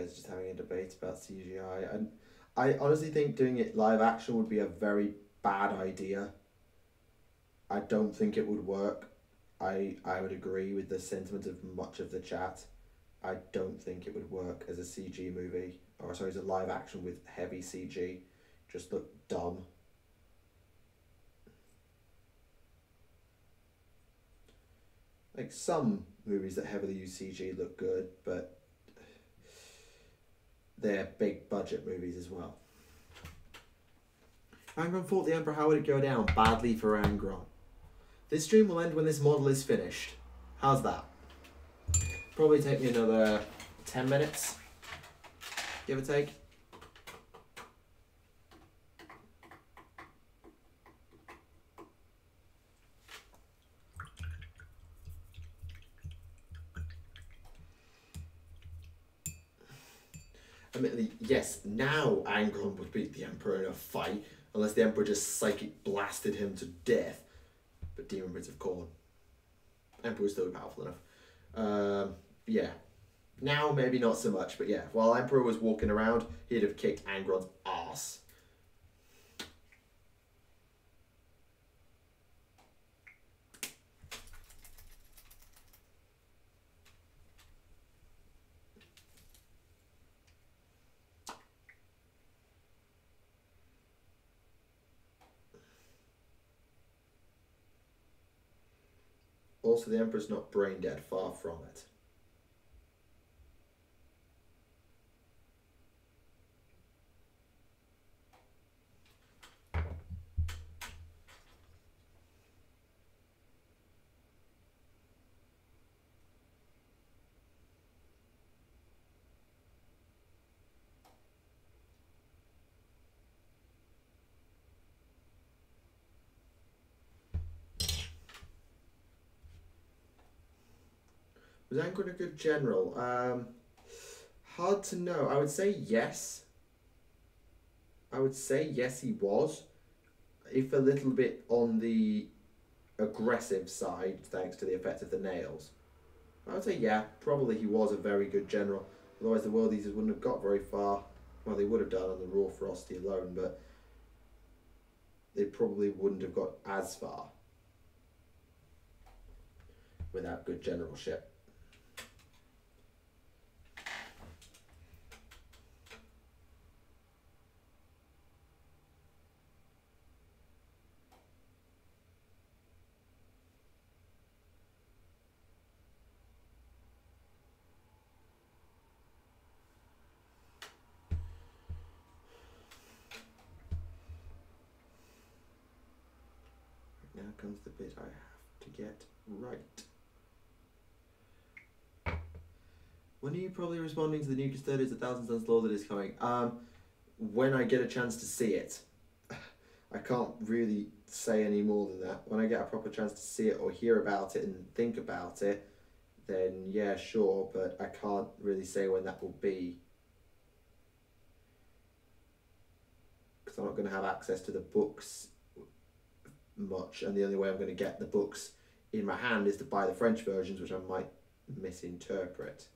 guys just having a debate about CGI. And I honestly think doing it live action would be a very bad idea. I don't think it would work. I would agree with the sentiment of much of the chat. I don't think it would work as a CG movie, or sorry, as a live action with heavy CG. Just look dumb. Like some movies that heavily use CG look good, but they're big budget movies as well. Angron fought the Emperor. How would it go down? Badly for Angron. This stream will end when this model is finished. How's that? Probably take me another 10 minutes, give or take. Admittedly, yes, now Angron would beat the Emperor in a fight, unless the Emperor just psychic blasted him to death. But Demon Prince of Corn. Emperor is still powerful enough. Yeah. Now, maybe not so much, but yeah. While Emperor was walking around, he'd have kicked Angron's ass. Also, the Emperor's not brain dead, far from it. Was Angron a good general? Hard to know. I would say yes. I would say yes, he was. If a little bit on the aggressive side, thanks to the effect of the nails. I would say yeah, probably he was a very good general. Otherwise the World Eaters wouldn't have got very far. Well, they would have done on the Raw Frosty alone, but they probably wouldn't have got as far without good generalship. Now comes the bit I have to get right. When are you probably responding to the new Custodians of Thousand Suns lore that is coming? When I get a chance to see it. I can't really say any more than that. When I get a proper chance to see it or hear about it and think about it, then yeah, sure, but I can't really say when that will be. Because I'm not going to have access to the books much, and the only way I'm going to get the books in my hand is to buy the French versions, which I might misinterpret.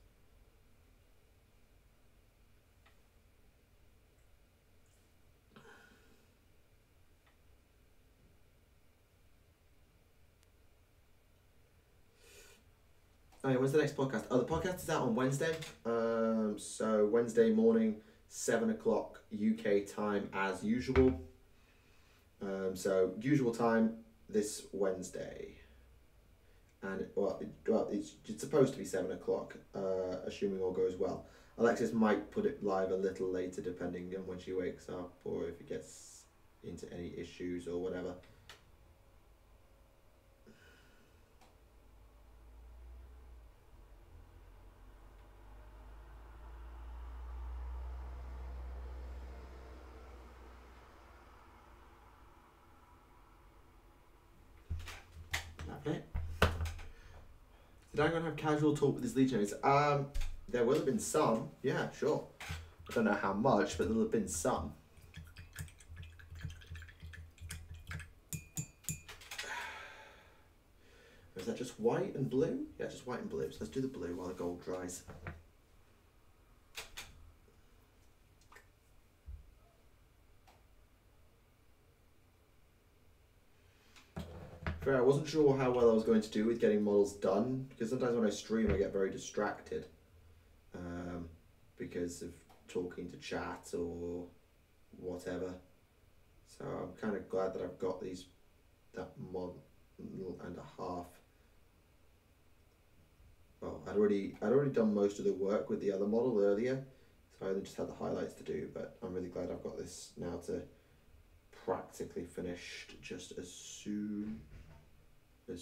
Oh yeah, when's the next podcast? Oh, the podcast is out on Wednesday. So Wednesday morning, 7 o'clock UK time as usual. So usual time this Wednesday. And it's supposed to be 7 o'clock, assuming all goes well. Alexis might put it live a little later depending on when she wakes up or if it gets into any issues or whatever. Lovely. Did Angron have casual talk with his legionaries? There will have been some, yeah, sure. I don't know how much, but there'll have been some. Is that just white and blue? Yeah, just white and blue. So let's do the blue while the gold dries. Fair, I wasn't sure how well I was going to do with getting models done, because sometimes when I stream I get very distracted because of talking to chat or whatever. So I'm kind of glad that I've got that model and a half. Well, I'd already done most of the work with the other model earlier, so I only just had the highlights to do, but I'm really glad I've got this now to practically finished just as soon as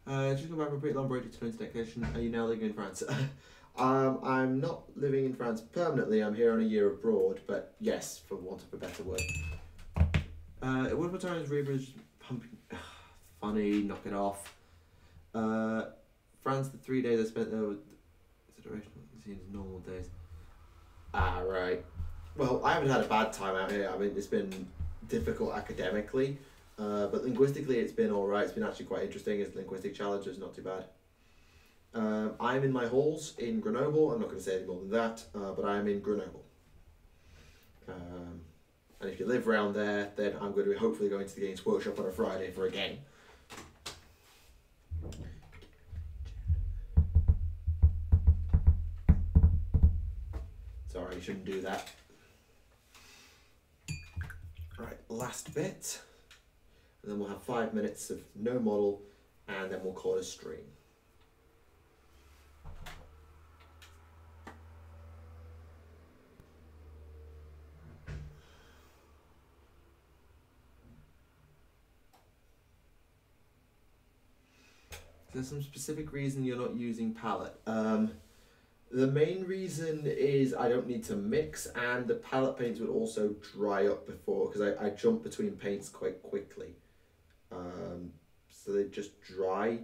just come back from a pretty long break to internet connection. Are you now living in France? I'm not living in France permanently. I'm here on a year abroad, but yes, for want of a better word. One more times Reaper's pumping. Funny, knock it off. France, the 3 days I spent there with the duration of the normal days. Ah, right. Well, I haven't had a bad time out here. I mean, it's been difficult academically, but linguistically it's been alright. It's been actually quite interesting. It's linguistic challenges, not too bad. I'm in my halls in Grenoble. I'm not going to say any more than that, but I am in Grenoble. And if you live around there, then I'm going to be hopefully going to the Games Workshop on a Friday for a game. Sorry, you shouldn't do that. Right, last bit. And then we'll have 5 minutes of no model, and then we'll call it a stream. Is there some specific reason you're not using palette? The main reason is I don't need to mix, and the palette paints would also dry up before, because I jump between paints quite quickly. So they just dry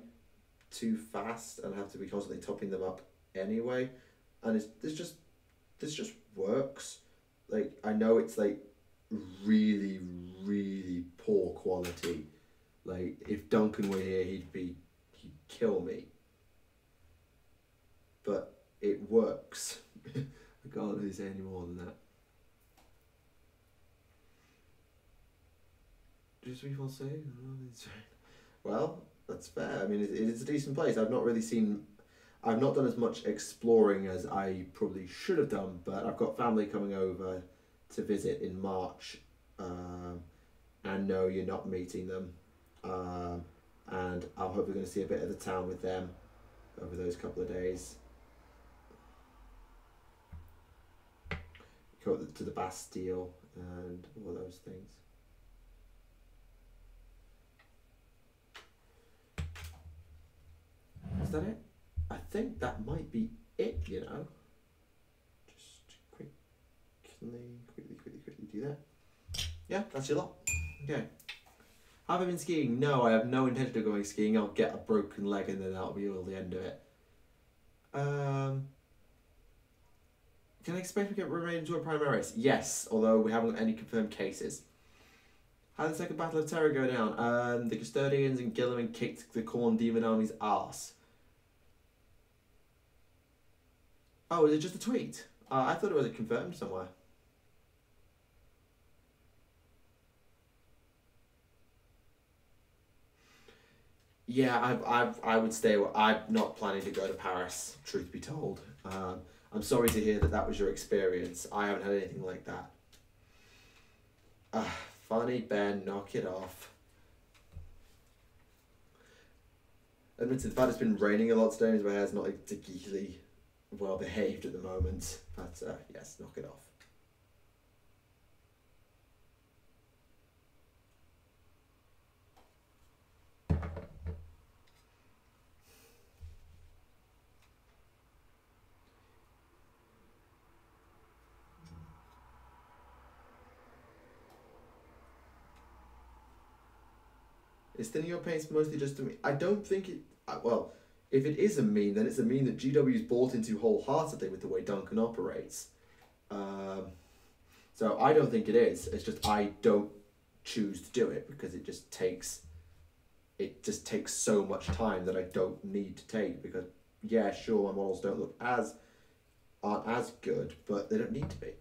too fast and I have to be constantly topping them up anyway. And this just works. Like, I know it's like really, really poor quality. Like, if Duncan were here, he'd kill me. But it works. I can't really say any more than that. Just we will say, well, that's fair. I mean, it is a decent place. I've not done as much exploring as I probably should have done, but I've got family coming over to visit in March, and no, you're not meeting them, and I'm hopefully going to see a bit of the town with them over those couple of days. Go to the Bastille and all those things. Is that it? I think that might be it, you know. Just quickly do that. Yeah, that's your lot. Okay. Have I been skiing? No, I have no intention of going skiing. I'll get a broken leg and then that'll be all the end of it. Can I expect to get remain into a Primaris? Yes, although we haven't got any confirmed cases. How did the second Battle of Terror go down? The Custodians and Gilliman kicked the Khorne Demon Army's arse. Oh, is it just a tweet? I thought it was confirmed somewhere. Yeah, I would stay. I'm not planning to go to Paris, truth be told. I'm sorry to hear that was your experience. I haven't had anything like that. Funny, Ben, knock it off. Admitted the fact it's been raining a lot today means my hair's not like particularly well behaved at the moment. But yes, knock it off. Is thinning your paints mostly just a meme? I don't think it... Well, if it is a meme, then it's a meme that GW's bought into wholeheartedly with the way Duncan operates. So I don't think it is. It's just I don't choose to do it because it just takes so much time that I don't need to take, because yeah, sure, my models aren't as good, but they don't need to be.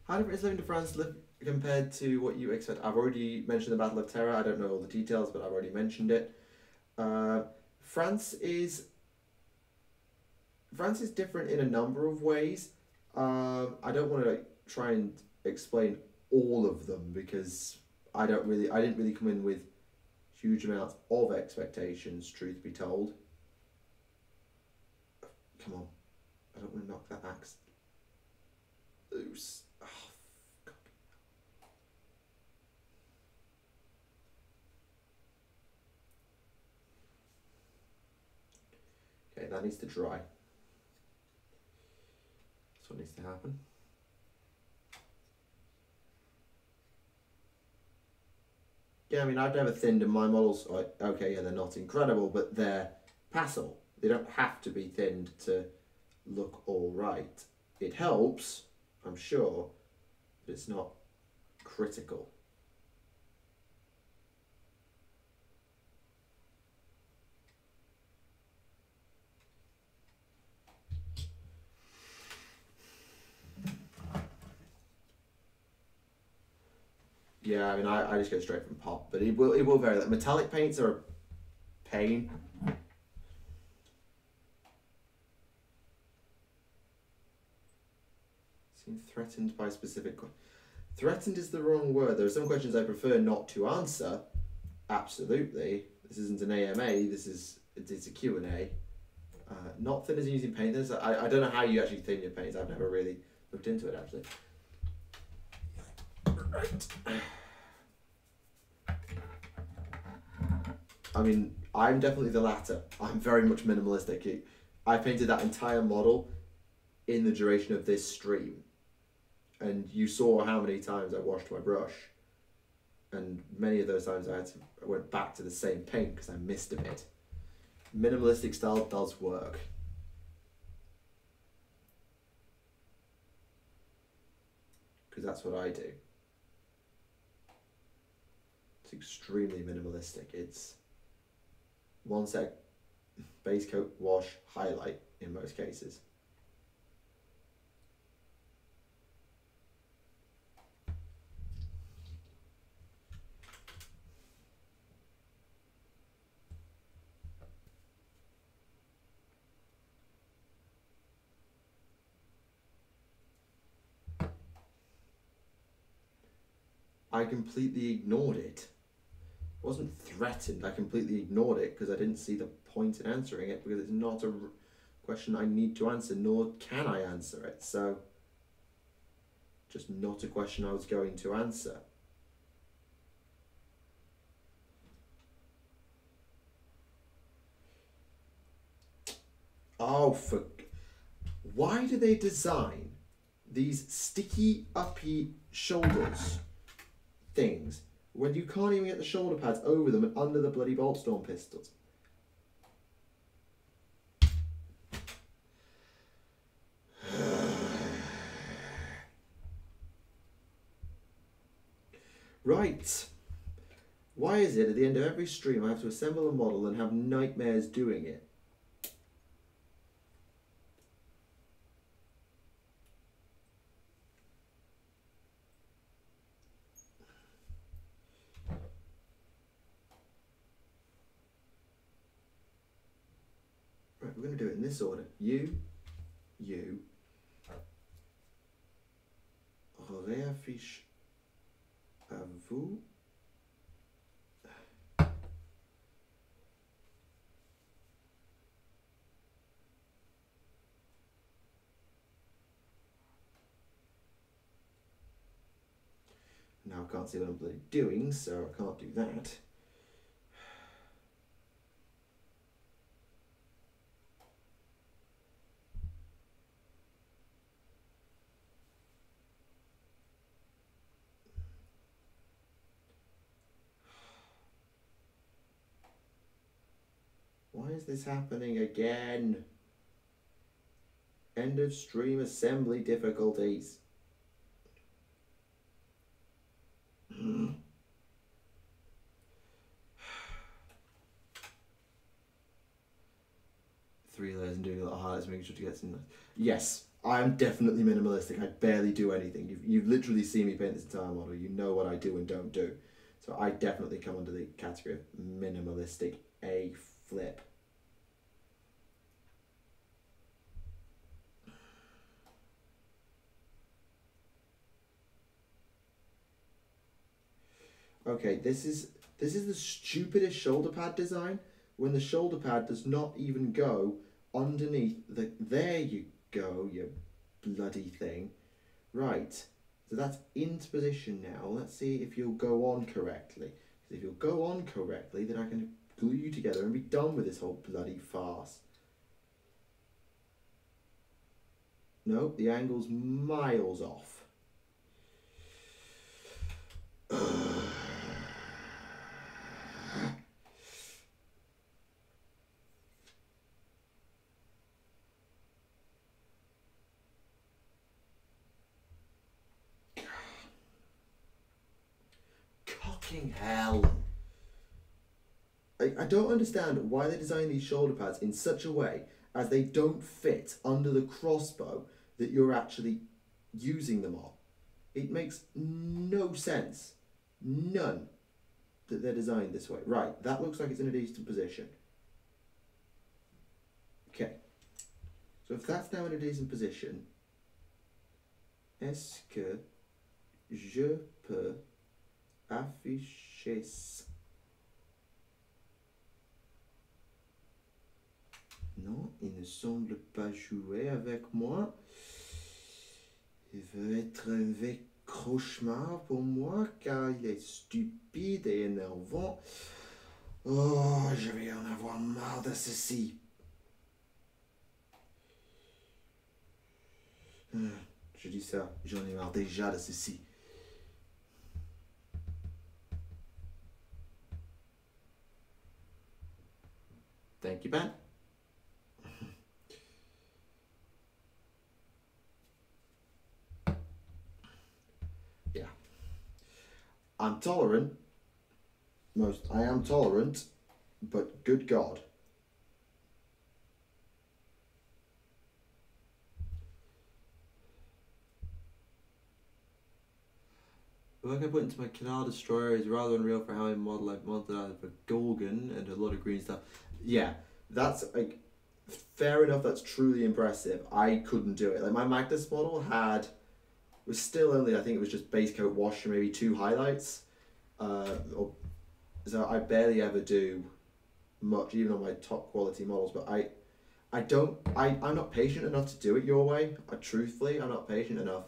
How different is living to France compared to what you expect? I've already mentioned the Battle of Terra. I don't know all the details, but I've already mentioned it. France is different in a number of ways. I don't want to try and explain all of them because I didn't really come in with huge amounts of expectations, truth be told. Come on, I don't want to knock that axe loose. Oh, God. Okay, that needs to dry. That's what needs to happen. Yeah, I mean, I've never thinned, and my models, okay, yeah, they're not incredible, but they're passable. They don't have to be thinned to look all right. It helps, I'm sure, but it's not critical. Yeah, I mean, I just go straight from pop, but it will vary. Like, metallic paints are a pain. Seem threatened by specific. Threatened is the wrong word. There are some questions I prefer not to answer. Absolutely, this isn't an AMA. It's a Q&A. Not thin as using paint. I don't know how you actually thin your paints. I've never really looked into it actually. Right. I mean, I'm definitely the latter. I'm very much minimalistic. I painted that entire model in the duration of this stream. And you saw how many times I washed my brush. And many of those times I went back to the same paint because I missed a bit. Minimalistic style does work. Because that's what I do. It's extremely minimalistic. It's one set, base coat, wash, highlight in most cases. I completely ignored it. I wasn't threatened, I completely ignored it because I didn't see the point in answering it because it's not a question I need to answer, nor can I answer it. So, just not a question I was going to answer. Oh, why do they design these sticky uppy shoulders things when you can't even get the shoulder pads over them and under the bloody bolt storm pistols? Right. Why is it at the end of every stream I have to assemble a model and have nightmares doing it? Right, we're going to do it in this order. You, réaffiche à vous. Now I can't see what I'm bloody doing, so I can't do that. Why is this happening again? End of stream assembly difficulties. 3 layers and doing a little highlights, making sure to get some. Yes, I'm definitely minimalistic. I barely do anything. You've literally seen me paint this entire model. You know what I do and don't do. So I definitely come under the category of minimalistic A flip. Okay, this is the stupidest shoulder pad design when the shoulder pad does not even go underneath the... There you go, you bloody thing. Right, so that's into position now. Let's see if you'll go on correctly. If you'll go on correctly, then I can glue you together and be done with this whole bloody farce. Nope, the angle's miles off. Fucking hell. I don't understand why they design these shoulder pads in such a way as they don't fit under the crossbow that you're actually using them on. It makes no sense. None. That they're designed this way. Right, that looks like it's in a decent position. Okay. So if that's now in a decent position, est-ce que je peux afficher ça? Non, il ne semble pas jouer avec moi. Il veut être un vrai cauchemar pour moi car il est stupide et énervant. Oh, je vais en avoir marre de ceci. Je dis ça, j'en ai marre déjà de ceci. Thank you, Ben. Yeah. I'm tolerant. I am tolerant, but good God. The work I put into my Canal Destroyer is rather unreal for how I model. I've modeled out of a Gorgon and a lot of green stuff. Yeah, that's like fair enough. That's truly impressive. I couldn't do it. Like my Magnus model was still only, I think it was just base coat wash and maybe 2 highlights. So I barely ever do much, even on my top quality models. But I'm not patient enough to do it your way. Truthfully, I'm not patient enough.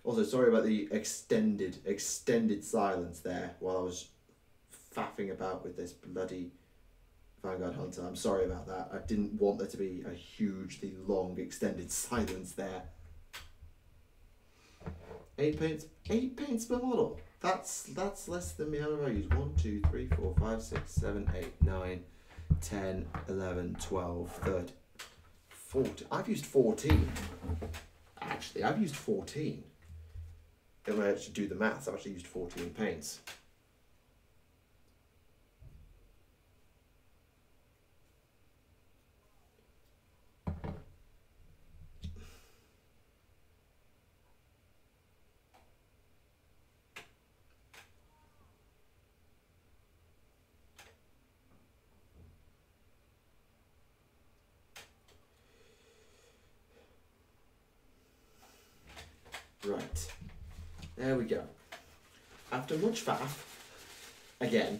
Also, sorry about the extended silence there while I was faffing about with this bloody Vanguard Hunter. I'm sorry about that. I didn't want there to be a hugely long extended silence there. 8 paints per model. That's less than me. How many have I used? 1, 2, 3, 4, 5, 6, 7, 8, 9, 10, 11, 12, 13, 14. I've used 14. Actually, I've used 14. Then when I actually do the maths, I've actually used 14 paints. Right, there we go. After much faff, again,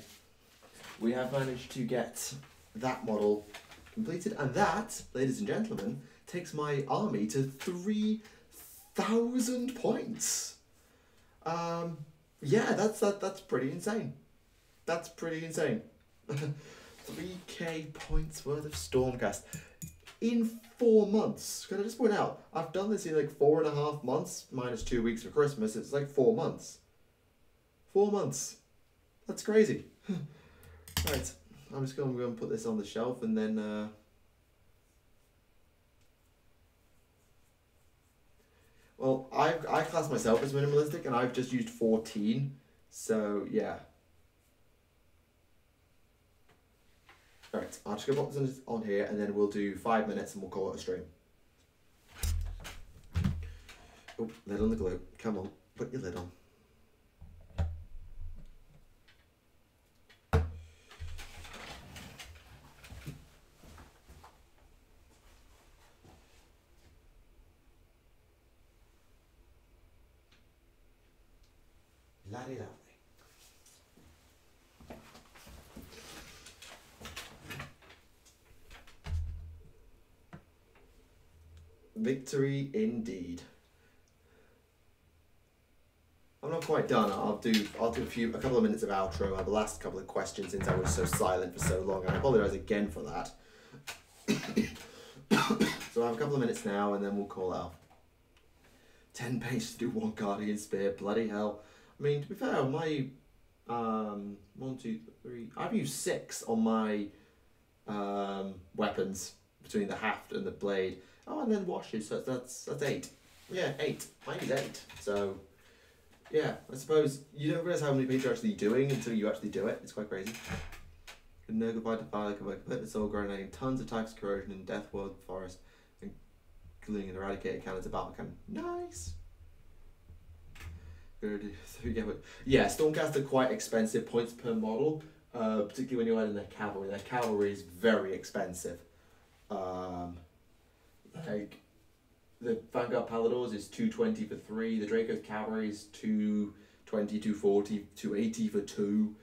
we have managed to get that model completed, and that, ladies and gentlemen, takes my army to 3,000 points. Yeah, that's pretty insane. That's pretty insane. 3k points worth of Stormcast. In 4 months. Can I just point out, I've done this in like 4.5 months, minus 2 weeks for Christmas. It's like 4 months. 4 months. That's crazy. Right, I'm just going to go and put this on the shelf and then... Well, I class myself as minimalistic and I've just used 14. So, yeah. Alright, I'll just go pop this on here and then we'll do 5 minutes and we'll call it a stream. Oh, lid on the glue. Come on, put your lid on. Laddie. Victory indeed. I'm not quite done. I'll do a couple of minutes of outro. I have the last couple of questions since I was so silent for so long, and I apologise again for that. So I have a couple of minutes now, and then we'll call out. 10 pages to do 1 Guardian Spear. Bloody hell! I mean, to be fair, on my 1, 2, 3, I've used 6 on my weapons between the haft and the blade. Oh, and then washes. So that's 8. Yeah, 8. Mine is 8. So. Yeah, I suppose you don't realise how many pages you're actually doing until you actually do it. It's quite crazy. No goodbye to fire, complete the soul grinding, tons of types of corrosion in Death World Forest, and gluing and eradicated cannons of battle cannon. Nice. Good. Yeah, Stormcast are quite expensive points per model, particularly when you're adding their cavalry. Their cavalry is very expensive. Like. The Vanguard Paladors is 220 for 3. The Draco's Cavalry is 220, 240, 280 for 2.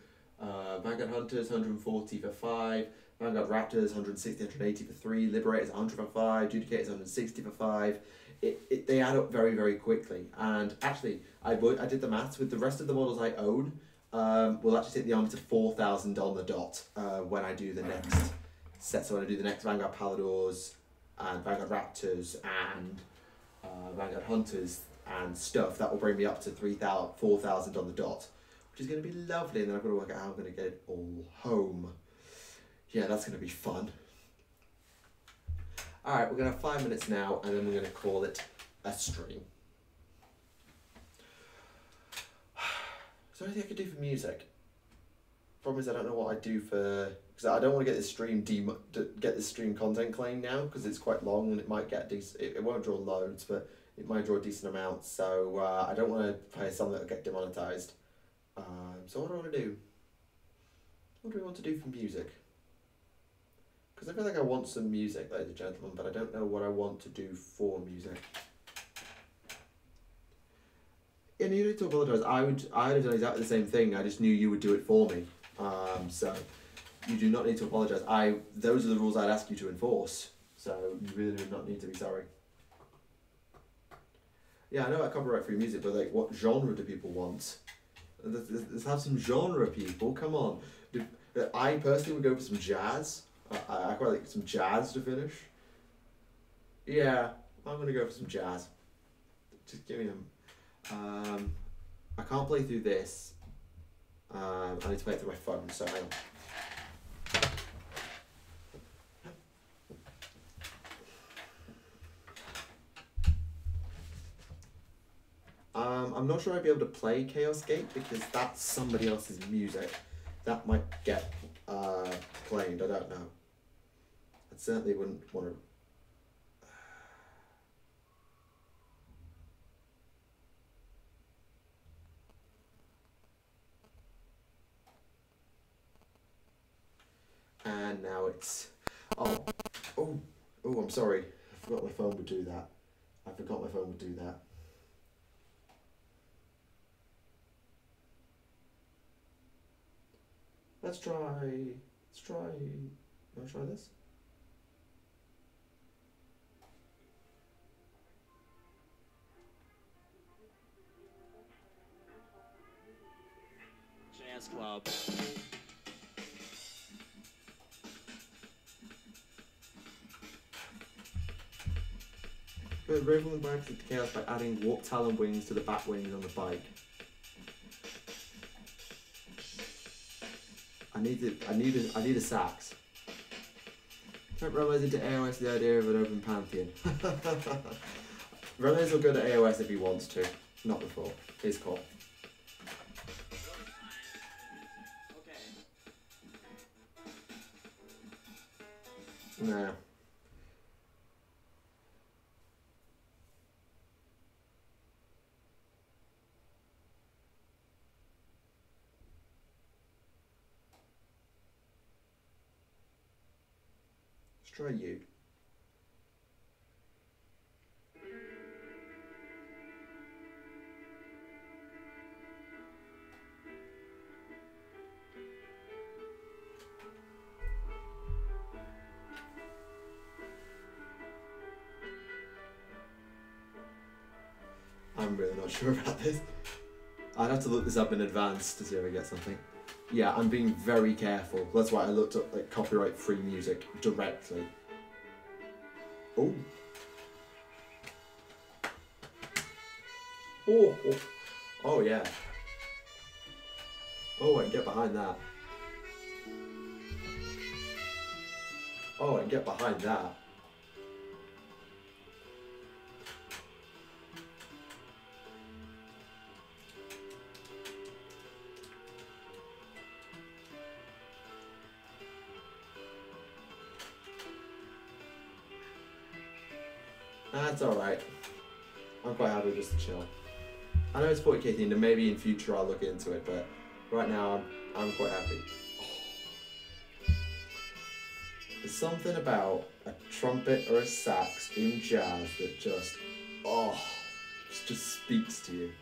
Vanguard Hunters 140 for 5. Vanguard Raptors 160, 180 for 3. Liberators 100 for 5. Judicators 160 for 5. They add up very, very quickly. And actually, I did the maths with the rest of the models I own. We'll actually take the army to 4,000 on the dot when I do the next set. So when I do the next Vanguard Paladors and Vanguard Raptors and Vanguard Hunters and stuff, that will bring me up to 4,000 on the dot, which is going to be lovely. And then I've got to work out how I'm going to get it all home. Yeah, that's going to be fun. Alright, we're going to have 5 minutes now, and then we're going to call it a stream. Is there anything I could do for music? Problem is I don't know what I do for, because I don't want to get this stream content claim now, because it's quite long and it might get decent. It won't draw loads, but it might draw a decent amount. So I don't want to play something that will get demonetized. So what do I want to do? What do we want to do for music? Because I feel like I want some music, ladies and gentlemen, but I don't know what I want to do for music. And you need to apologise. I would have done exactly the same thing. I just knew you would do it for me. So you do not need to apologise. Those are the rules I'd ask you to enforce. So you really do not need to be sorry. Yeah, I know about copyright-free music, but like, what genre do people want? Let's have some genre, people. Come on. I personally would go for some jazz. I quite like some jazz to finish. Yeah, I'm gonna go for some jazz. Just give me them. I can't play through this. I need to play it through my phone, so hang on. I'm not sure I'd be able to play Chaos Gate because that's somebody else's music. That might get claimed, I don't know. I certainly wouldn't want to. And now it's, oh, I'm sorry. I forgot my phone would do that. Let's try this? Jazz Club. But Raven bikes into chaos by adding warp talon wings to the bat wings on the bike. I need a sax. Can't Romance into AOS the idea of an open pantheon. Romance will go to AOS if he wants to, not before. His call. Nah. try you. I'm really not sure about this. I'd have to look this up in advance to see if I get something. Yeah, I'm being very careful. That's why I looked up like copyright-free music directly. Oh. Oh. Oh yeah. Oh, I can get behind that. Oh, I can get behind that. That's alright. I'm quite happy just to chill. I know it's 40k themed and maybe in future I'll look into it, but right now I'm quite happy. Oh. There's something about a trumpet or a sax in jazz that just, just speaks to you.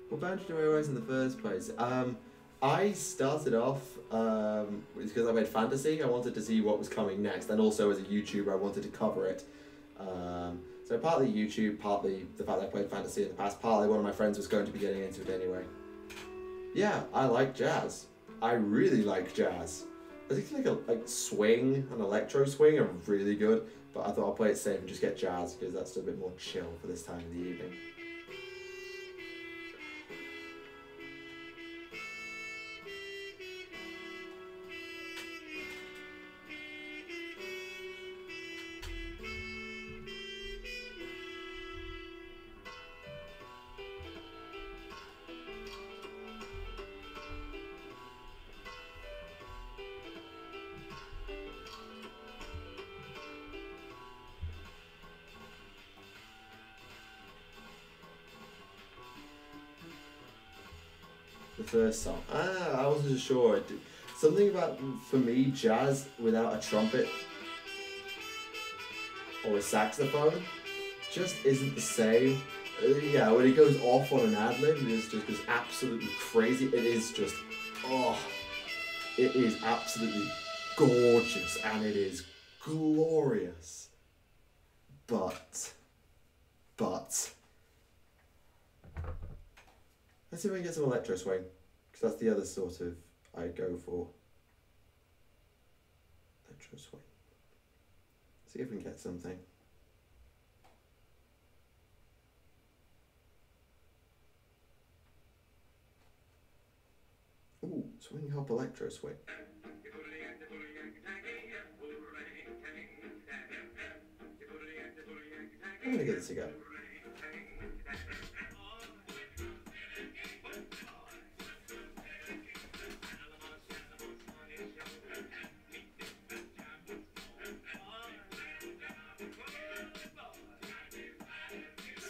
What band did I was in the first place? I started off because I played fantasy. I wanted to see what was coming next, and also as a YouTuber, I wanted to cover it. So partly YouTube, partly the fact that I played fantasy in the past, partly one of my friends was going to be getting into it anyway. Yeah, I like jazz. I really like jazz. I think like swing and electro swing are really good, but I thought I'll play it safe and just get jazz because that's a bit more chill for this time of the evening. The first song. I wasn't sure. Something about, for me, jazz without a trumpet or a saxophone just isn't the same. Yeah, when it goes off on an ad-lib, it just goes absolutely crazy. It is just, it is absolutely gorgeous and it is glorious. But, let's see if we can get some electro swing, because that's the other sort of I go for. Electro swing. See if we can get something. Ooh, swing hop electro swing. I'm gonna give this a go.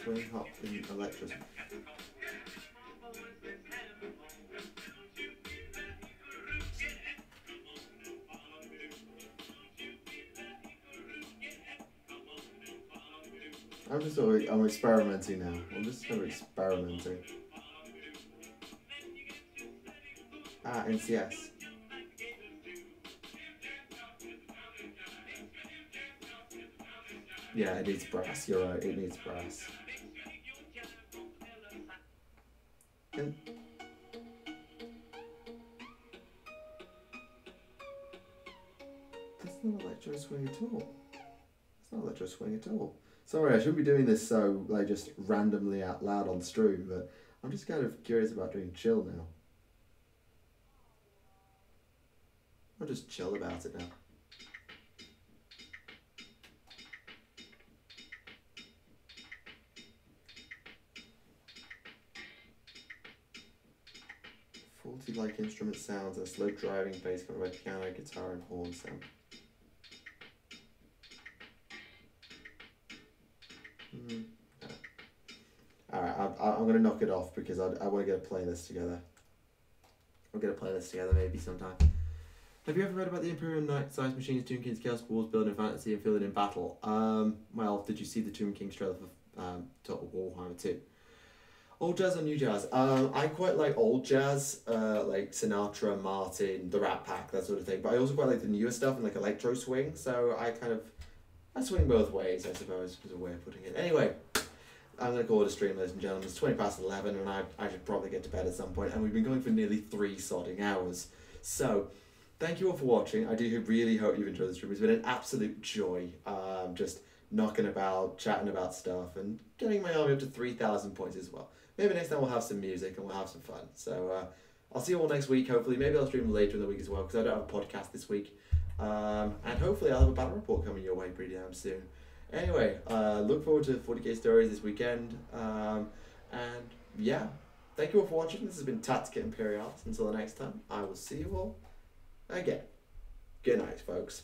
Swing hop in electro swing. I'm experimenting now. I'm just kind of experimenting. Ah, NCS. Yeah, it needs brass. You're right. It needs brass. And that's not electro swing at all. It's not electro swing at all. Sorry, I shouldn't be doing this so like just randomly out loud on stream, but I'm just kind of curious about doing chill now. just chill about it now. Faulty-like instrument sounds and slow driving bass coming by piano, guitar, and horn sound. Alright, I'm going to knock it off because I want to get a playlist together. We'll get a playlist together maybe sometime. Have you ever read about the Imperial Knight-sized machines, Tomb King's Chaos Wars, building fantasy and fielded in battle? Well, did you see the Tomb King's trailer for Total Warhammer 2? Old jazz or new jazz? I quite like old jazz, like Sinatra, Martin, the Rat Pack, that sort of thing. But I also quite like the newer stuff and like electro swing. So I swing both ways, I suppose, is a way of putting it. Anyway, I'm going to call it a stream, ladies and gentlemen. It's 11:20 and I should probably get to bed at some point. And we've been going for nearly 3 sodding hours. So, thank you all for watching. I do really hope you've enjoyed the stream. It's been an absolute joy. Just knocking about, chatting about stuff, and getting my army up to 3,000 points as well. Maybe next time we'll have some music and we'll have some fun. So, I'll see you all next week, hopefully. Maybe I'll stream later in the week as well, because I don't have a podcast this week. And hopefully I'll have a battle report coming your way pretty damn soon. Anyway, look forward to 40k stories this weekend. And yeah, thank you all for watching. This has been Tactica Imperialis. Until the next time, I will see you all again. Good night, folks.